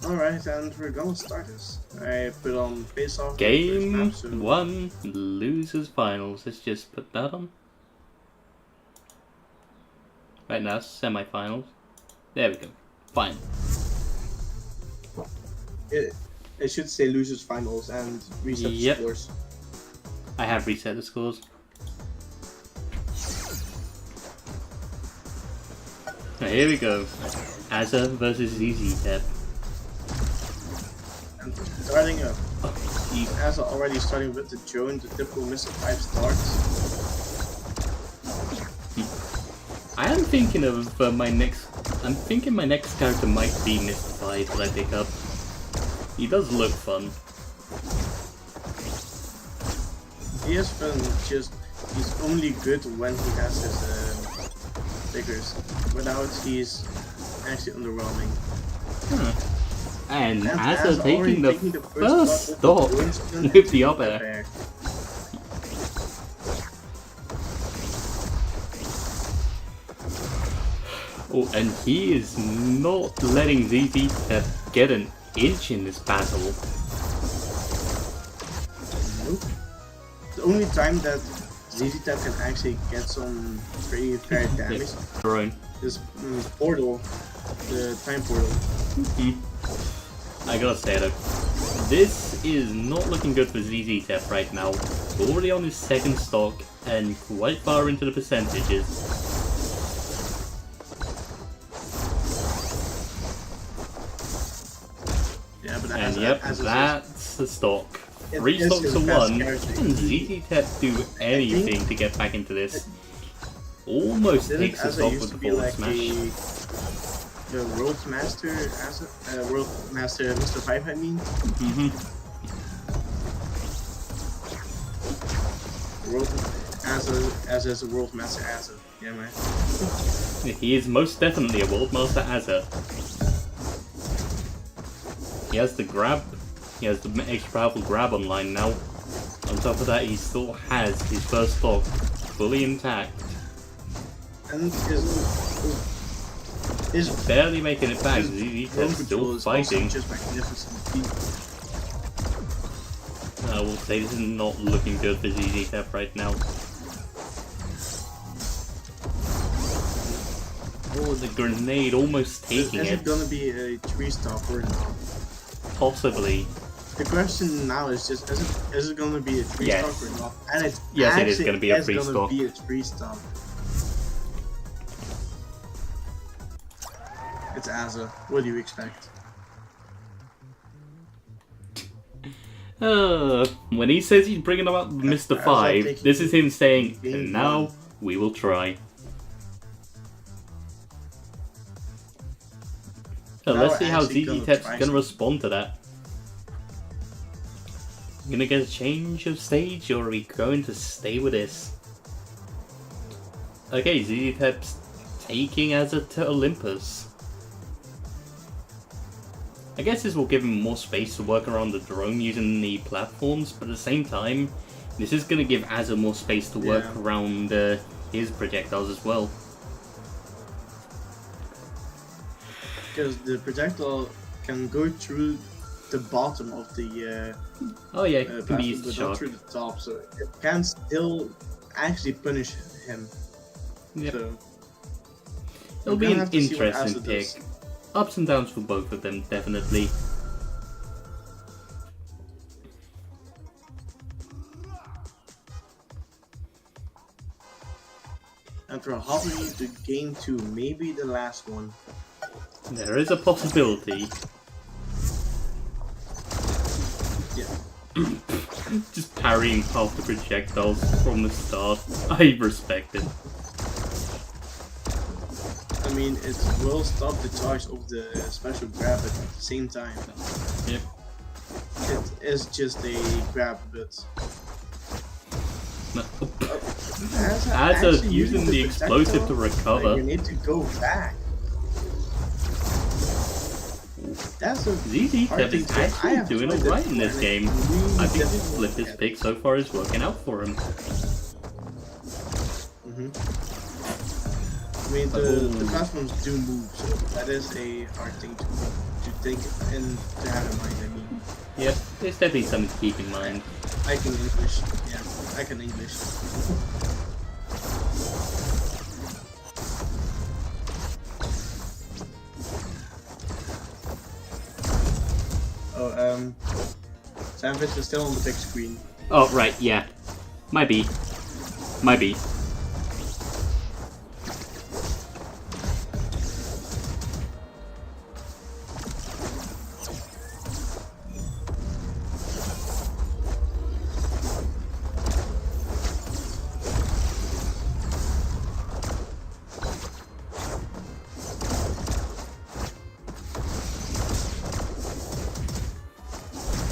Alright, and we're gonna start this. I put on face off. game so 1, losers finals. Let's just put that on. Right now, semi-finals. There we go. Fine. it should say losers finals and reset Yep. the scores. I have reset the scores. Now, here we go. Azza versus ZZ Tep. And starting up. Oh, jeez. As already starting with the drone, the typical Mr. 5 starts. I am thinking of my next. I'm thinking my next character might be Mr. 5 that I pick up. He does look fun. He has fun, just he's only good when he has his figures. Without, he's actually underwhelming. And And Azza Azza already taking the taking the first with stop the drone stun with the and up air. Oh, and he is not letting ZZ Tep get an inch in this battle. Nope. The only time that ZZ Tep can actually get some pretty fair damage Drone. is portal, the time portal. I gotta say though, this is not looking good for ZZ Tep right now. Already on his second stock and quite far into the percentages. Yeah, but And as, yep, as that's the stock. It 3 is stocks his to best 1. character. Can ZZ Tep do anything to get back into this? Almost didn't takes us Azza off used with to the be forward like smash. the world master world master Mr. 5, I mean. World, As is a World Master Asa. Yeah, man. He is most definitely a World Master Azza. He has the grab. He has the extra powerful grab online now. On top of that, he still has his first stock fully intact. And his Barely making it back. He's still fighting. Just magnificent. I will say this is not looking good for ZZ right now. Oh, the grenade almost taking Is it. it gonna be a 3-star or not? Possibly. The question now is just, is it gonna be a 3-star Yes. or not? And it's Yes, it is gonna be a 3-star. It's gonna be a 3-star. It's Asa. What do you expect? When he says he's bringing about Mr. 5, this is him saying, and now we will try. Let's see how ZZ Tep's gonna respond to that. Gonna get a change of stage, or are we going to stay with this? Okay, ZZ Tep's taking Asa to Olympus. I guess this will give him more space to work around the drone using the platforms, but at the same time, this is going to give Asa more space to work around his projectiles as well. Because the projectile can go through the bottom of the oh yeah, it can be used to but not shock. through the top, so it can still actually punish him. Yep. So It'll we're be gonna an have to see what interesting Asa pick. does. Ups and downs for both of them, definitely. And for Hobby to game 2, maybe the last one. There is a possibility. Yeah. Just parrying half the projectiles from the start. I respect it. I mean, it will stop the charge of the special grab, but at the same time, Yep. it is just a grab, but No. Asa As actually using the explosive to projectile, recover. you need to go back. That's a ZZ hard Tep thing is to- I actually have doing tried alright it in this before, game. and it's really I think this difficult flip to his get. pick so far is working out for him. I mean, the platforms do move, so that is a hard thing to think and to have in mind. I mean, Yep, it's definitely something to keep in mind. I can English. Yeah, I can English. Oh, Sandwich is still on the big screen. Oh, right, yeah. Might be. Might be.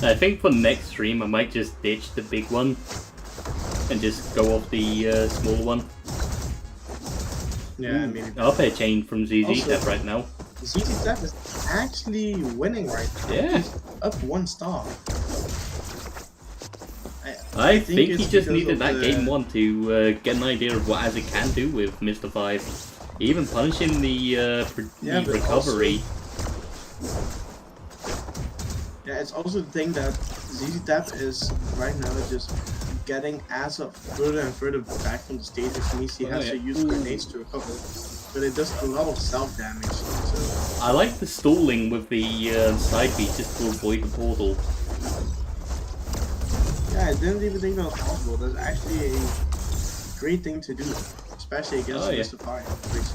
I think for next stream I might just ditch the big one and just go off the small one. Yeah, maybe. I'll pay a change from ZZ Also- Tep right now. ZZ Tep is actually winning right now. Yeah. He's up 1 star. I think he it's just because needed of that the- game 1 to get an idea of what Azza can do with Mr. 5. Even punishing the Yeah, but recovery. Yeah, it's also the thing that ZZ Tep is right now just getting Asa further and further back from the stage, which means he has to use grenades to recover. But it does a lot of self-damage, so... I like the stalling with the side beat just to avoid the portal. Yeah, I didn't even think that was possible. That's actually a great thing to do, especially against Mr. Fire, which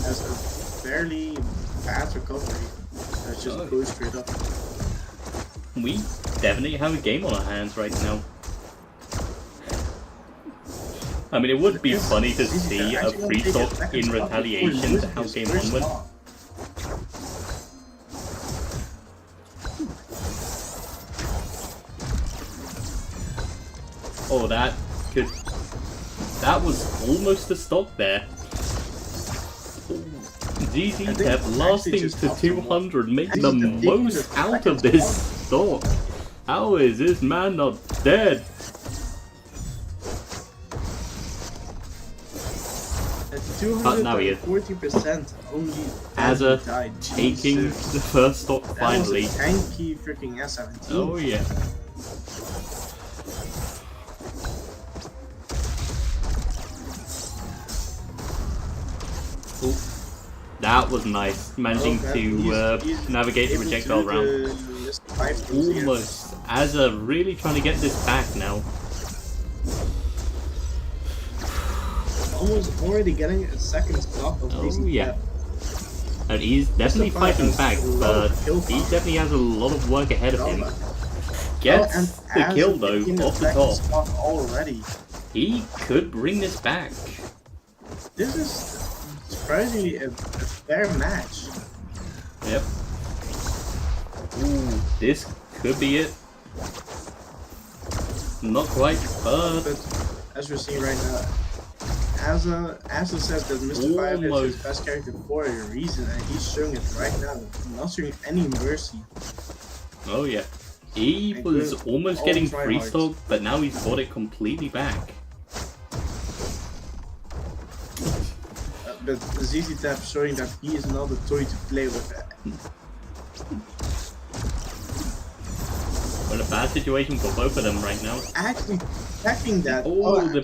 has a fairly fast recovery. That's just goes straight up. We definitely have a game on our hands right now. I mean, it would be funny to see a free stock in retaliation to how game 1 went. Oh, that could that was almost a stock there. ZZ Tep lasting to 200, making the most out of this stock. How is this man not dead? But now he is. 40% only. Azza taking the first stock finally. That was a tanky freaking S17. Oh yeah. Ooh, that was nice. Managing to navigate the projectile round. Almost. Azza really trying to get this back now. Almost already getting a second stop of Oh yeah. And he's definitely fighting back, but he definitely has a lot of work ahead of him. Gets the kill though, off the top. Already. He could bring this back. This is surprisingly a fair match. Yep. Ooh, this could be it. Not quite, but as we're seeing right now, Azza says that Mr. Five is his best character for a reason, and he's showing it right now. Not showing any mercy. Oh yeah. He was almost getting free stock, but now he's got it completely back. But ZZ Tap showing that he is not a toy to play with. What a bad situation for both of them right now. Actually checking that. Oh, the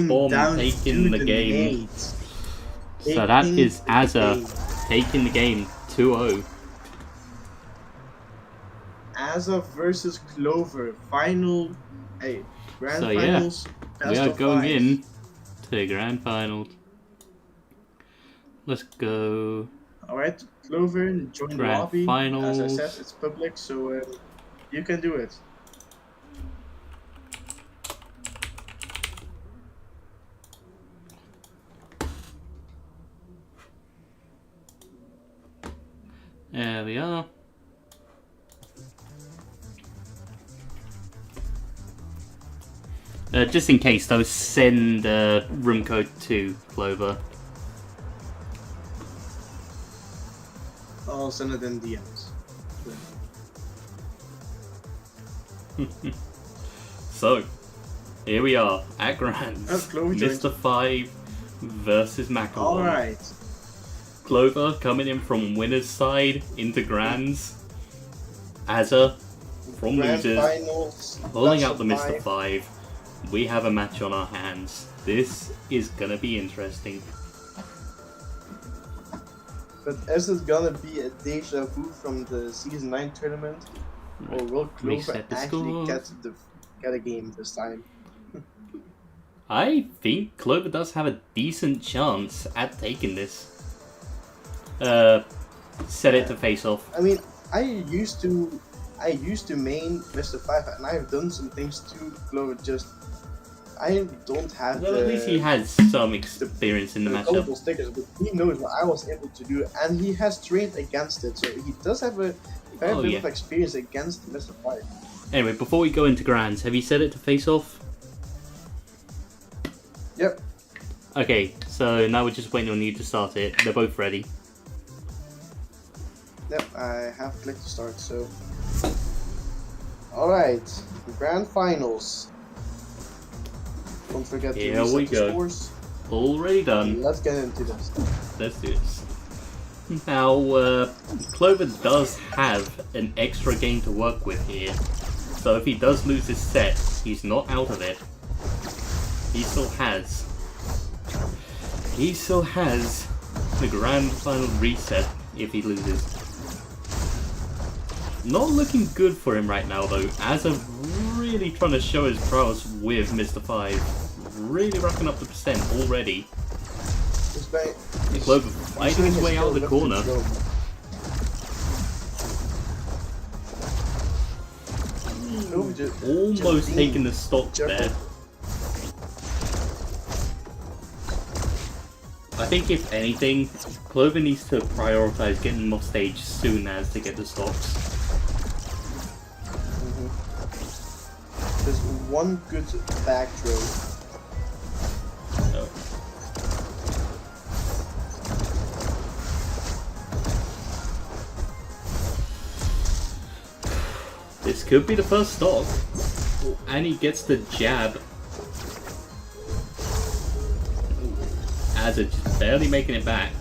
bomb taking the game. So that is Azza taking the game 2-0. Azza versus Clover. Final, grand so finals. Yeah, we are going in to the grand finals. Let's go. Alright, Clover, join the lobby. Finals. As I said, it's public, so you can do it. There we are. Just in case though, send room code to Clover. I'll send it in DMs. So, here we are at Grands. Mr. 5 versus Macaron. Alright. Clover coming in from winner's side into Grands. Azza from losers. Holding out the Mr. 5. We have a match on our hands. This is gonna be interesting. But is it gonna be a deja vu from the Season 9 tournament? Or will Clover actually get a game this time? I think Clover does have a decent chance at taking this. Set it to face off. I mean, I used to main Mr. 5 and I've done some things to Clover, just I don't have at least he has some experience in the matchup. Stickers, but he knows what I was able to do, and he has trained against it, so he does have a fair bit of experience against Mr. 5. Anyway, before we go into Grands, have you set it to face off? Yep. Okay, so now we're just waiting on you to start it. They're both ready. Yep, I have clicked to start, so... Alright, Grand Finals. Don't forget to reset the scores. Already done. Let's get into this. Let's do this. Now, Clover does have an extra game to work with here. So if he does lose this set, he's not out of it. He still has the grand final reset if he loses. Not looking good for him right now though, as of really trying to show his prowess with Mr. 5. Really racking up the percent already. Clover fighting his way out of the corner. Almost taking the stock there. I think if anything, Clover needs to prioritize getting them off stage soon as to get the stocks. There's one good back throw. This could be the first stock. And he gets the jab. Azza just barely making it back.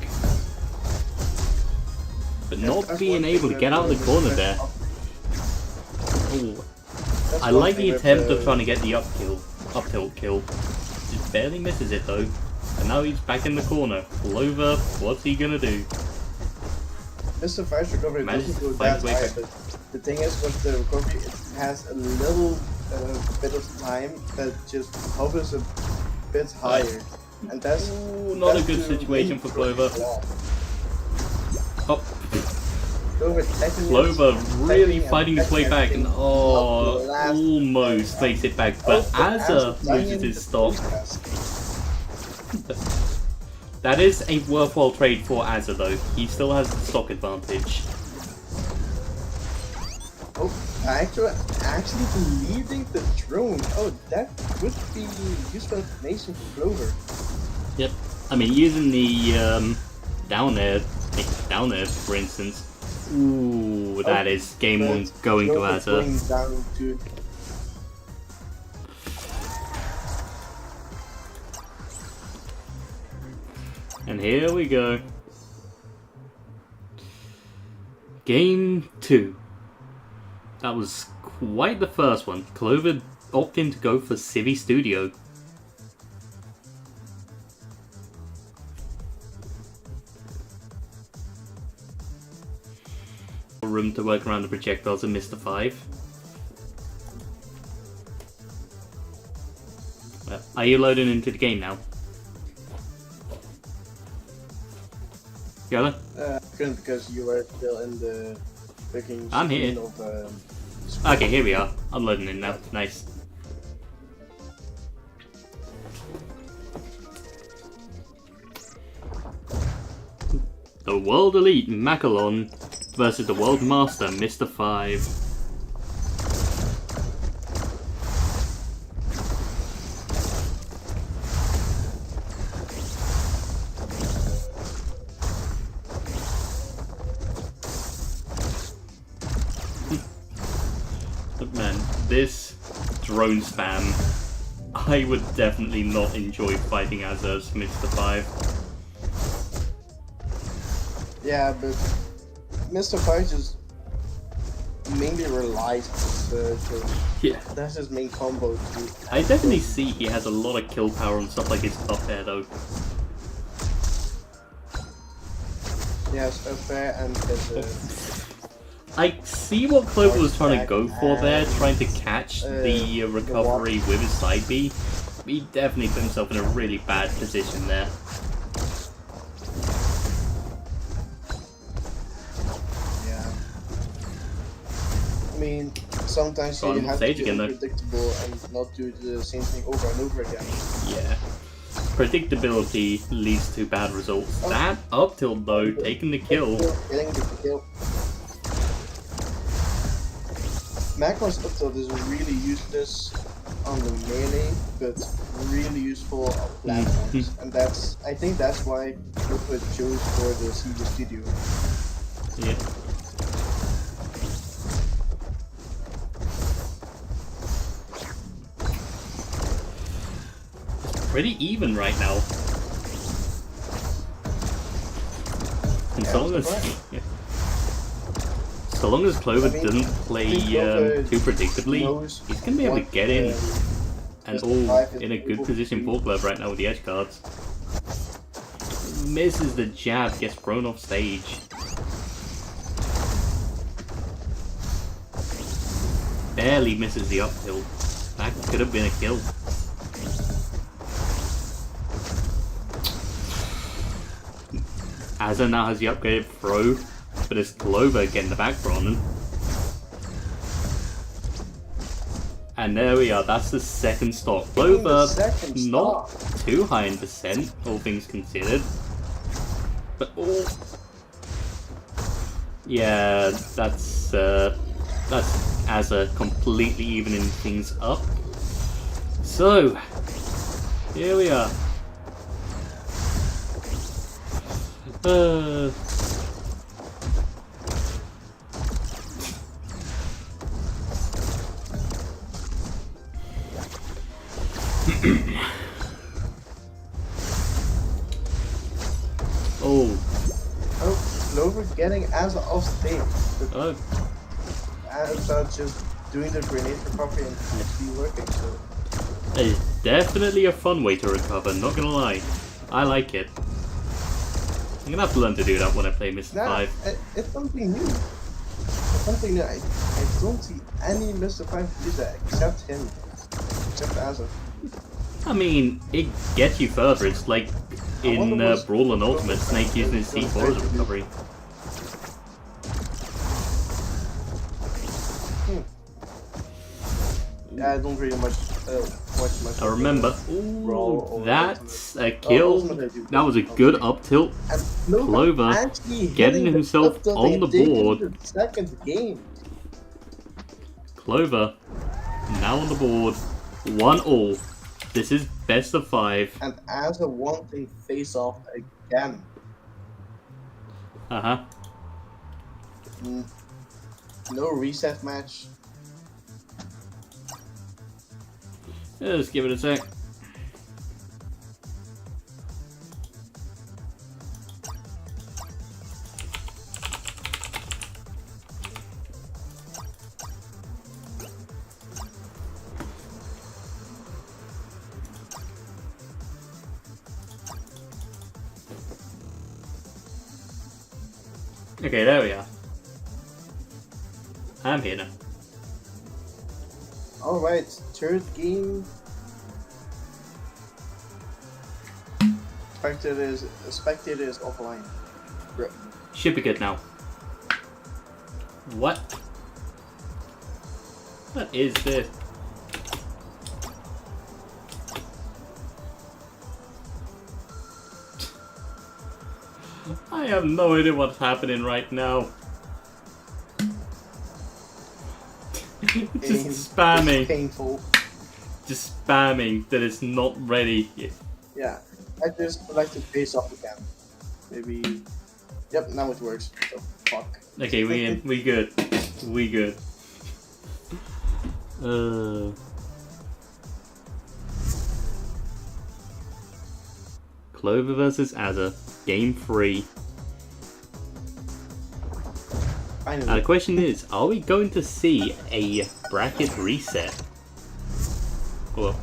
But not being able to get out of the corner there. Ooh. I like the attempt of trying to get the up tilt kill. Just barely misses it though. And now he's back in the corner. Clover, what's he gonna do? Mr. Fire's recovery doesn't go that high, but the thing is with the recovery, it has a little bit of time that just hovers a bit higher. And that's not a good situation for Clover. Oh. Clover really fighting his way back and almost makes it back, but Azza loses his stock. That is a worthwhile trade for Azza though. He still has the stock advantage. Oh, actually deleting the drone. Oh, that would be useful information for Clover. Yep. I mean, using the down air for instance. Ooh, that is game one going to Azza. And here we go. Game 2. That was quite the first one. Clover opting to go for Civi Studio. Room to work around the projectiles and Mr. 5. Are you loading into the game now? Got it? Couldn't because you were still in the freaking I'm here. Of, okay, here we are. I'm loading in now. Nice. The World Elite Macalon versus the World Master Mr. 5. Man, this drone spam, I would definitely not enjoy fighting as Mr. 5. Yeah, but Mr. 5 just mainly relies on yeah. That's his main combo too. I definitely see he has a lot of kill power and stuff like his up air though. Yes, up air and his I see what Clover was trying to go for there, trying to catch the recovery with his side B. He definitely put himself in a really bad position there. Yeah. I mean, sometimes you have to be unpredictable and not do the same thing over and over again. Yeah. Predictability leads to bad results. Oh. That up tilt though, taking the kill. Getting the kill. Macron's up tilt is really useless on the melee, but really useful on platforms. And I think that's why Liquid chose for the Civi Studio. Yeah. It's pretty even right now. And so long as Clover doesn't play too predictably, he's going to be able to get in and all in a good position for Clover right now with the edge guards. Misses the jab, gets thrown off stage. Barely misses the up tilt. That could have been a kill. Azza now has the upgraded throw. But it's Clover getting the back throw on him. And there we are, that's the second stock. Clover, not too high in percent, all things considered. But yeah, that's Azza completely evening things up. So, here we are. Oh. Oh, Clover getting Asa off stage. But Oh. Asa just doing the grenade recovery and actually working, so. It's definitely a fun way to recover, not gonna lie. I like it. I'm gonna have to learn to do that when I play Mr. Nah, 5. it's something new. It's something new. I don't see any Mr. 5 do that except him. Except Asa. I mean, it gets you further. It's like in Brawl and Ultimate, Snake using his C4 as a recovery. Yeah, I don't really watch much. I remember, Brawl or that's a kill. That was a good up tilt. And Clover actually getting hitting himself up tilt on and the taking board. The second game. Clover now on the board. 1-all. This is best of 5. And Asa wanting face off again. Uh-huh. No reset match. Let's give it a sec. Okay, there we are. I'm here now. Alright, third game. Spectator is offline. Rip. Should be good now. What? What is this? I have no idea what's happening right now. Just spamming. Painful. Just spamming that it's not ready yet. Yeah, I just would like to face off again. Maybe. Yep, now it works. So fuck. Okay, we in. We good. We good. Clover versus Asa. Game 3. Finally. The question is, are we going to see a bracket reset? Well,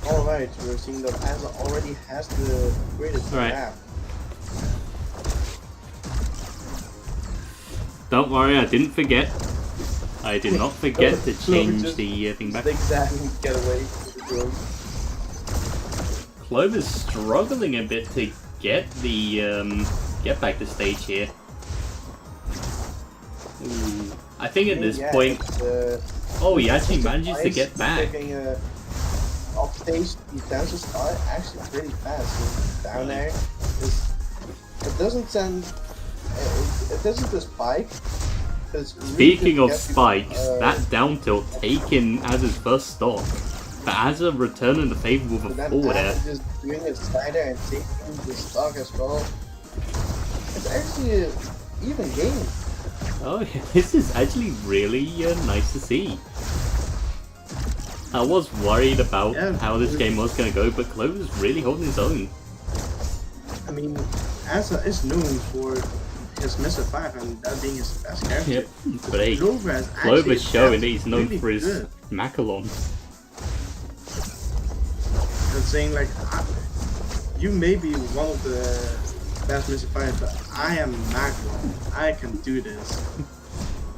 Alright, we're seeing that Asa already has the greatest Right. map. don't worry, I didn't forget. I did not forget to change the thing back. Zigzag and get away with the drone. Clover's struggling a bit to get the get back to stage here. Ooh. I think at this point, oh, he actually manages to get back. Taking off stage, the dancers are actually pretty fast. So down there, it doesn't send. It doesn't just spike. Speaking of spikes, that down tilt taken as his first stock, but as a return in the favor with a forward air. Just doing a slider and taking the stock as well. It's actually an even game. Oh, yeah, this is actually really nice to see. I was worried about how this game was going to go, but Clover's really holding his own. I mean, Asa is known for his Mr. 5 and that being his best character. Yep, but hey, Clover's showing that he's known really for his good. Macalon. And saying like, you may be one of the best Mr. 5, but I am Macron. I can do this.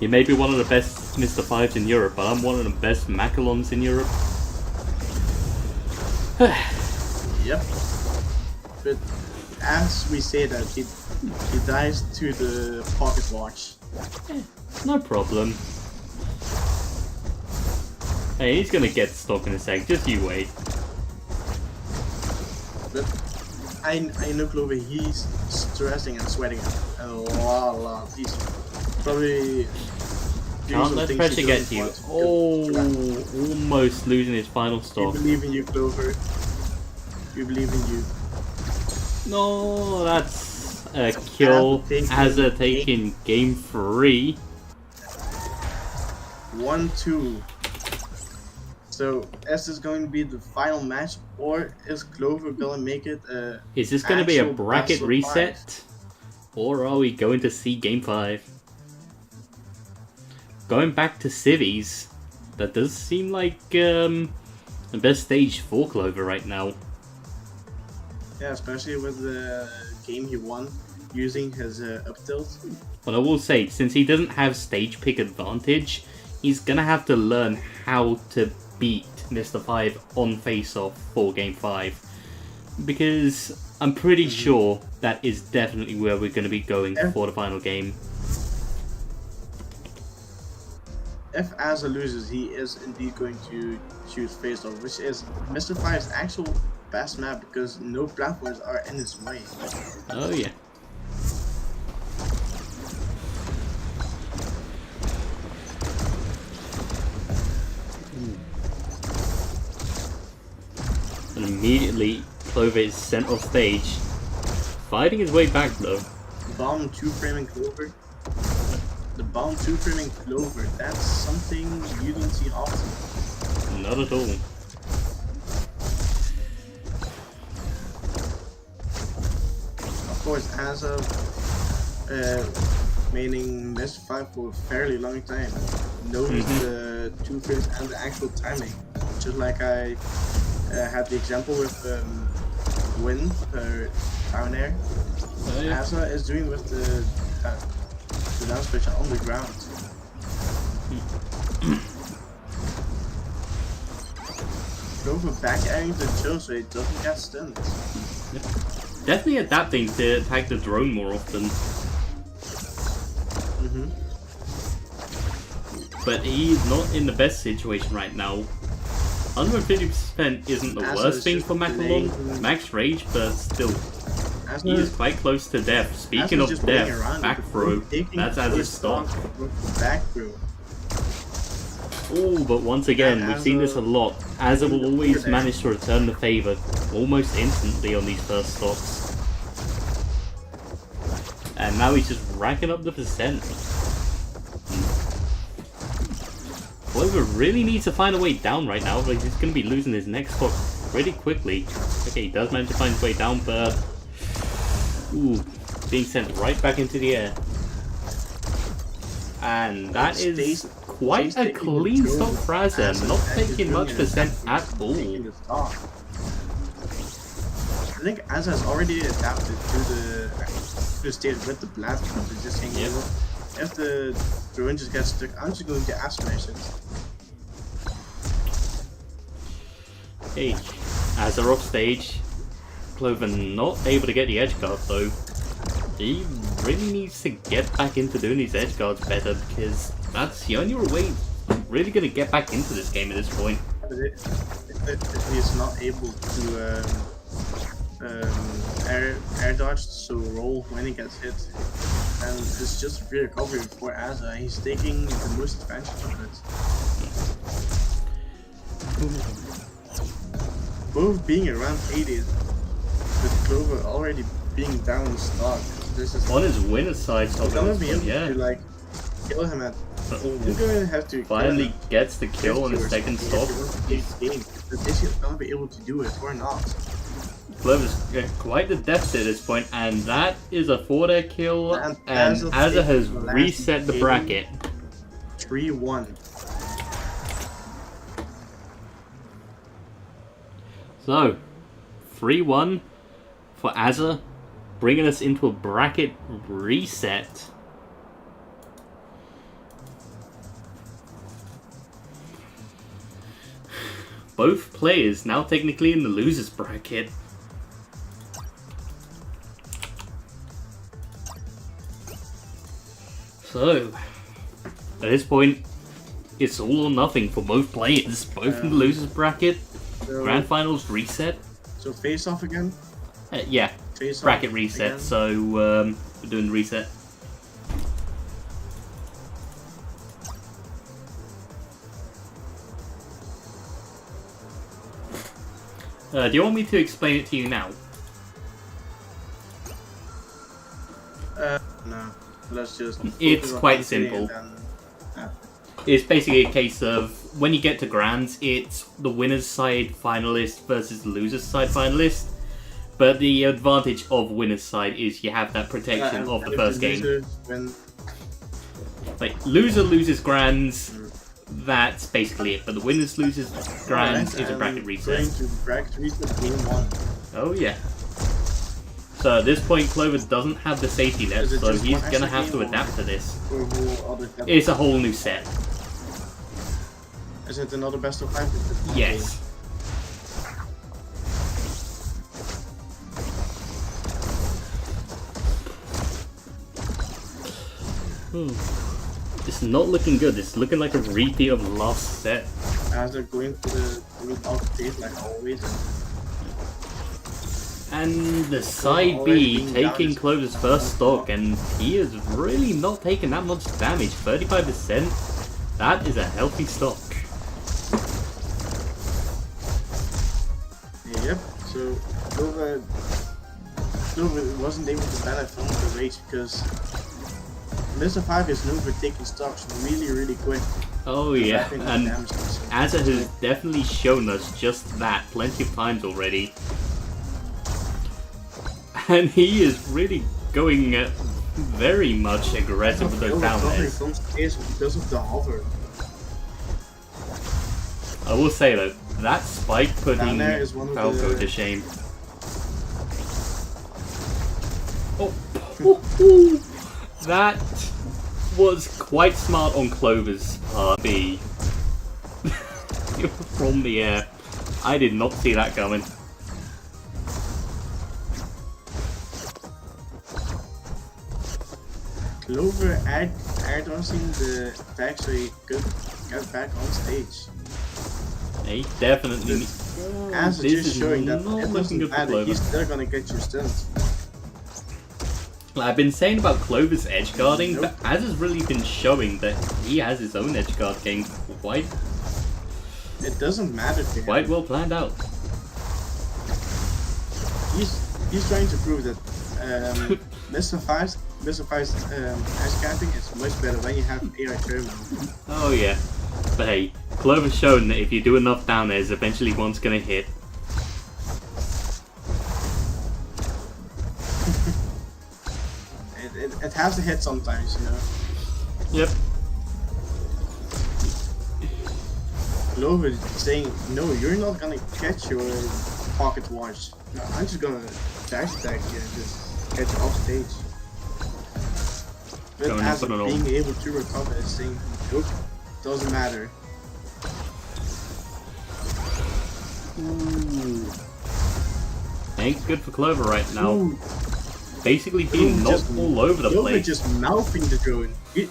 He may be one of the best Mr. 5s in Europe, but I'm one of the best Macalons in Europe. Yep. But as we say that, he dies to the pocket watch. No problem. Hey, he's gonna get stock in a sec, just you wait. But I know Clover, he's stressing and sweating a lot. He's probably Can't let pressure get to you. Oh, almost losing his final stock. We believe in you, Clover. We believe in you. No, that's a kill as a take game. in game 3. 1-2. So, is this going to be the final match, or is Clover gonna make it a Is this going to be a actual bracket best of reset? 5? Or are we going to see game 5? Going back to Civies, that does seem like the best stage for Clover right now. Yeah, especially with the game he won using his up tilt. But I will say, since he doesn't have stage pick advantage, he's gonna have to learn how to beat Mr. 5 on face-off for game 5. Because I'm pretty sure that is definitely where we're going to be going for the final game. If Asa loses, he is indeed going to choose face-off, which is Mr. 5's actual best map because no platforms are in his way. Oh yeah. And immediately, Clover is sent off stage, fighting his way back though. Bomb 2-framing Clover. The bomb 2-framing Clover, that's something you don't see often. Not at all. Of course, Asa, meaning Mr. 5 for a fairly long time, knows the 2 frames and the actual timing. Just like I had the example with Win, her down air. Asa is doing with the down switch on the ground. Clover back airing the chill so it doesn't get stunned. Yep. Definitely adapting to attack the drone more often. But he's not in the best situation right now. 150% isn't the worst thing for Macalon, max rage, but still, he is quite close to death. Speaking of death, back throw, that's as a stop. Back throw. Oh, but once again, we've seen this a lot. Asa will always manage to return the favour almost instantly on these first stops. And now he's just racking up the percent. Clover really needs to find a way down right now, but he's going to be losing his next stock pretty quickly. Okay, he does manage to find his way down, but... Ooh, being sent right back into the air. And that is quite a clean stop for Asa, not taking much percent at all. I think Asa has already adapted to the stage with the blast, so just hanging over. If the drone just gets stuck, I'm just going to smash it. Hey, Asa off stage. Clover not able to get the edge guard though. He really needs to get back into doing these edge guards better because that's the only way he's really going to get back into this game at this point. If he is not able to air dodge, so roll when he gets hit, and it's just free recovery for Asa. He's taking the most advantage of it. Both being around 80, with Clover already being down stock. This is on his winner side, so gonna be able to like kill him at. You're gonna have to finally gets the kill on his second stop. Is he gonna be able to do it or not? Clover's quite the deficit at this point, and that is a 4-day kill, and Asa has reset the bracket. 3-1. So, 3-1 for Asa, bringing us into a bracket reset. Both players now technically in the losers bracket. So, at this point, it's all or nothing for both players. Both in the losers bracket. So, Grand finals reset. So face off again? Yeah, Face bracket off reset. again? So we're doing the reset. Do you want me to explain it to you now? Let's just. It's focus on quite hunting simple. and then, It's basically a case of when you get to Grands, it's the winner's side finalist versus the loser's side finalist. But the advantage of winner's side is you have that protection of the first game. Like, loser loses Grands, that's basically it. But the winners loses Grands is a bracket reset. Going to bracket reset game 1. Oh yeah. So at this point, Clover doesn't have the safety net, Is it so just he's one gonna extra have to game adapt to this. Or a whole other set? It's a whole new set. Is it another best of 5? Yes. It's not looking good. It's looking like a repeat of last set. As they're going for the route out of tape like always. And the side B taking Clover's first stock, and he is really not taking that much damage. 35%. That is a healthy stock. Yep, so Clover wasn't able to benefit from the race because Mr. 5 is known for taking stocks really quick. Oh yeah, and damage them, so Azza has definitely shown us just that plenty of times already. And he is really going very much aggressive with those down airs. Because of the hover. I will say though, that spike putting Down there is one of Falco the- to shame. Oh, that was quite smart on Clover's part B. From the air. I did not see that coming. Clover advancing the attack so he could get back on stage. He definitely. As This just is showing that not it looking doesn't good for matter, Clover. he's still gonna get you stunned. I've been saying about Clover's edge guarding, Nope. but Az has really been showing that he has his own edge guard game quite It doesn't matter to him. well planned out. He's trying to prove that Mr. 5's edge capping is much better when you have AI terminal. Oh yeah. But hey, Clover's shown that if you do enough down airs, eventually one's gonna hit. It has to hit sometimes, you know. Yep. Clover is saying, no, you're not gonna catch your pocket watch. No, I'm just gonna dash attack you and just get you off stage. But Going as up on an being ult. able to recover is saying, nope, doesn't matter. Ooh. Ain't good for Clover right now. Ooh, Basically being Clover knocked just- all over the Clover place. just mouthing the drone. Yep.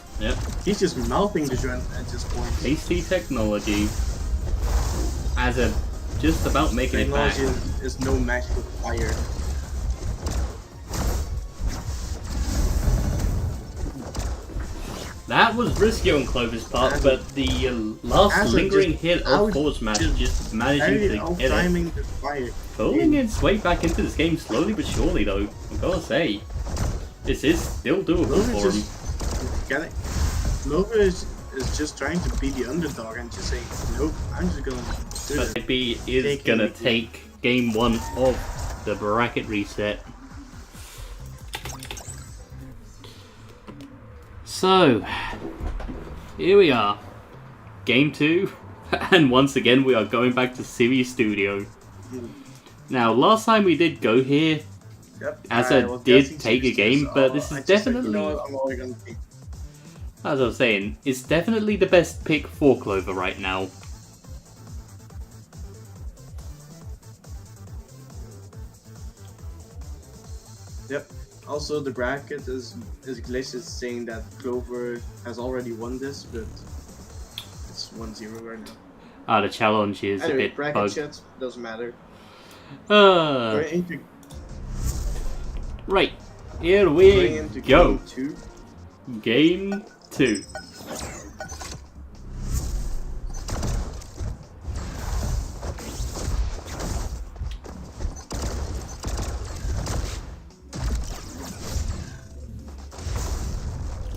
He's just mouthing the drone at this point. AC technology. As a just about making it back. Technology is no match for fire. That was risky on Clover's part, As a- but the last as a lingering just- hit I of would Force Smash just just managing Very to out hit it. timing the fire. Pulling its way back into this game slowly but surely though, I gotta say. This is still doable Clover for him. just get it. Clover is just trying to be the underdog and just saying, nope, I'm just gonna do But it. B is Taking gonna the- take game 1 of the bracket reset. So, here we are. Game 2. And once again we are going back to Siri Studio. Now, last time we did go here, Yep. Asa was did guessing take a 60, game, so but this is I just said, definitely- you know what, I'm only gonna take. as I was saying, it's definitely the best pick for Clover right now. Yep. Also, the bracket is glitched saying that Clover has already won this, but it's 1-0 right now. The challenge is a Anyway, bit bracket bugged. chat doesn't matter. We're into Right, here going we into go. game 2. Game 2.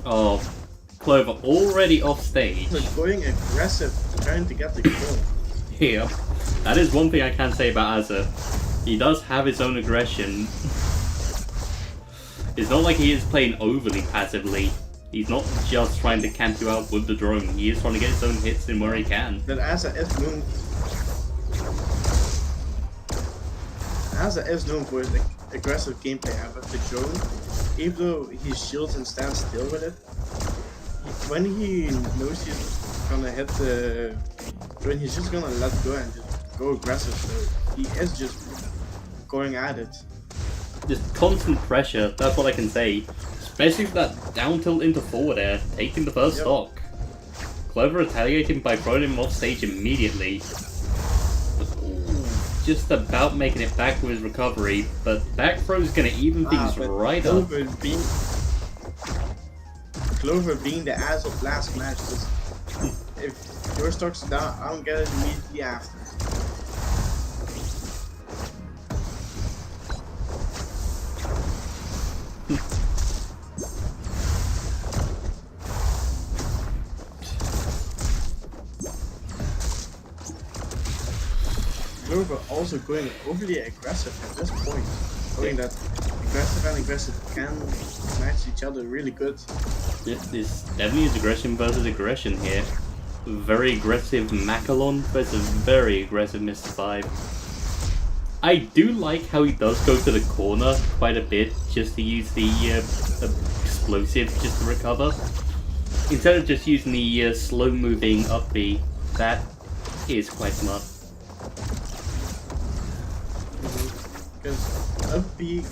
Oh, Clover already off stage. Going aggressive, trying to get the kill. Yeah, that is one thing I can say about Azza. He does have his own aggression. It's not like he is playing overly passively. He's not just trying to camp you out with the drone. He is trying to get his own hits in where he can. But Azza is known for his aggressive gameplay with the drone. Even though he shields and stands still with it, when he knows he's gonna hit the drone, he's just gonna let go and just go aggressive. So he is just going at it. Just constant pressure, that's what I can say. Especially with that down tilt into forward air, taking the first stock. Clover retaliating by throwing him off stage immediately. Just about making it back with his recovery, but back throw is going to even things right up. Clover being the ass of last match, just, if your stock's down, I don't get it immediately after. Clover also going overly aggressive at this point, showing that aggressive and aggressive can match each other really good. This definitely is aggression versus aggression here. Very aggressive Macalon versus very aggressive Mr. 5. I do like how he does go to the corner quite a bit just to use the explosive just to recover. Instead of just using the slow moving up B. That is quite smart. Because up B,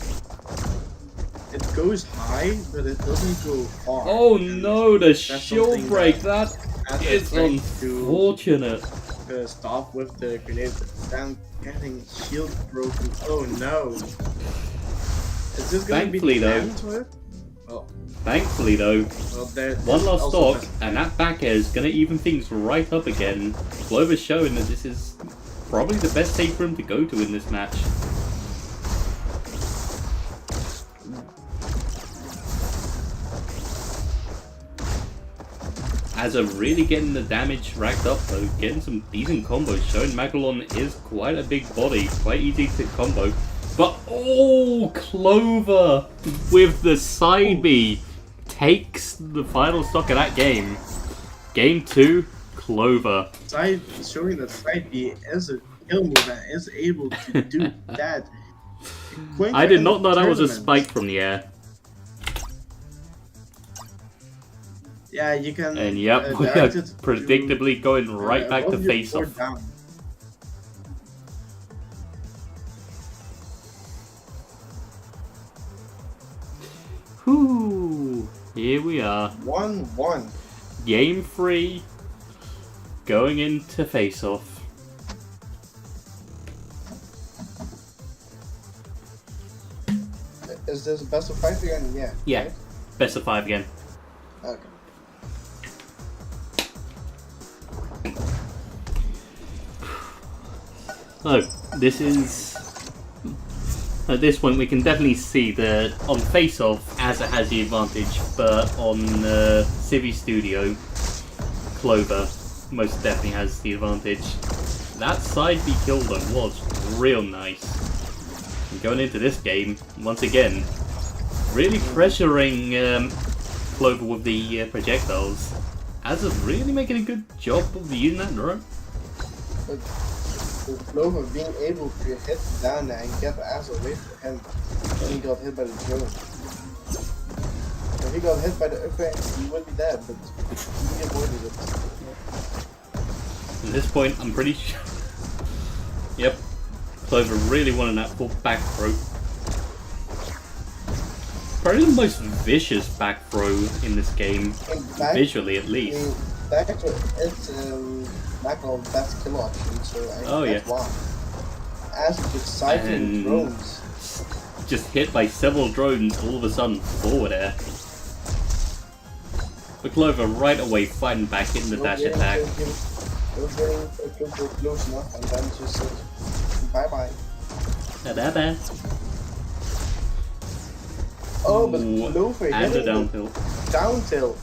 it goes high, but it doesn't go far. Oh no, the shield break! That is unfortunate. To stop with the grenade, then getting shield broken. Oh no! Is this going to be the end to it? Well, thankfully though, one last stock, and that back air is going to even things right up again. Clover's showing that this is probably the best safe room to go to in this match. Azza really getting the damage racked up though, getting some decent combos, showing Magalon is quite a big body, quite easy to combo. But oh, Clover with the side B takes the final stock of that game. Game 2, Clover. Showing that side B is a kill move and is able to do that. I did not know that was a spike from the air. Yeah, you can. And yep, we are predictably going right back to face off. Whoo! Here we are. 1-1. Game 3. Going into face off. Is this best of 5 again? Yeah. Yeah. Right? Best of 5 again. Okay. Oh, this is... At this point we can definitely see that on face-off, Azza has the advantage, but on Civi Studio, Clover most definitely has the advantage. That side B kill though was real nice. And going into this game, once again, really pressuring Clover with the projectiles. Azza's really making a good job of using that drone. With Clover being able to hit down there and get the ass away from him when he got hit by the drone. If he got hit by the upgrade, he would be dead, but he avoided it. At this point, I'm pretty sure... Yep, Clover really wanted that full back throw. Probably the most vicious back throw in this game, visually at least. Back throw, it's Macron's best kill option, so that's why. As just cycling drones. Just hit by several drones all of a sudden forward air. But Clover right away fighting back in the dash attack. Close enough and then just bye-bye. Da-da-da. Oh, but Clover and a down tilt. down tilt.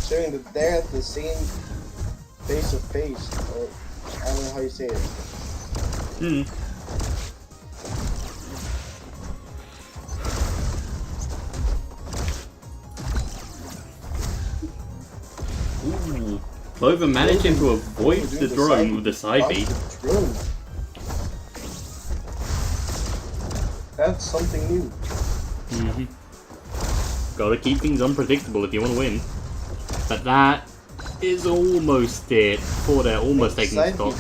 Showing that they're at the same face of face, or I don't know how you say it. Ooh. Clover managing to avoid the drone with the side B. That's something new. Gotta keep things unpredictable if you want to win. But that is almost it. For they're almost taking the stock.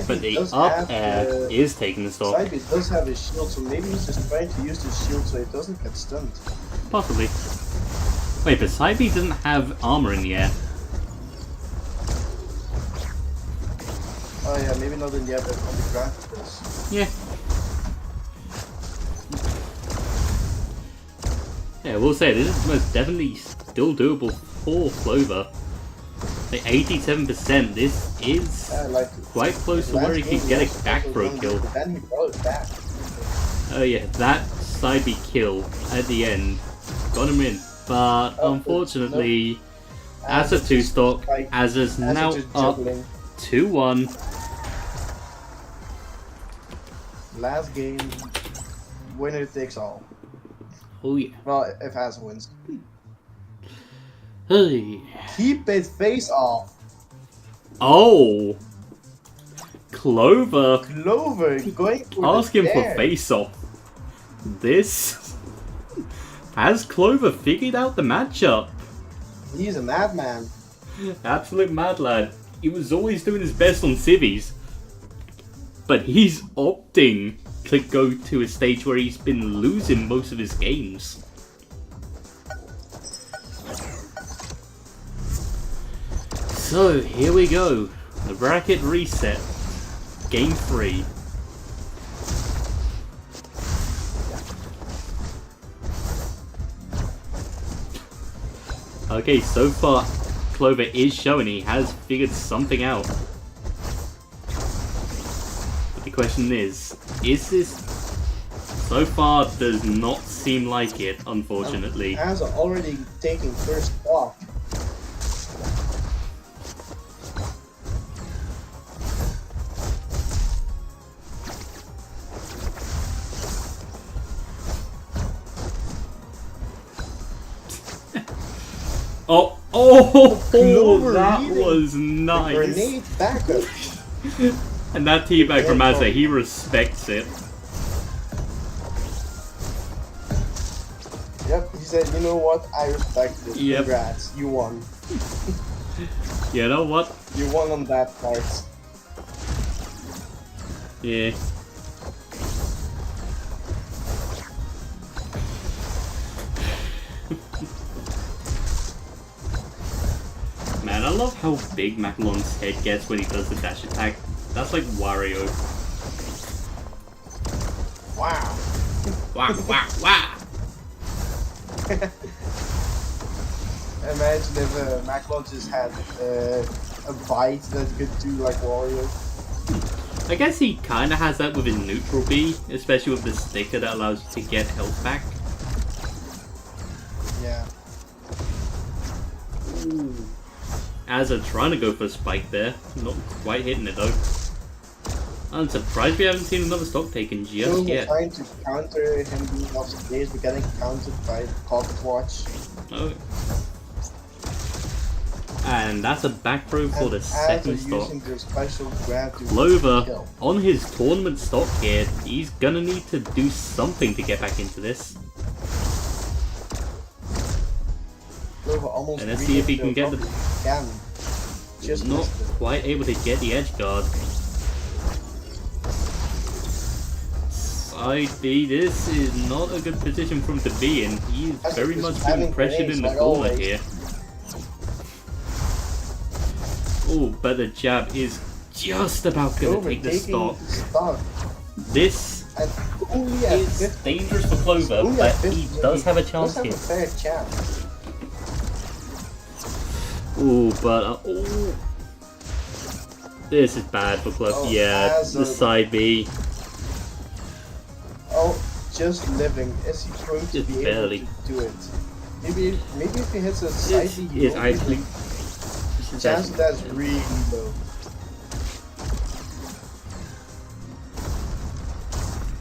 But the up air is taking the stock. Side B does have a shield, so maybe he's just trying to use the shield so he doesn't get stunned. Possibly. Wait, but side B doesn't have armor in the air. Oh yeah, maybe not in the air, but on the ground it does. Yeah. Yeah, we'll say this is most definitely still doable for Clover. Like 87%, this is quite close to where he could get a back throw kill. Then he brought it back. Oh yeah, that side B kill at the end got him in. But unfortunately, as a 2 stock, as is now up 2-1. Last game, winner takes all. Oh yeah. Well, if Asa wins. Hey. Keep it face off. Oh. Clover. Clover going for asking for face off. This has Clover figured out the matchup. He's a madman. Absolute mad lad. He was always doing his best on civvies. But he's opting to go to a stage where he's been losing most of his games. So, here we go. The bracket reset. Game 3. Okay, so far, Clover is showing he has figured something out. But the question is this... So far, does not seem like it, unfortunately. Asa already taking first off. Oh, that was nice. Grenade backup. And that teabag from Asa, he respects it. Yep, he said, you know what, I respect it. Yep. Congrats, you won. You know what? You won on that part. Yeah. Man, I love how big Macalon's head gets when he does the dash attack. That's like Wario. Wow. Wow, wow, wow! Imagine if Macalon just had a bite that could do like Wario. I guess he kinda has that with his neutral B, especially with the sticker that allows you to get health back. Yeah. Ooh. Asa trying to go for a spike there, not quite hitting it though. I'm surprised we haven't seen another stock taken just yet. Trying to counter him being off the place, but getting countered by the pocket watch. Oh. And that's a back throw for the second stock. Clover, on his tournament stock here, he's gonna need to do something to get back into this. And let's see if he can get the... Just not quite able to get the edge guard. Side B, this is not a good position for him to be in. He is very much being pressured in the corner here. Oh, but the jab is just about going to take the stock. This is dangerous for Clover, but he does have a chance here. Ooh, but ooh. This is bad for Clover. Yeah, the side B. Oh, just living. Is he going to Just be barely. able to do it? Maybe if he hits a It's slightly low, actually. the chance of that's really low.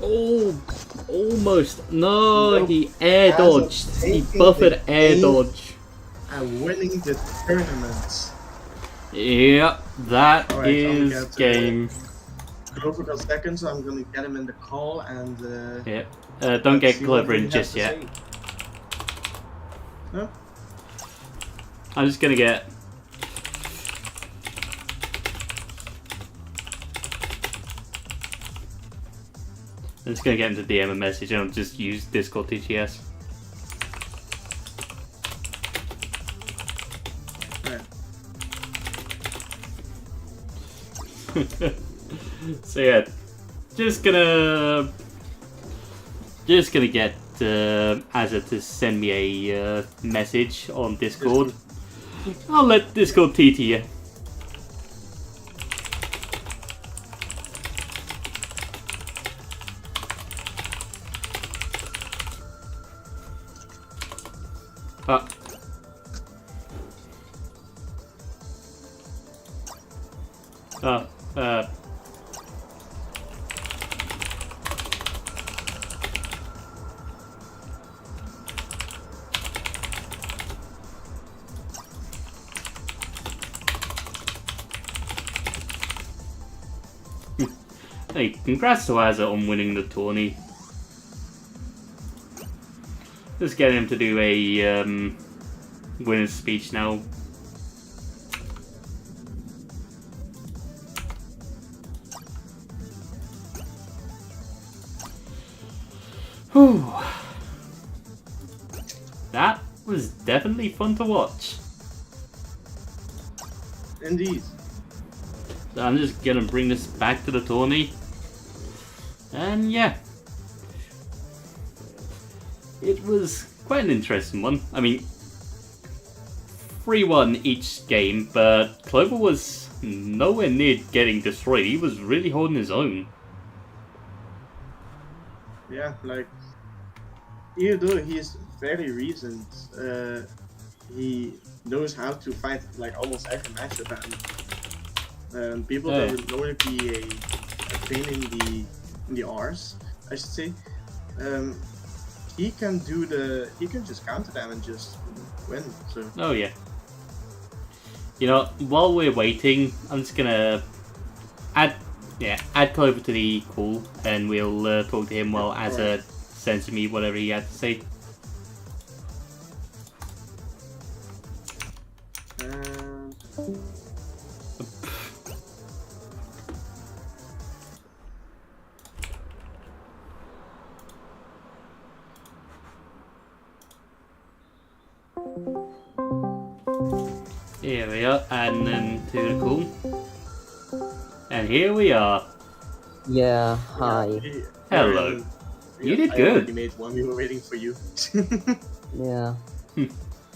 Oh, almost. No, Nope. he air As of dodged. He taking buffered the air game dodge. and winning the tournament. Yep, that Alright, is game. Clover got second, so I'm gonna get him in the call and Yep. Don't let's get see what Clover he in has just to yet. say. No? I'm just gonna get. I'm just gonna get him to DM a message and I'll just use Discord TTS. Alright. So yeah, just gonna get Azza to send me a message on Discord. I'll let Discord TT you. Ah. Oh, hey, congrats to Azza on winning the tourney. Let's get him to do a winner's speech now. Whew. That was definitely fun to watch. Indeed. So I'm just gonna bring this back to the tourney. And yeah. It was quite an interesting one. I mean, 3-1 each game, but Clover was nowhere near getting destroyed. He was really holding his own. Yeah, like, even though he's very reasoned, he knows how to fight like almost every matchup, and people that would normally be a pain in the R's, I should say, he can just counter them and just win. So. Oh yeah. You know, while we're waiting, I'm just gonna add Clover to the call, and we'll talk to him while Azza sends me whatever he had to say. Here we are, and then to the call. And here we are. Yeah, hi. Hello. You did I good. already made one. We were waiting for you. Yeah. You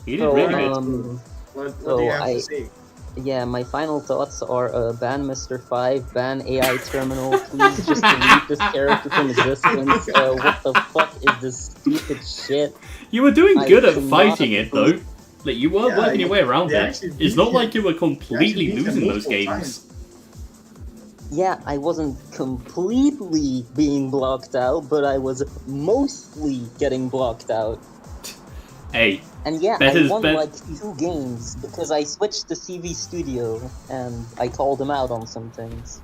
did So, really good. What So do you have I- to say? Yeah, my final thoughts are ban Mr. 5, ban AI Terminal, please just delete this character from existence. What the fuck is this stupid shit? You were doing I good at cannot fighting it though. believe- Like you were Yeah, working your way around they it. actually It's beat not him. like you were They actually completely beat him losing those multiple games. times. Yeah, I wasn't completely being blocked out, but I was mostly getting blocked out. Hey, And yeah, That I is won bet- like 2 games because I switched to CV Studio and I called him out on some things.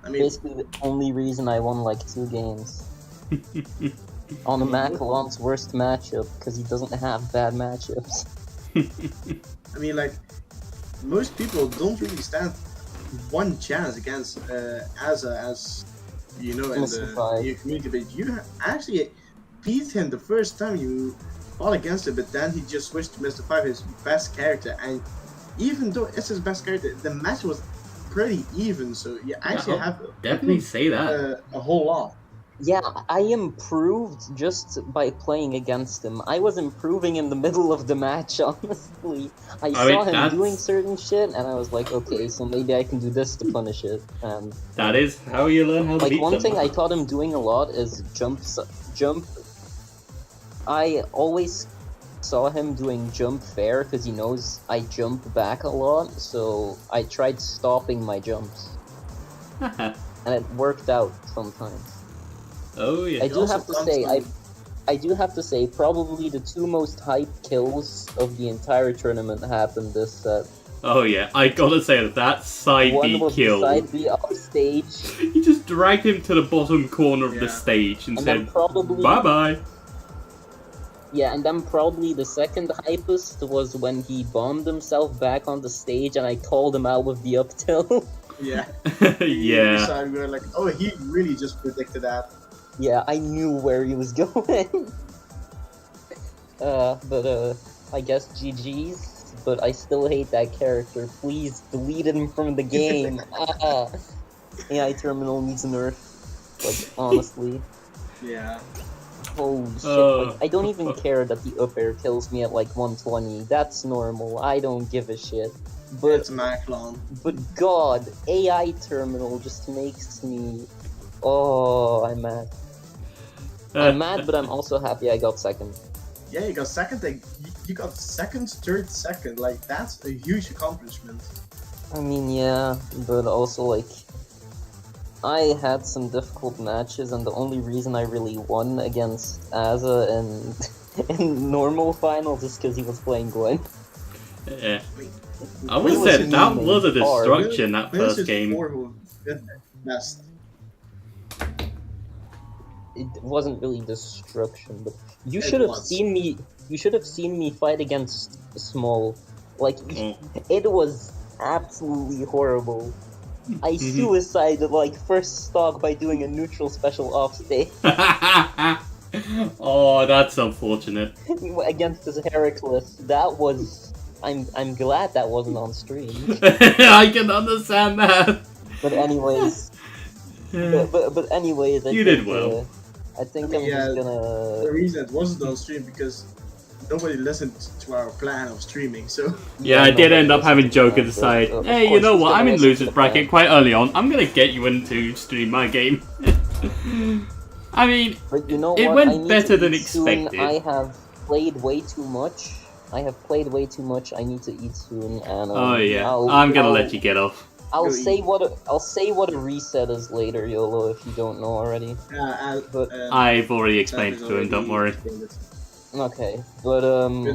I mean, Basically, the only reason I won like 2 games. On a Macalon's worst matchup because he doesn't have bad matchups. I mean, like, most people don't really stand one chance against Azza, as you know, in Mr. Five. the community. But you actually beat him the first time you fought against him, but then he just switched to Mr. 5, his best character. And even though it's his best character, the match was pretty even. So you actually I'll have definitely say that. a whole lot. Yeah, I improved just by playing against him. I was improving in the middle of the match, honestly. I I saw mean, him doing that's certain shit, and I was like, okay, so maybe I can do this to punish it. And that is how you learn how to like beat one thing I someone. taught him doing a lot is jump. I always saw him doing jump fair because he knows I jump back a lot, so I tried stopping my jumps, and it worked out sometimes. Oh yeah. I It do also have to comes say, from I do have to say, probably the two most hype kills of the entire tournament happened this set. Oh yeah. I gotta say that side One B was the kill. side B off stage, He just dragged him to the bottom corner of the yeah. stage and and then said, probably "Bye bye." yeah, and then probably the second hypest was when he bombed himself back on the stage, and I called him out with the up tilt. Yeah. We Yeah. decided we were like, oh, he really just predicted that. Yeah, I knew where he was going. But I guess GG's. But I still hate that character. Please delete him from the game. AI Terminal needs a nerf. Like, honestly. Yeah. Holy shit. Oh. Like, I don't even care that the up air kills me at like 120. That's normal. I don't give a shit. But It's Maclon. But God, AI Terminal just makes me. Oh, I'm mad. I'm mad, but I'm also happy I got second. Yeah, you got second. Like, you got second, third, second. Like, that's a huge accomplishment. I mean, yeah, but also, like, I had some difficult matches, and the only reason I really won against Aza in normal finals is because he was playing Gwen. Yeah. I When would was say he that memeing was a hard? destruction that When is first his game. four who did best? It wasn't really destruction, but you It should have was. seen me. You should have seen me fight against Small. Like, Oh. it was absolutely horrible. I Mhm. suicided like first stock by doing a neutral special off stage Oh, that's unfortunate. against this Heracles. That was. I'm glad that wasn't on stream. I can understand that. But anyways, but anyways, I You think, did well. I think I mean, I'm just The gonna. reason it wasn't on stream because nobody listened to our plan of streaming. So Yeah, I did nobody end up listened having to Joker that, decide, but, of hey, you course know he's what, gonna I'm in listen to losers the bracket plan. quite early on. I'm gonna get you into stream my game. I mean, But you know it what? went I need better to than eat soon. expected. I have played way too much. I need to eat soon, and Oh yeah, I'll, I'm gonna I'll, let you get off. I'll Go say eat. I'll say what a reset is later, YOLO, if you don't know already. But I've already explained it to him, don't worry. okay, but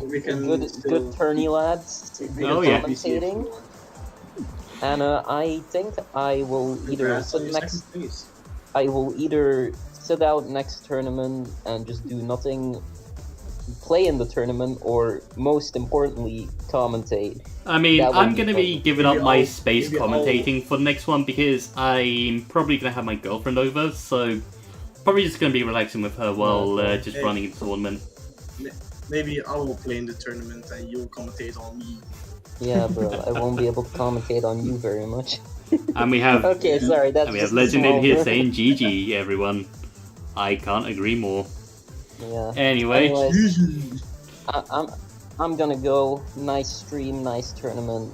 We can good still- tourney lads, good Oh, yeah. commentating, and I think I will either Congrats on sit your next. second place. I will either sit out next tournament and just do nothing, play in the tournament, or most importantly, commentate. I mean, That would I'm be gonna be fun. giving Maybe up my I'll- space maybe I'll- commentating for the next one because I'm probably gonna have my girlfriend over, so probably just gonna be relaxing with her while just Hey. running the tournament. Maybe I will play in the tournament and you'll commentate on me. Yeah, bro, I won't be able to commentate on you very much. And we have Okay, sorry, that's and we have just a Legend in small here bit. saying GG, everyone. I can't agree more. Yeah. Anyway, Anyways, I'm gonna go. Nice stream, nice tournament.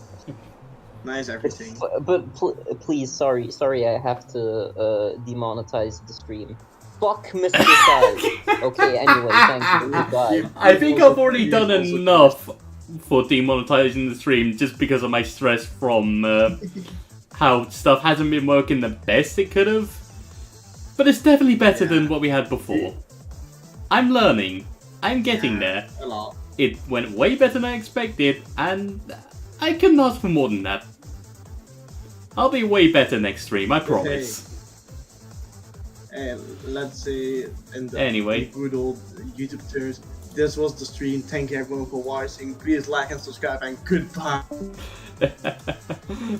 Nice everything. But please, sorry, I have to demonetize the stream. Fuck Mr. Five. Okay, anyway, thank you. Goodbye. I think I've already done enough for demonetizing the stream just because of my stress from how stuff hasn't been working the best it could have. But it's definitely better than what we had before. I'm learning. I'm getting there. A lot. It went way better than I expected, and I couldn't ask for more than that. I'll be way better next stream, I promise. And let's say in the Anyway. good old YouTube terms, this was the stream. Thank you everyone for watching. Please like and subscribe and goodbye.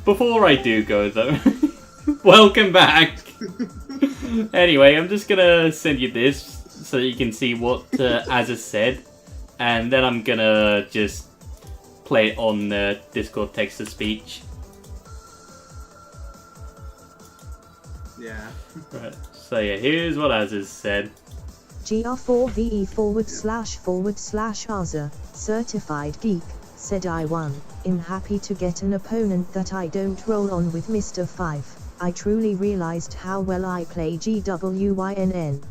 Before I do go though, welcome back. Anyway, I'm just gonna send you this so you can see what Azza said, and then I'm gonna just play it on Discord text to speech. Yeah. Right. So yeah, here's what Aziz said. GR4VE ///Aza, certified geek, said I won. I'm happy to get an opponent that I don't roll on with Mr. 5. I truly realized how well I play GWYNN.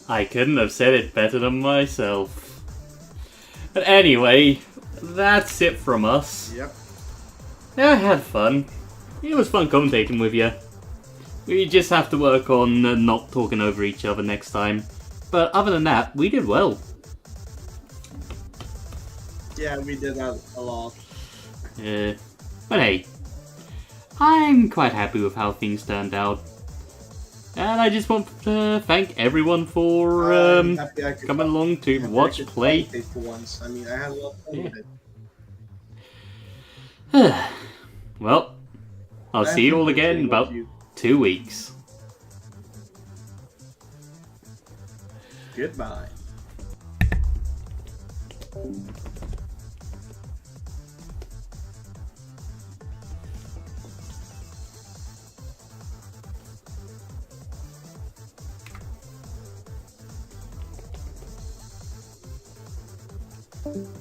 I couldn't have said it better than myself. But anyway, that's it from us. Yep. Yeah, I had fun. It was fun commentating with you. We just have to work on not talking over each other next time. But other than that, we did well. Yeah, we did that a lot. But hey, I'm quite happy with how things turned out. And I just want to thank everyone for I'm happy I could coming along to happy I watch could play. commentate for once. I mean, I had a lot of fun with it. Well, I'll see you all again in about You. 2 weeks. Goodbye. Thank you.